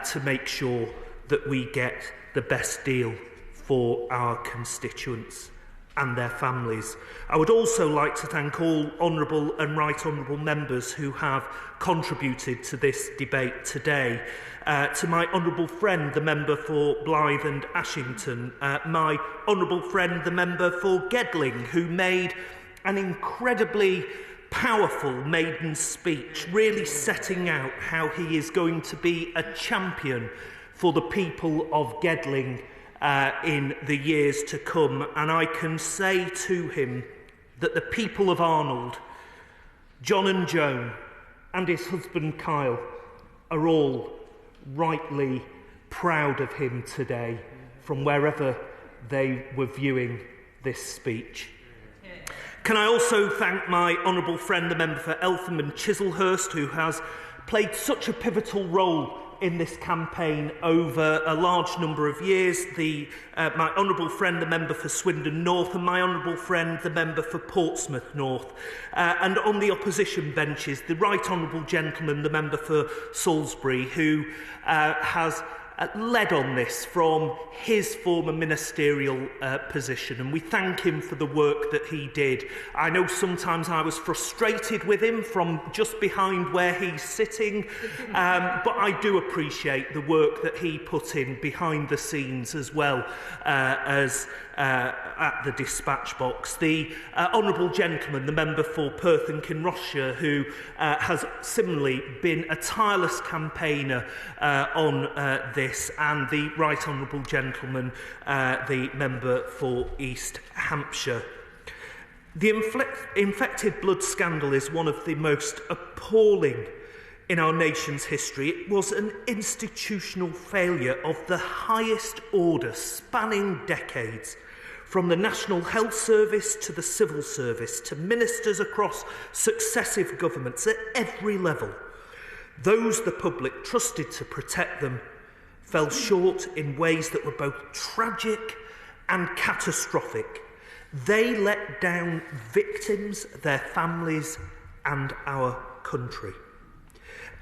to make sure that we get the best deal for our constituents and their families. I would also like to thank all honourable and right honourable members who have contributed to this debate today. To my honourable friend, the member for Blyth and Ashington, my honourable friend, the member for Gedling, who made an incredibly powerful maiden speech, really setting out how he is going to be a champion for the people of Gedling in the years to come. And I can say to him that the people of Arnold, John and Joan, and his husband Kyle, are all rightly proud of him today from wherever they were viewing this speech. Can I also thank my honourable friend, the member for Eltham and Chislehurst, who has played such a pivotal role in this campaign over a large number of years, my honourable friend, the member for Swindon North, and my honourable friend, the member for Portsmouth North. And on the opposition benches, the right honourable gentleman, the member for Salisbury, who has led on this from his former ministerial position, and we thank him for the work that he did. I know sometimes I was frustrated with him from just behind where he's sitting, but I do appreciate the work that he put in behind the scenes as well as at the dispatch box. The honourable gentleman, the member for Perth and Kinross-shire, who has similarly been a tireless campaigner on this, and the right honourable gentleman, the member for East Hampshire. The infected blood scandal is one of the most appalling in our nation's history. It was an institutional failure of the highest order, spanning decades, from the National Health Service to the Civil Service to ministers across successive governments at every level. Those the public trusted to protect them fell short in ways that were both tragic and catastrophic. They let down victims, their families, and our country.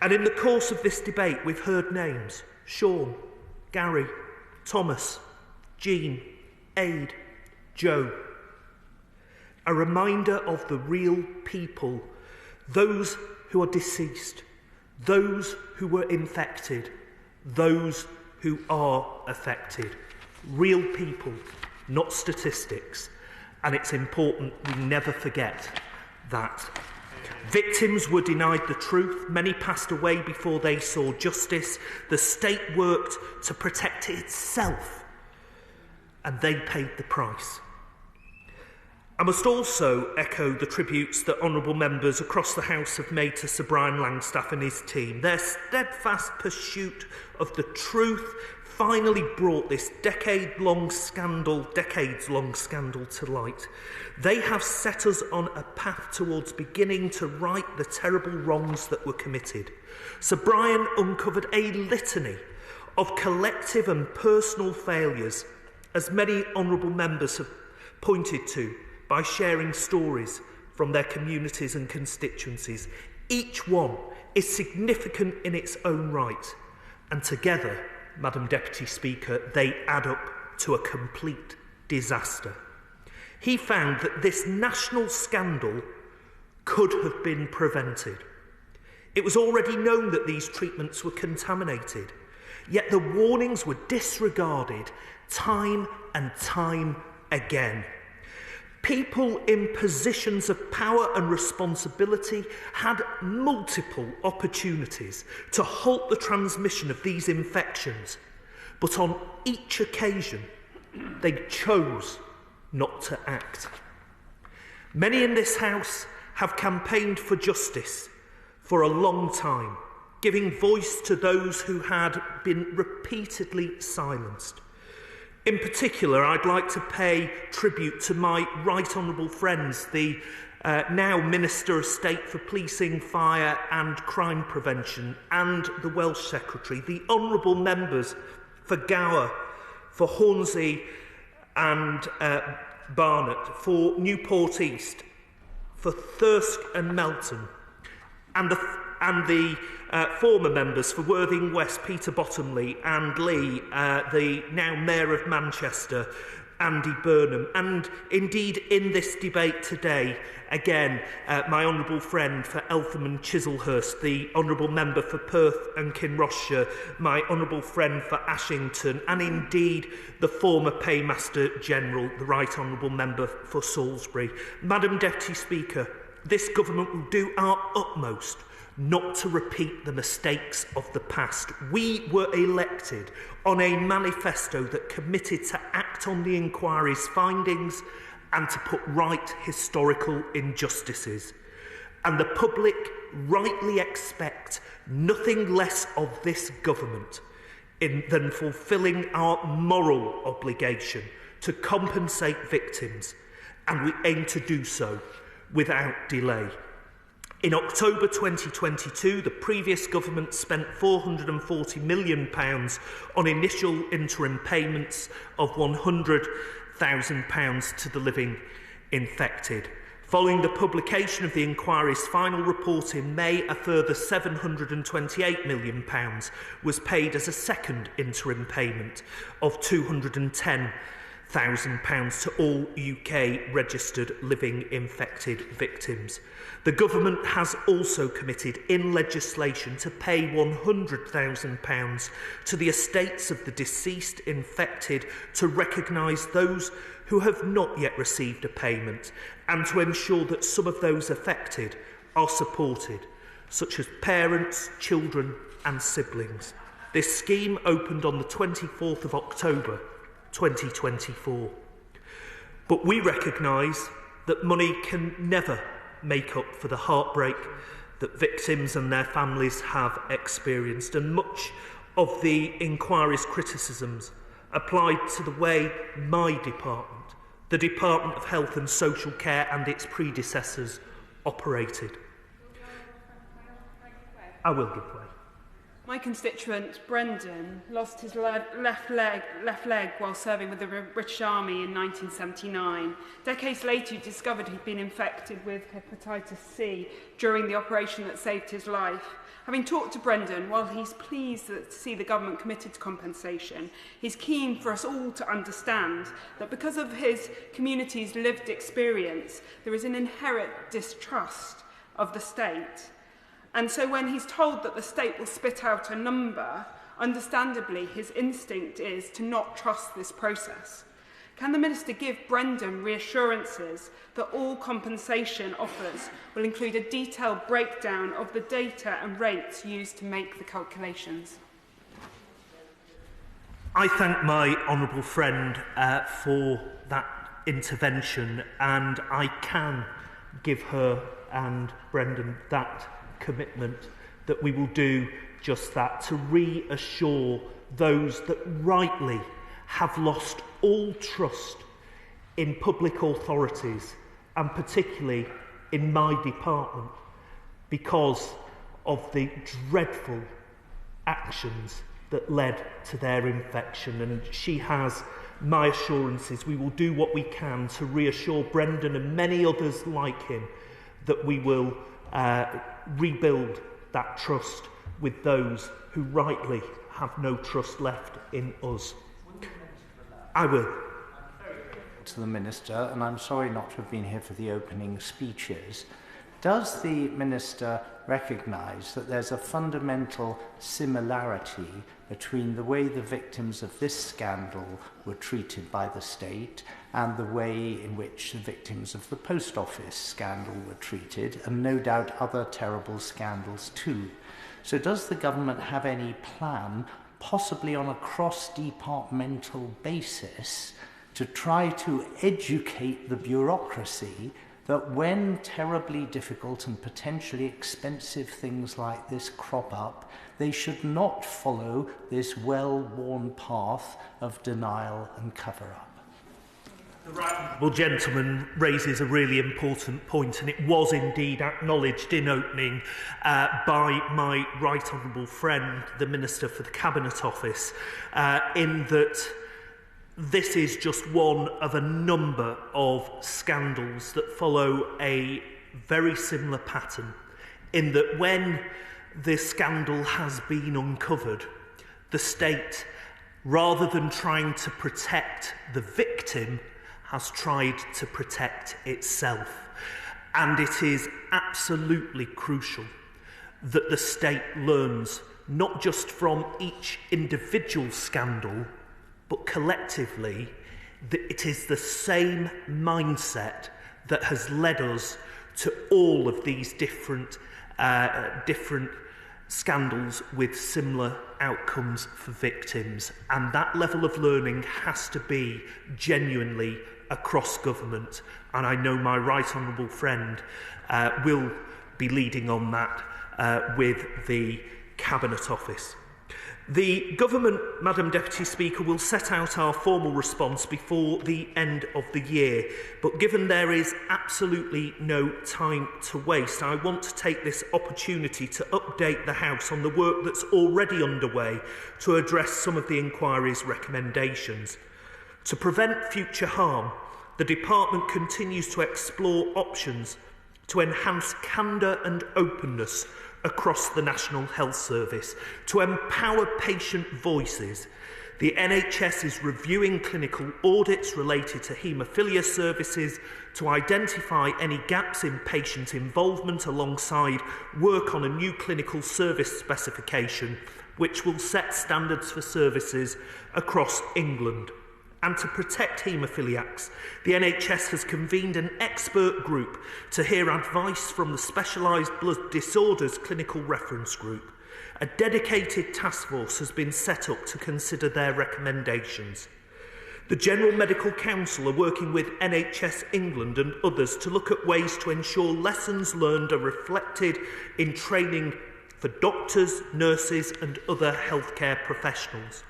And in the course of this debate, we've heard names: Sean, Gary, Thomas, Jean, Aid, Joe. A reminder of the real people, those who are deceased, those who were infected, those who are affected. Real people, not statistics. And it's important we never forget that. Victims were denied the truth. Many passed away before they saw justice. The state worked to protect itself and they paid the price. I must also echo the tributes that honourable members across the House have made to Sir Brian Langstaff and his team. Their steadfast pursuit of the truth finally brought this decades-long scandal to light. They have set us on a path towards beginning to right the terrible wrongs that were committed. Sir Brian uncovered a litany of collective and personal failures, as many honourable members have pointed to, by sharing stories from their communities and constituencies. Each one is significant in its own right, and together, Madam Deputy Speaker, they add up to a complete disaster. He found that this national scandal could have been prevented. It was already known that these treatments were contaminated, yet the warnings were disregarded time and time again. People in positions of power and responsibility had multiple opportunities to halt the transmission of these infections, but on each occasion they chose not to act. Many in this House have campaigned for justice for a long time, giving voice to those who had been repeatedly silenced. In particular, I'd like to pay tribute to my right honourable friends, the now Minister of State for Policing, Fire and Crime Prevention, and the Welsh Secretary, the honourable members for Gower, for Hornsey and Barnet, for Newport East, for Thirsk and Melton, and the former members for Worthing West, Peter Bottomley and Lee, the now Mayor of Manchester, Andy Burnham, and indeed in this debate today, again, my honourable friend for Eltham and Chislehurst, the honourable member for Perth and Kinross-shire, my honourable friend for Ashington, and indeed the former Paymaster General, the right honourable member for Salisbury. Madam Deputy Speaker, this government will do our utmost not to repeat the mistakes of the past. We were elected on a manifesto that committed to act on the inquiry's findings and to put right historical injustices. And the public rightly expect nothing less of this government than fulfilling our moral obligation to compensate victims, and we aim to do so without delay. In October 2022, the previous government spent £440 million on initial interim payments of £100,000 to the living infected. Following the publication of the inquiry's final report in May, a further £728 million was paid as a second interim payment of £210,000 to all UK registered living infected victims. The government has also committed in legislation to pay £100,000 to the estates of the deceased infected to recognise those who have not yet received a payment and to ensure that some of those affected are supported, such as parents, children and siblings. This scheme opened on the 24th of October 2024. But we recognise that money can never make up for the heartbreak that victims and their families have experienced, and much of the inquiry's criticisms applied to the way my department, the Department of Health and Social Care and its predecessors, operated. I will give way. My constituent, Brendan, lost his left leg while serving with the British Army in 1979. Decades later, he discovered he'd been infected with hepatitis C during the operation that saved his life. Having talked to Brendan, while he's pleased to see the government committed to compensation, he's keen for us all to understand that because of his community's lived experience, there is an inherent distrust of the state. And so when he's told that the state will spit out a number, understandably his instinct is to not trust this process. Can the Minister give Brendan reassurances that all compensation offers will include a detailed breakdown of the data and rates used to make the calculations? I thank my honourable friend for that intervention, and I can give her and Brendan that commitment that we will do just that, to reassure those that rightly have lost all trust in public authorities, and particularly in my department, because of the dreadful actions that led to their infection. And she has my assurances we will do what we can to reassure Brendan and many others like him that we will rebuild that trust with those who rightly have no trust left in us. I will. To the Minister, and I'm sorry not to have been here for the opening speeches. Does the Minister recognise that there's a fundamental similarity between the way the victims of this scandal were treated by the state and the way in which the victims of the post office scandal were treated, and no doubt other terrible scandals too? So does the government have any plan, possibly on a cross-departmental basis, to try to educate the bureaucracy that when terribly difficult and potentially expensive things like this crop up, they should not follow this well-worn path of denial and cover-up? The right gentleman raises a really important point, and it was indeed acknowledged in opening by my right honourable friend, the Minister for the Cabinet Office, in that this is just one of a number of scandals that follow a very similar pattern, in that when this scandal has been uncovered, the state, rather than trying to protect the victim, has tried to protect itself. And it is absolutely crucial that the state learns not just from each individual scandal, but collectively, that it is the same mindset that has led us to all of these different scandals with similar outcomes for victims. And that level of learning has to be genuinely across government. And I know my right honourable friend will be leading on that with the Cabinet Office. The Government, Madam Deputy Speaker, will set out our formal response before the end of the year, but given there is absolutely no time to waste, I want to take this opportunity to update the House on the work that's already underway to address some of the inquiry's recommendations. To prevent future harm, the Department continues to explore options to enhance candour and openness across the National Health Service, to empower patient voices. The NHS is reviewing clinical audits related to haemophilia services to identify any gaps in patient involvement, alongside work on a new clinical service specification which will set standards for services across England. And to protect haemophiliacs, the NHS has convened an expert group to hear advice from the Specialised Blood Disorders Clinical Reference Group. A dedicated task force has been set up to consider their recommendations. The General Medical Council are working with NHS England and others to look at ways to ensure lessons learned are reflected in training for doctors, nurses and other healthcare professionals.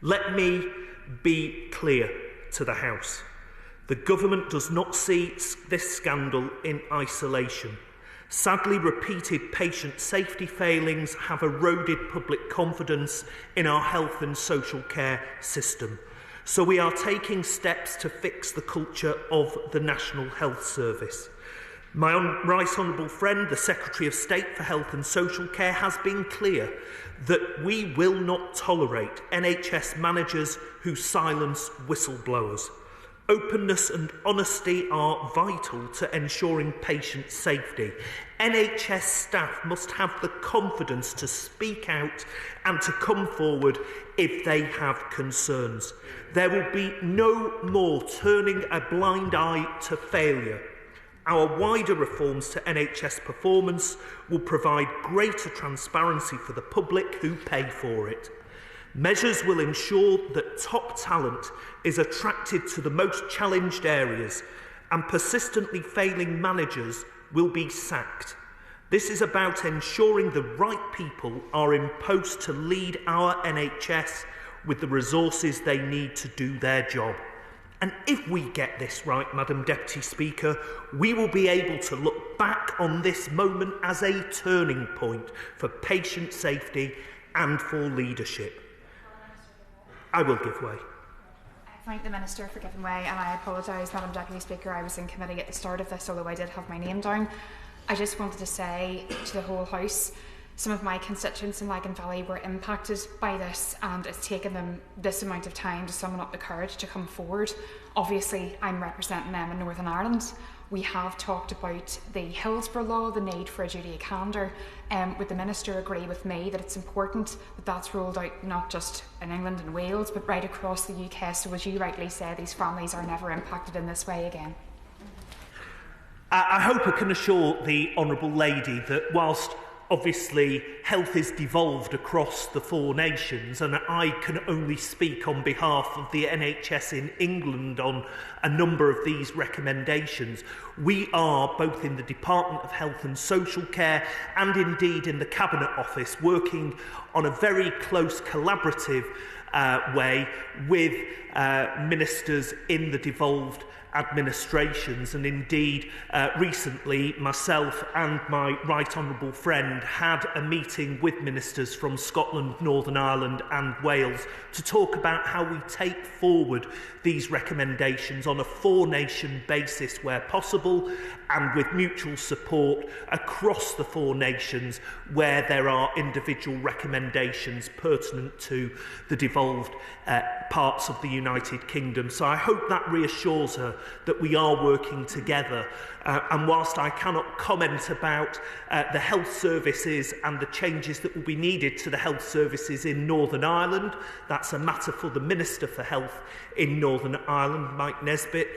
Let me be clear to the House. The Government does not see this scandal in isolation. Sadly, repeated patient safety failings have eroded public confidence in our health and social care system. So we are taking steps to fix the culture of the National Health Service. My right honourable friend, the Secretary of State for Health and Social Care, has been clear that we will not tolerate NHS managers who silence whistleblowers. Openness and honesty are vital to ensuring patient safety. NHS staff must have the confidence to speak out and to come forward if they have concerns. There will be no more turning a blind eye to failure. Our wider reforms to NHS performance will provide greater transparency for the public who pay for it. Measures will ensure that top talent is attracted to the most challenged areas, and persistently failing managers will be sacked. This is about ensuring the right people are in post to lead our NHS with the resources they need to do their job. And if we get this right, Madam Deputy Speaker, we will be able to look back on this moment as a turning point for patient safety and for leadership. I will give way. I thank the Minister for giving way, and I apologise, Madam Deputy Speaker, I was in committee at the start of this, although I did have my name down. I just wanted to say to the whole House, some of my constituents in Lagan Valley were impacted by this, and it's taken them this amount of time to summon up the courage to come forward. Obviously, I'm representing them in Northern Ireland. We have talked about the Hillsborough law, the need for a duty of candour. Would the Minister agree with me that it's important that that's rolled out not just in England and Wales, but right across the UK, so as you rightly say, these families are never impacted in this way again? I hope I can assure the Honourable Lady that whilst obviously health is devolved across the four nations, and I can only speak on behalf of the NHS in England on a number of these recommendations, we are, both in the Department of Health and Social Care and indeed in the Cabinet Office, working on a very close collaborative way with ministers in the devolved administrations, and indeed recently myself and my right honourable friend had a meeting with ministers from Scotland, Northern Ireland and Wales to talk about how we take forward these recommendations on a four-nation basis where possible, and with mutual support across the four nations where there are individual recommendations pertinent to the devolved parts of the United Kingdom. So I hope that reassures her that we are working together. And whilst I cannot comment about the health services and the changes that will be needed to the health services in Northern Ireland, that's a matter for the Minister for Health in Northern Ireland, Mike Nesbitt.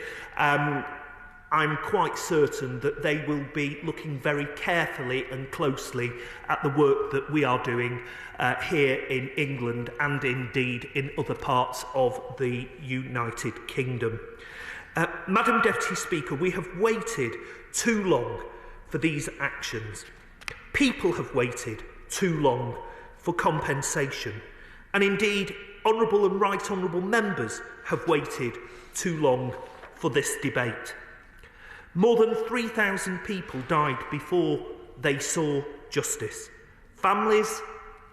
I'm quite certain that they will be looking very carefully and closely at the work that we are doing here in England and indeed in other parts of the United Kingdom. Madam Deputy Speaker, we have waited too long for these actions. People have waited too long for compensation. And indeed, honourable and right honourable members have waited too long for this debate. More than 3,000 people died before they saw justice. Families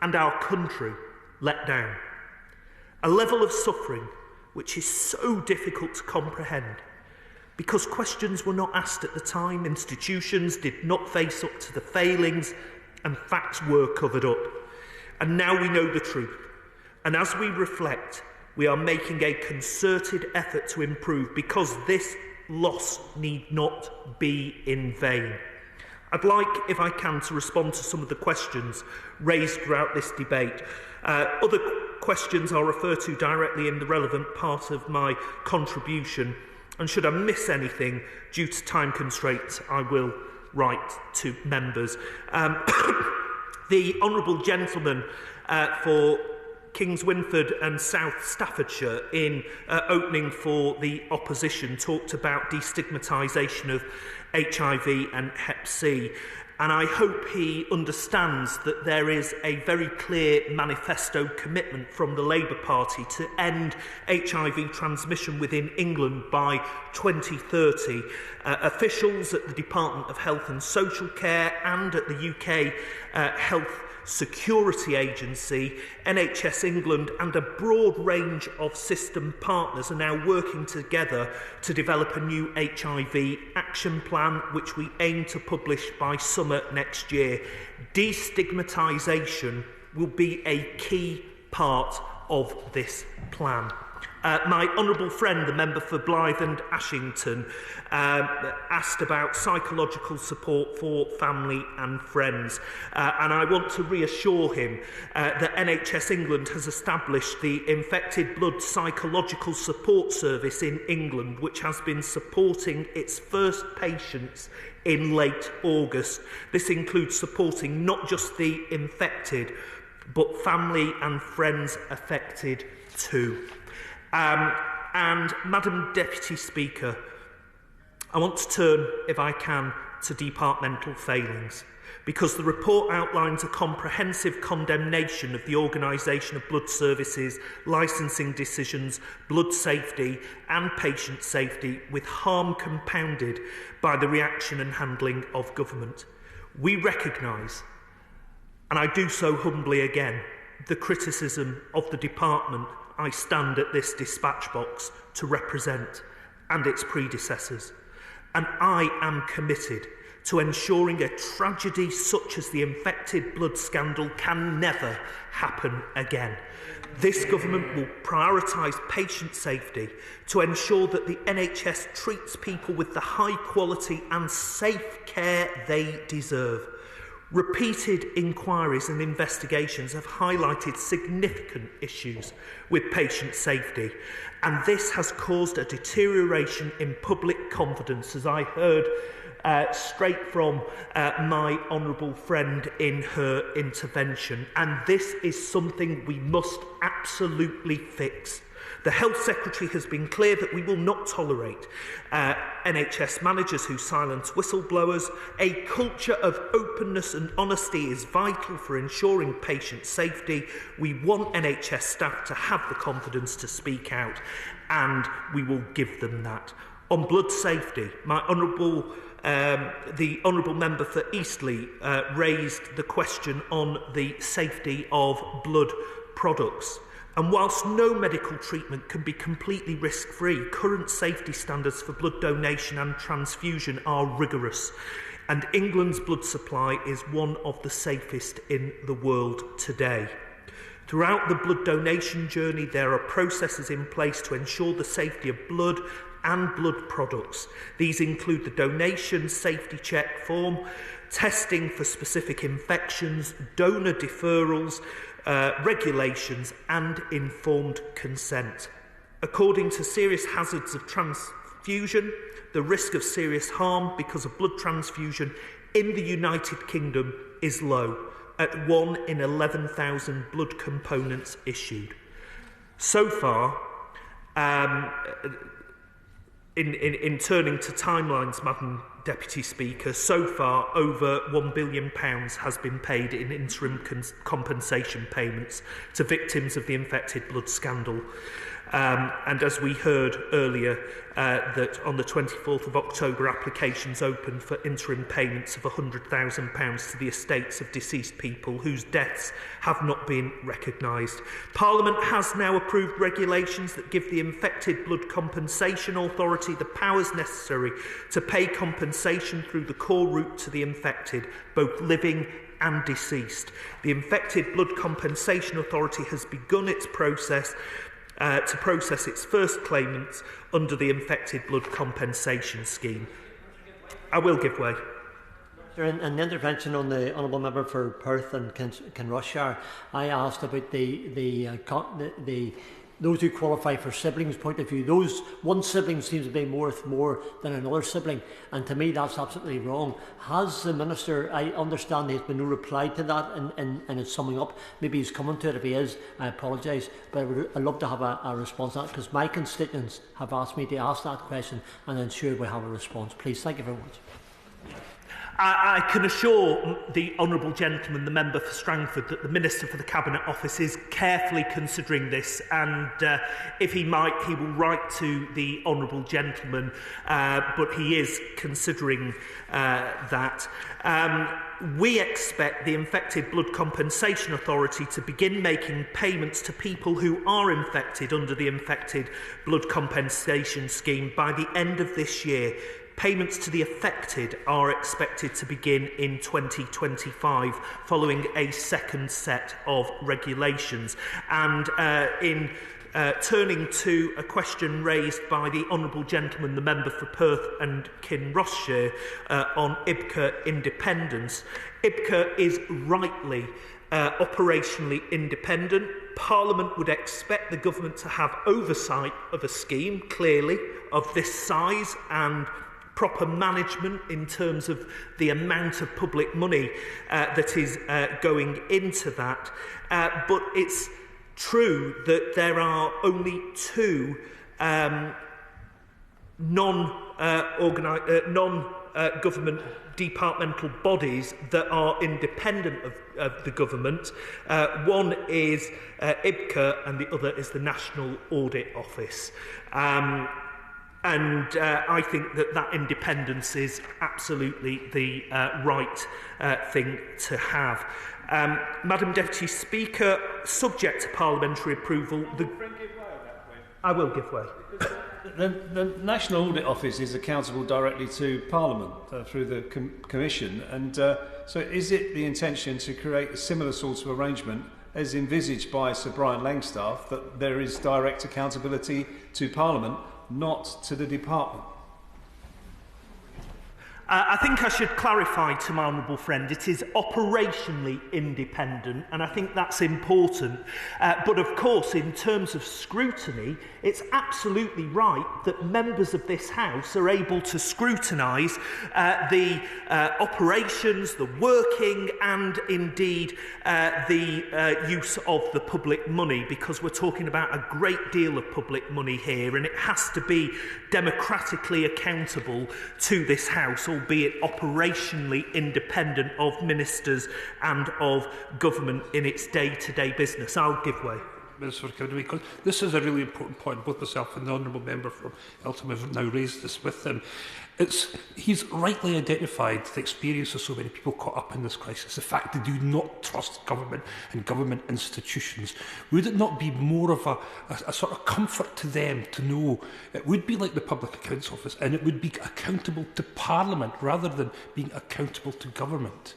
and our country let down. A level of suffering which is so difficult to comprehend because questions were not asked at the time, institutions did not face up to the failings, and facts were covered up. And now we know the truth. And as we reflect, we are making a concerted effort to improve because this loss need not be in vain. I'd like, if I can, to respond to some of the questions raised throughout this debate. Other questions I'll refer to directly in the relevant part of my contribution, and should I miss anything due to time constraints, I will write to members. The Honourable Gentleman for Kingswinford and South Staffordshire, in opening for the opposition, talked about destigmatisation of HIV and Hep C. And I hope he understands that there is a very clear manifesto commitment from the Labour Party to end HIV transmission within England by 2030. Officials at the Department of Health and Social Care and at the UK Health Security Agency, NHS England and a broad range of system partners are now working together to develop a new HIV action plan which we aim to publish by summer next year. Destigmatisation will be a key part of this plan. My honourable friend, the member for Blyth and Ashington, asked about psychological support for family and friends. And I want to reassure him that NHS England has established the Infected Blood Psychological Support Service in England, which has been supporting its first patients in late August. This includes supporting not just the infected, but family and friends affected too. And Madam Deputy Speaker, I want to turn, if I can, to departmental failings, because the report outlines a comprehensive condemnation of the organisation of blood services, licensing decisions, blood safety and patient safety, with harm compounded by the reaction and handling of government. We recognise, and I do so humbly again, the criticism of the department I stand at this dispatch box to represent and its predecessors. And I am committed to ensuring a tragedy such as the infected blood scandal can never happen again. This government will prioritise patient safety to ensure that the NHS treats people with the high quality and safe care they deserve. Repeated inquiries and investigations have highlighted significant issues with patient safety, and this has caused a deterioration in public confidence, as I heard straight from my honourable friend in her intervention, and this is something we must absolutely fix. The Health Secretary has been clear that we will not tolerate NHS managers who silence whistleblowers. A culture of openness and honesty is vital for ensuring patient safety. We want NHS staff to have the confidence to speak out, and we will give them that. On blood safety, the Honourable Member for Eastleigh raised the question on the safety of blood products. And whilst no medical treatment can be completely risk-free, current safety standards for blood donation and transfusion are rigorous, and England's blood supply is one of the safest in the world today. Throughout the blood donation journey, there are processes in place to ensure the safety of blood and blood products. These include the donation safety check form, testing for specific infections, donor deferrals, regulations and informed consent. According to Serious Hazards of Transfusion, the risk of serious harm because of blood transfusion in the United Kingdom is low, at 1 in 11,000 blood components issued. So far, in turning to timelines, Madam Deputy Speaker, so far over £1 billion has been paid in interim compensation payments to victims of the infected blood scandal. And as we heard earlier, that on the 24th of October, applications opened for interim payments of £100,000 to the estates of deceased people whose deaths have not been recognised. Parliament has now approved regulations that give the Infected Blood Compensation Authority the powers necessary to pay compensation through the core route to the infected, both living and deceased. The Infected Blood Compensation Authority has begun its process to process its first claimants under the Infected Blood Compensation Scheme. I will give way. In the intervention on the Honourable Member for Perth and Kinross-shire, I asked about those who qualify for siblings' point of view. Those one sibling seems to be worth more than another sibling, and to me that's absolutely wrong. Has the Minister, I understand there's been no reply to that in its summing up, maybe he's coming to it. If he is, I apologise, but I'd love to have a response to that, because my constituents have asked me to ask that question and ensure we have a response. Please, thank you very much. I can assure the honourable gentleman, the member for Strangford, that the Minister for the Cabinet Office is carefully considering this, and if he might, he will write to the honourable gentleman, but he is considering that. We expect the Infected Blood Compensation Authority to begin making payments to people who are infected under the Infected Blood Compensation Scheme by the end of this year. Payments to the affected are expected to begin in 2025, following a second set of regulations. And in turning to a question raised by the honourable gentleman, the member for Perth and Kinross-shire, on IBCA independence, IBCA is rightly operationally independent. Parliament would expect the government to have oversight of a scheme, clearly, of this size and proper management in terms of the amount of public money that is going into that. But it's true that there are only two non-government departmental bodies that are independent of the government. One is IBCA and the other is the National Audit Office. And I think that independence is absolutely the right thing to have. Madam Deputy Speaker, subject to parliamentary approval... I will give way. The National Audit Office is accountable directly to Parliament through the Commission, and so is it the intention to create a similar sort of arrangement as envisaged by Sir Brian Langstaff, that there is direct accountability to Parliament, not to the Department? I think I should clarify to my honourable friend, it is operationally independent, and I think that's important. But of course, in terms of scrutiny, it's absolutely right that members of this House are able to scrutinise the operations, the working, and indeed the use of the public money, because we're talking about a great deal of public money here, and it has to be democratically accountable to this House, albeit operationally independent of ministers and of government in its day-to-day business. I'll give way. Minister, because this is a really important point. Both myself and the honourable member from Eltham have now raised this with him. He's rightly identified the experience of so many people caught up in this crisis, the fact they do not trust government and government institutions. Would it not be more of a sort of comfort to them to know it would be like the Public Accounts Office and it would be accountable to Parliament rather than being accountable to government?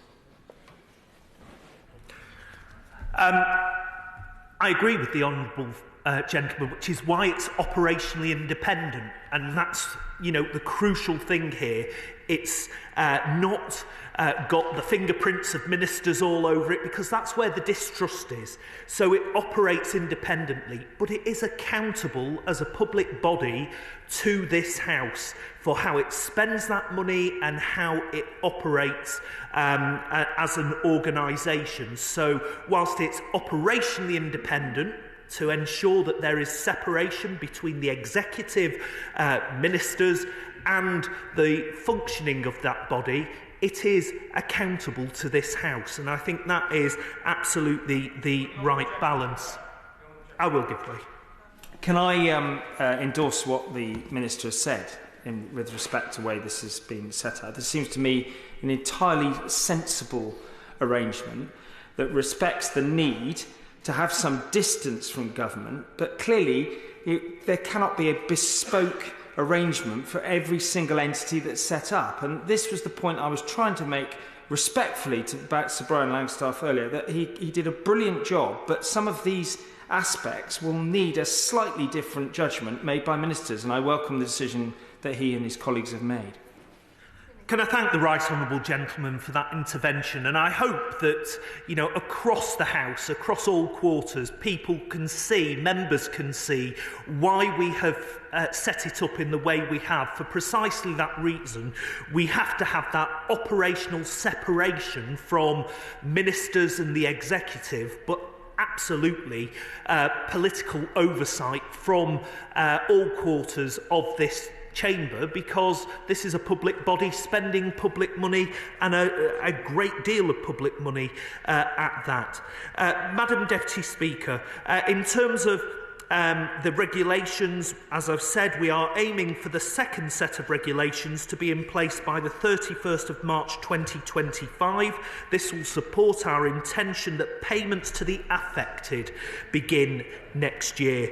I agree with the honourable gentleman, which is why it's operationally independent, and that's, you know, the crucial thing here. It's not got the fingerprints of ministers all over it, because that's where the distrust is. So it operates independently, but it is accountable as a public body to this House for how it spends that money and how it operates as an organisation. So whilst it's operationally independent, to ensure that there is separation between the executive ministers and the functioning of that body, it is accountable to this House, and I think that is absolutely the right balance. I will give way. Can I endorse what the Minister has said with respect to the way this has been set out? This seems to me an entirely sensible arrangement that respects the need to have some distance from government, but clearly there cannot be a bespoke arrangement for every single entity that's set up. And this was the point I was trying to make respectfully about Sir Brian Langstaff earlier, that he did a brilliant job, but some of these aspects will need a slightly different judgment made by ministers, and I welcome the decision that he and his colleagues have made. Can I thank the right honourable gentleman for that intervention? And I hope that, you know, across the House, across all quarters, people can see, members can see, why we have set it up in the way we have. For precisely that reason, we have to have that operational separation from ministers and the executive, but absolutely political oversight from all quarters of this chamber, because this is a public body spending public money, and a great deal of public money at that. Madam Deputy Speaker, in terms of the regulations, as I've said, we are aiming for the second set of regulations to be in place by the 31st of March 2025. This will support our intention that payments to the affected begin next year.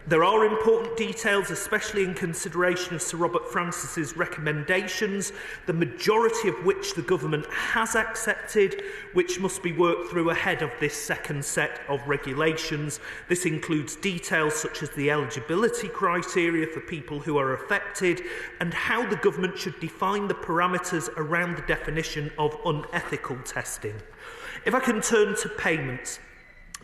There are important details, especially in consideration of Sir Robert Francis's recommendations, the majority of which the government has accepted, which must be worked through ahead of this second set of regulations. This includes details such as the eligibility criteria for people who are affected and how the government should define the parameters around the definition of unethical testing. If I can turn to payments,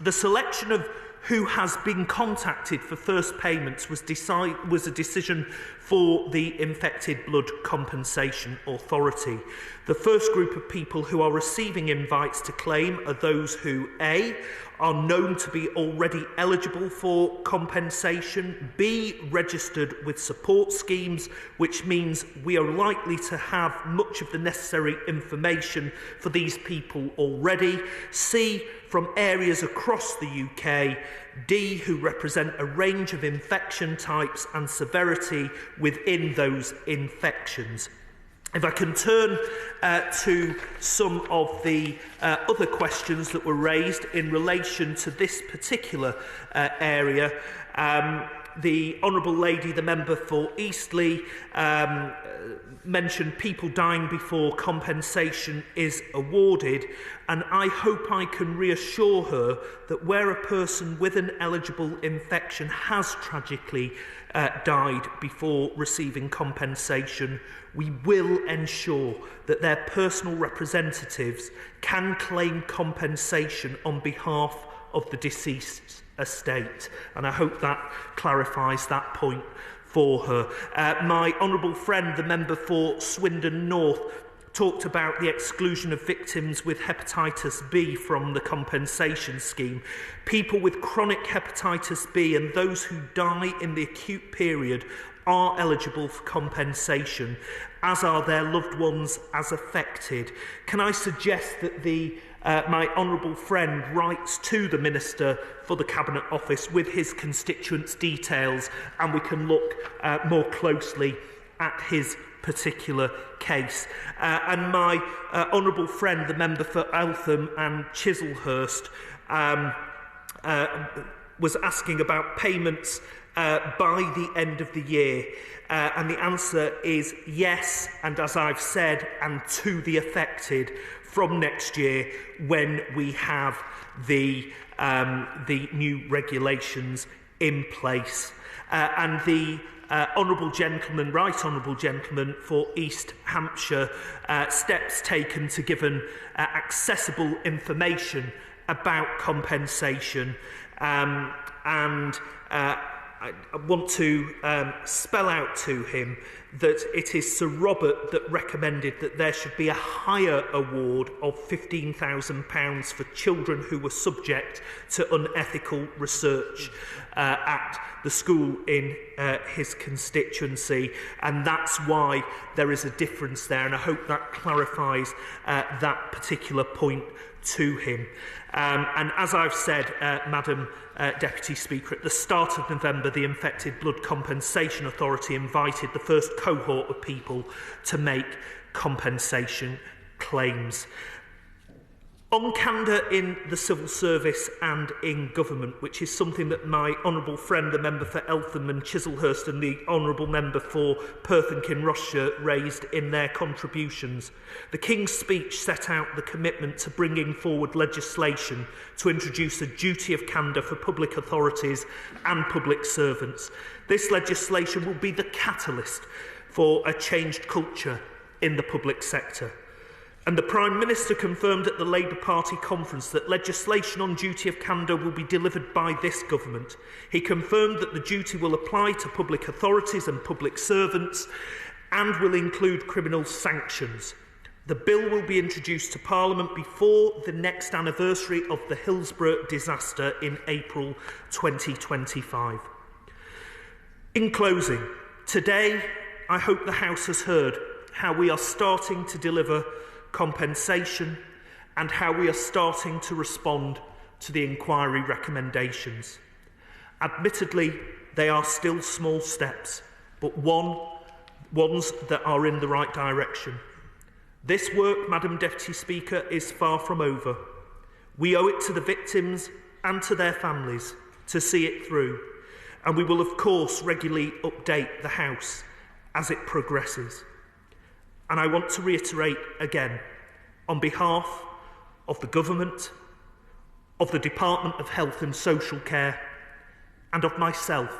the selection of who has been contacted for first payments was a decision for the Infected Blood Compensation Authority. The first group of people who are receiving invites to claim are those who A, are known to be already eligible for compensation, B, registered with support schemes, which means we are likely to have much of the necessary information for these people already, C, from areas across the UK, D, who represent a range of infection types and severity within those infections. If I can turn to some of the other questions that were raised in relation to this particular area. The Honourable Lady, the member for Eastleigh, mentioned people dying before compensation is awarded, and I hope I can reassure her that where a person with an eligible infection has tragically died before receiving compensation, we will ensure that their personal representatives can claim compensation on behalf of the deceased estate. And I hope that clarifies that point for her. My honourable friend, the member for Swindon North, talked about the exclusion of victims with hepatitis B from the compensation scheme. People with chronic hepatitis B and those who die in the acute period are eligible for compensation, as are their loved ones as affected. Can I suggest that my honourable friend writes to the Minister for the Cabinet Office with his constituents' details, and we can look more closely at his particular case. And my honourable friend, the member for Eltham and Chislehurst, was asking about payments by the end of the year. And the answer is yes, and as I've said, and to the affected from next year when we have the new regulations in place. And the Honourable Gentleman, Right Honourable Gentleman for East Hampshire, steps taken to give an accessible information about compensation, and I want to spell out to him that it is Sir Robert that recommended that there should be a higher award of £15,000 for children who were subject to unethical research at the school in his constituency, and that's why there is a difference there, and I hope that clarifies that particular point to him. And as I've said, Madam Deputy Speaker, at the start of November, the Infected Blood Compensation Authority invited the first cohort of people to make compensation claims. On candour in the civil service and in government, which is something that my honourable friend, the member for Eltham and Chislehurst, and the honourable member for Perth and Kinross-shire raised in their contributions, the King's speech set out the commitment to bringing forward legislation to introduce a duty of candour for public authorities and public servants. This legislation will be the catalyst for a changed culture in the public sector. And the Prime Minister confirmed at the Labour Party conference that legislation on duty of candour will be delivered by this government. He confirmed that the duty will apply to public authorities and public servants and will include criminal sanctions. The bill will be introduced to Parliament before the next anniversary of the Hillsborough disaster in April 2025. In closing, today I hope the House has heard how we are starting to deliver compensation and how we are starting to respond to the inquiry recommendations. Admittedly, they are still small steps, but ones that are in the right direction. This work, Madam Deputy Speaker, is far from over. We owe it to the victims and to their families to see it through, and we will of course regularly update the House as it progresses. And I want to reiterate again, on behalf of the Government, of the Department of Health and Social Care, and of myself,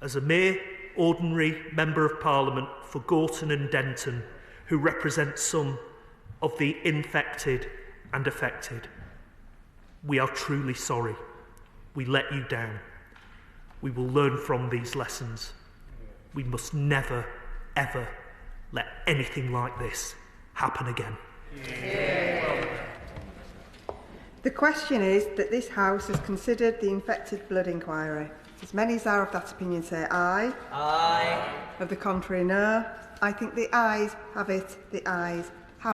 as a mere ordinary Member of Parliament for Gorton and Denton, who represent some of the infected and affected. We are truly sorry. We let you down. We will learn from these lessons. We must never, ever let anything like this happen again. The question is that this House has considered the infected blood inquiry. As many as are of that opinion say aye. Aye. Of the contrary, no. I think the ayes have it. The ayes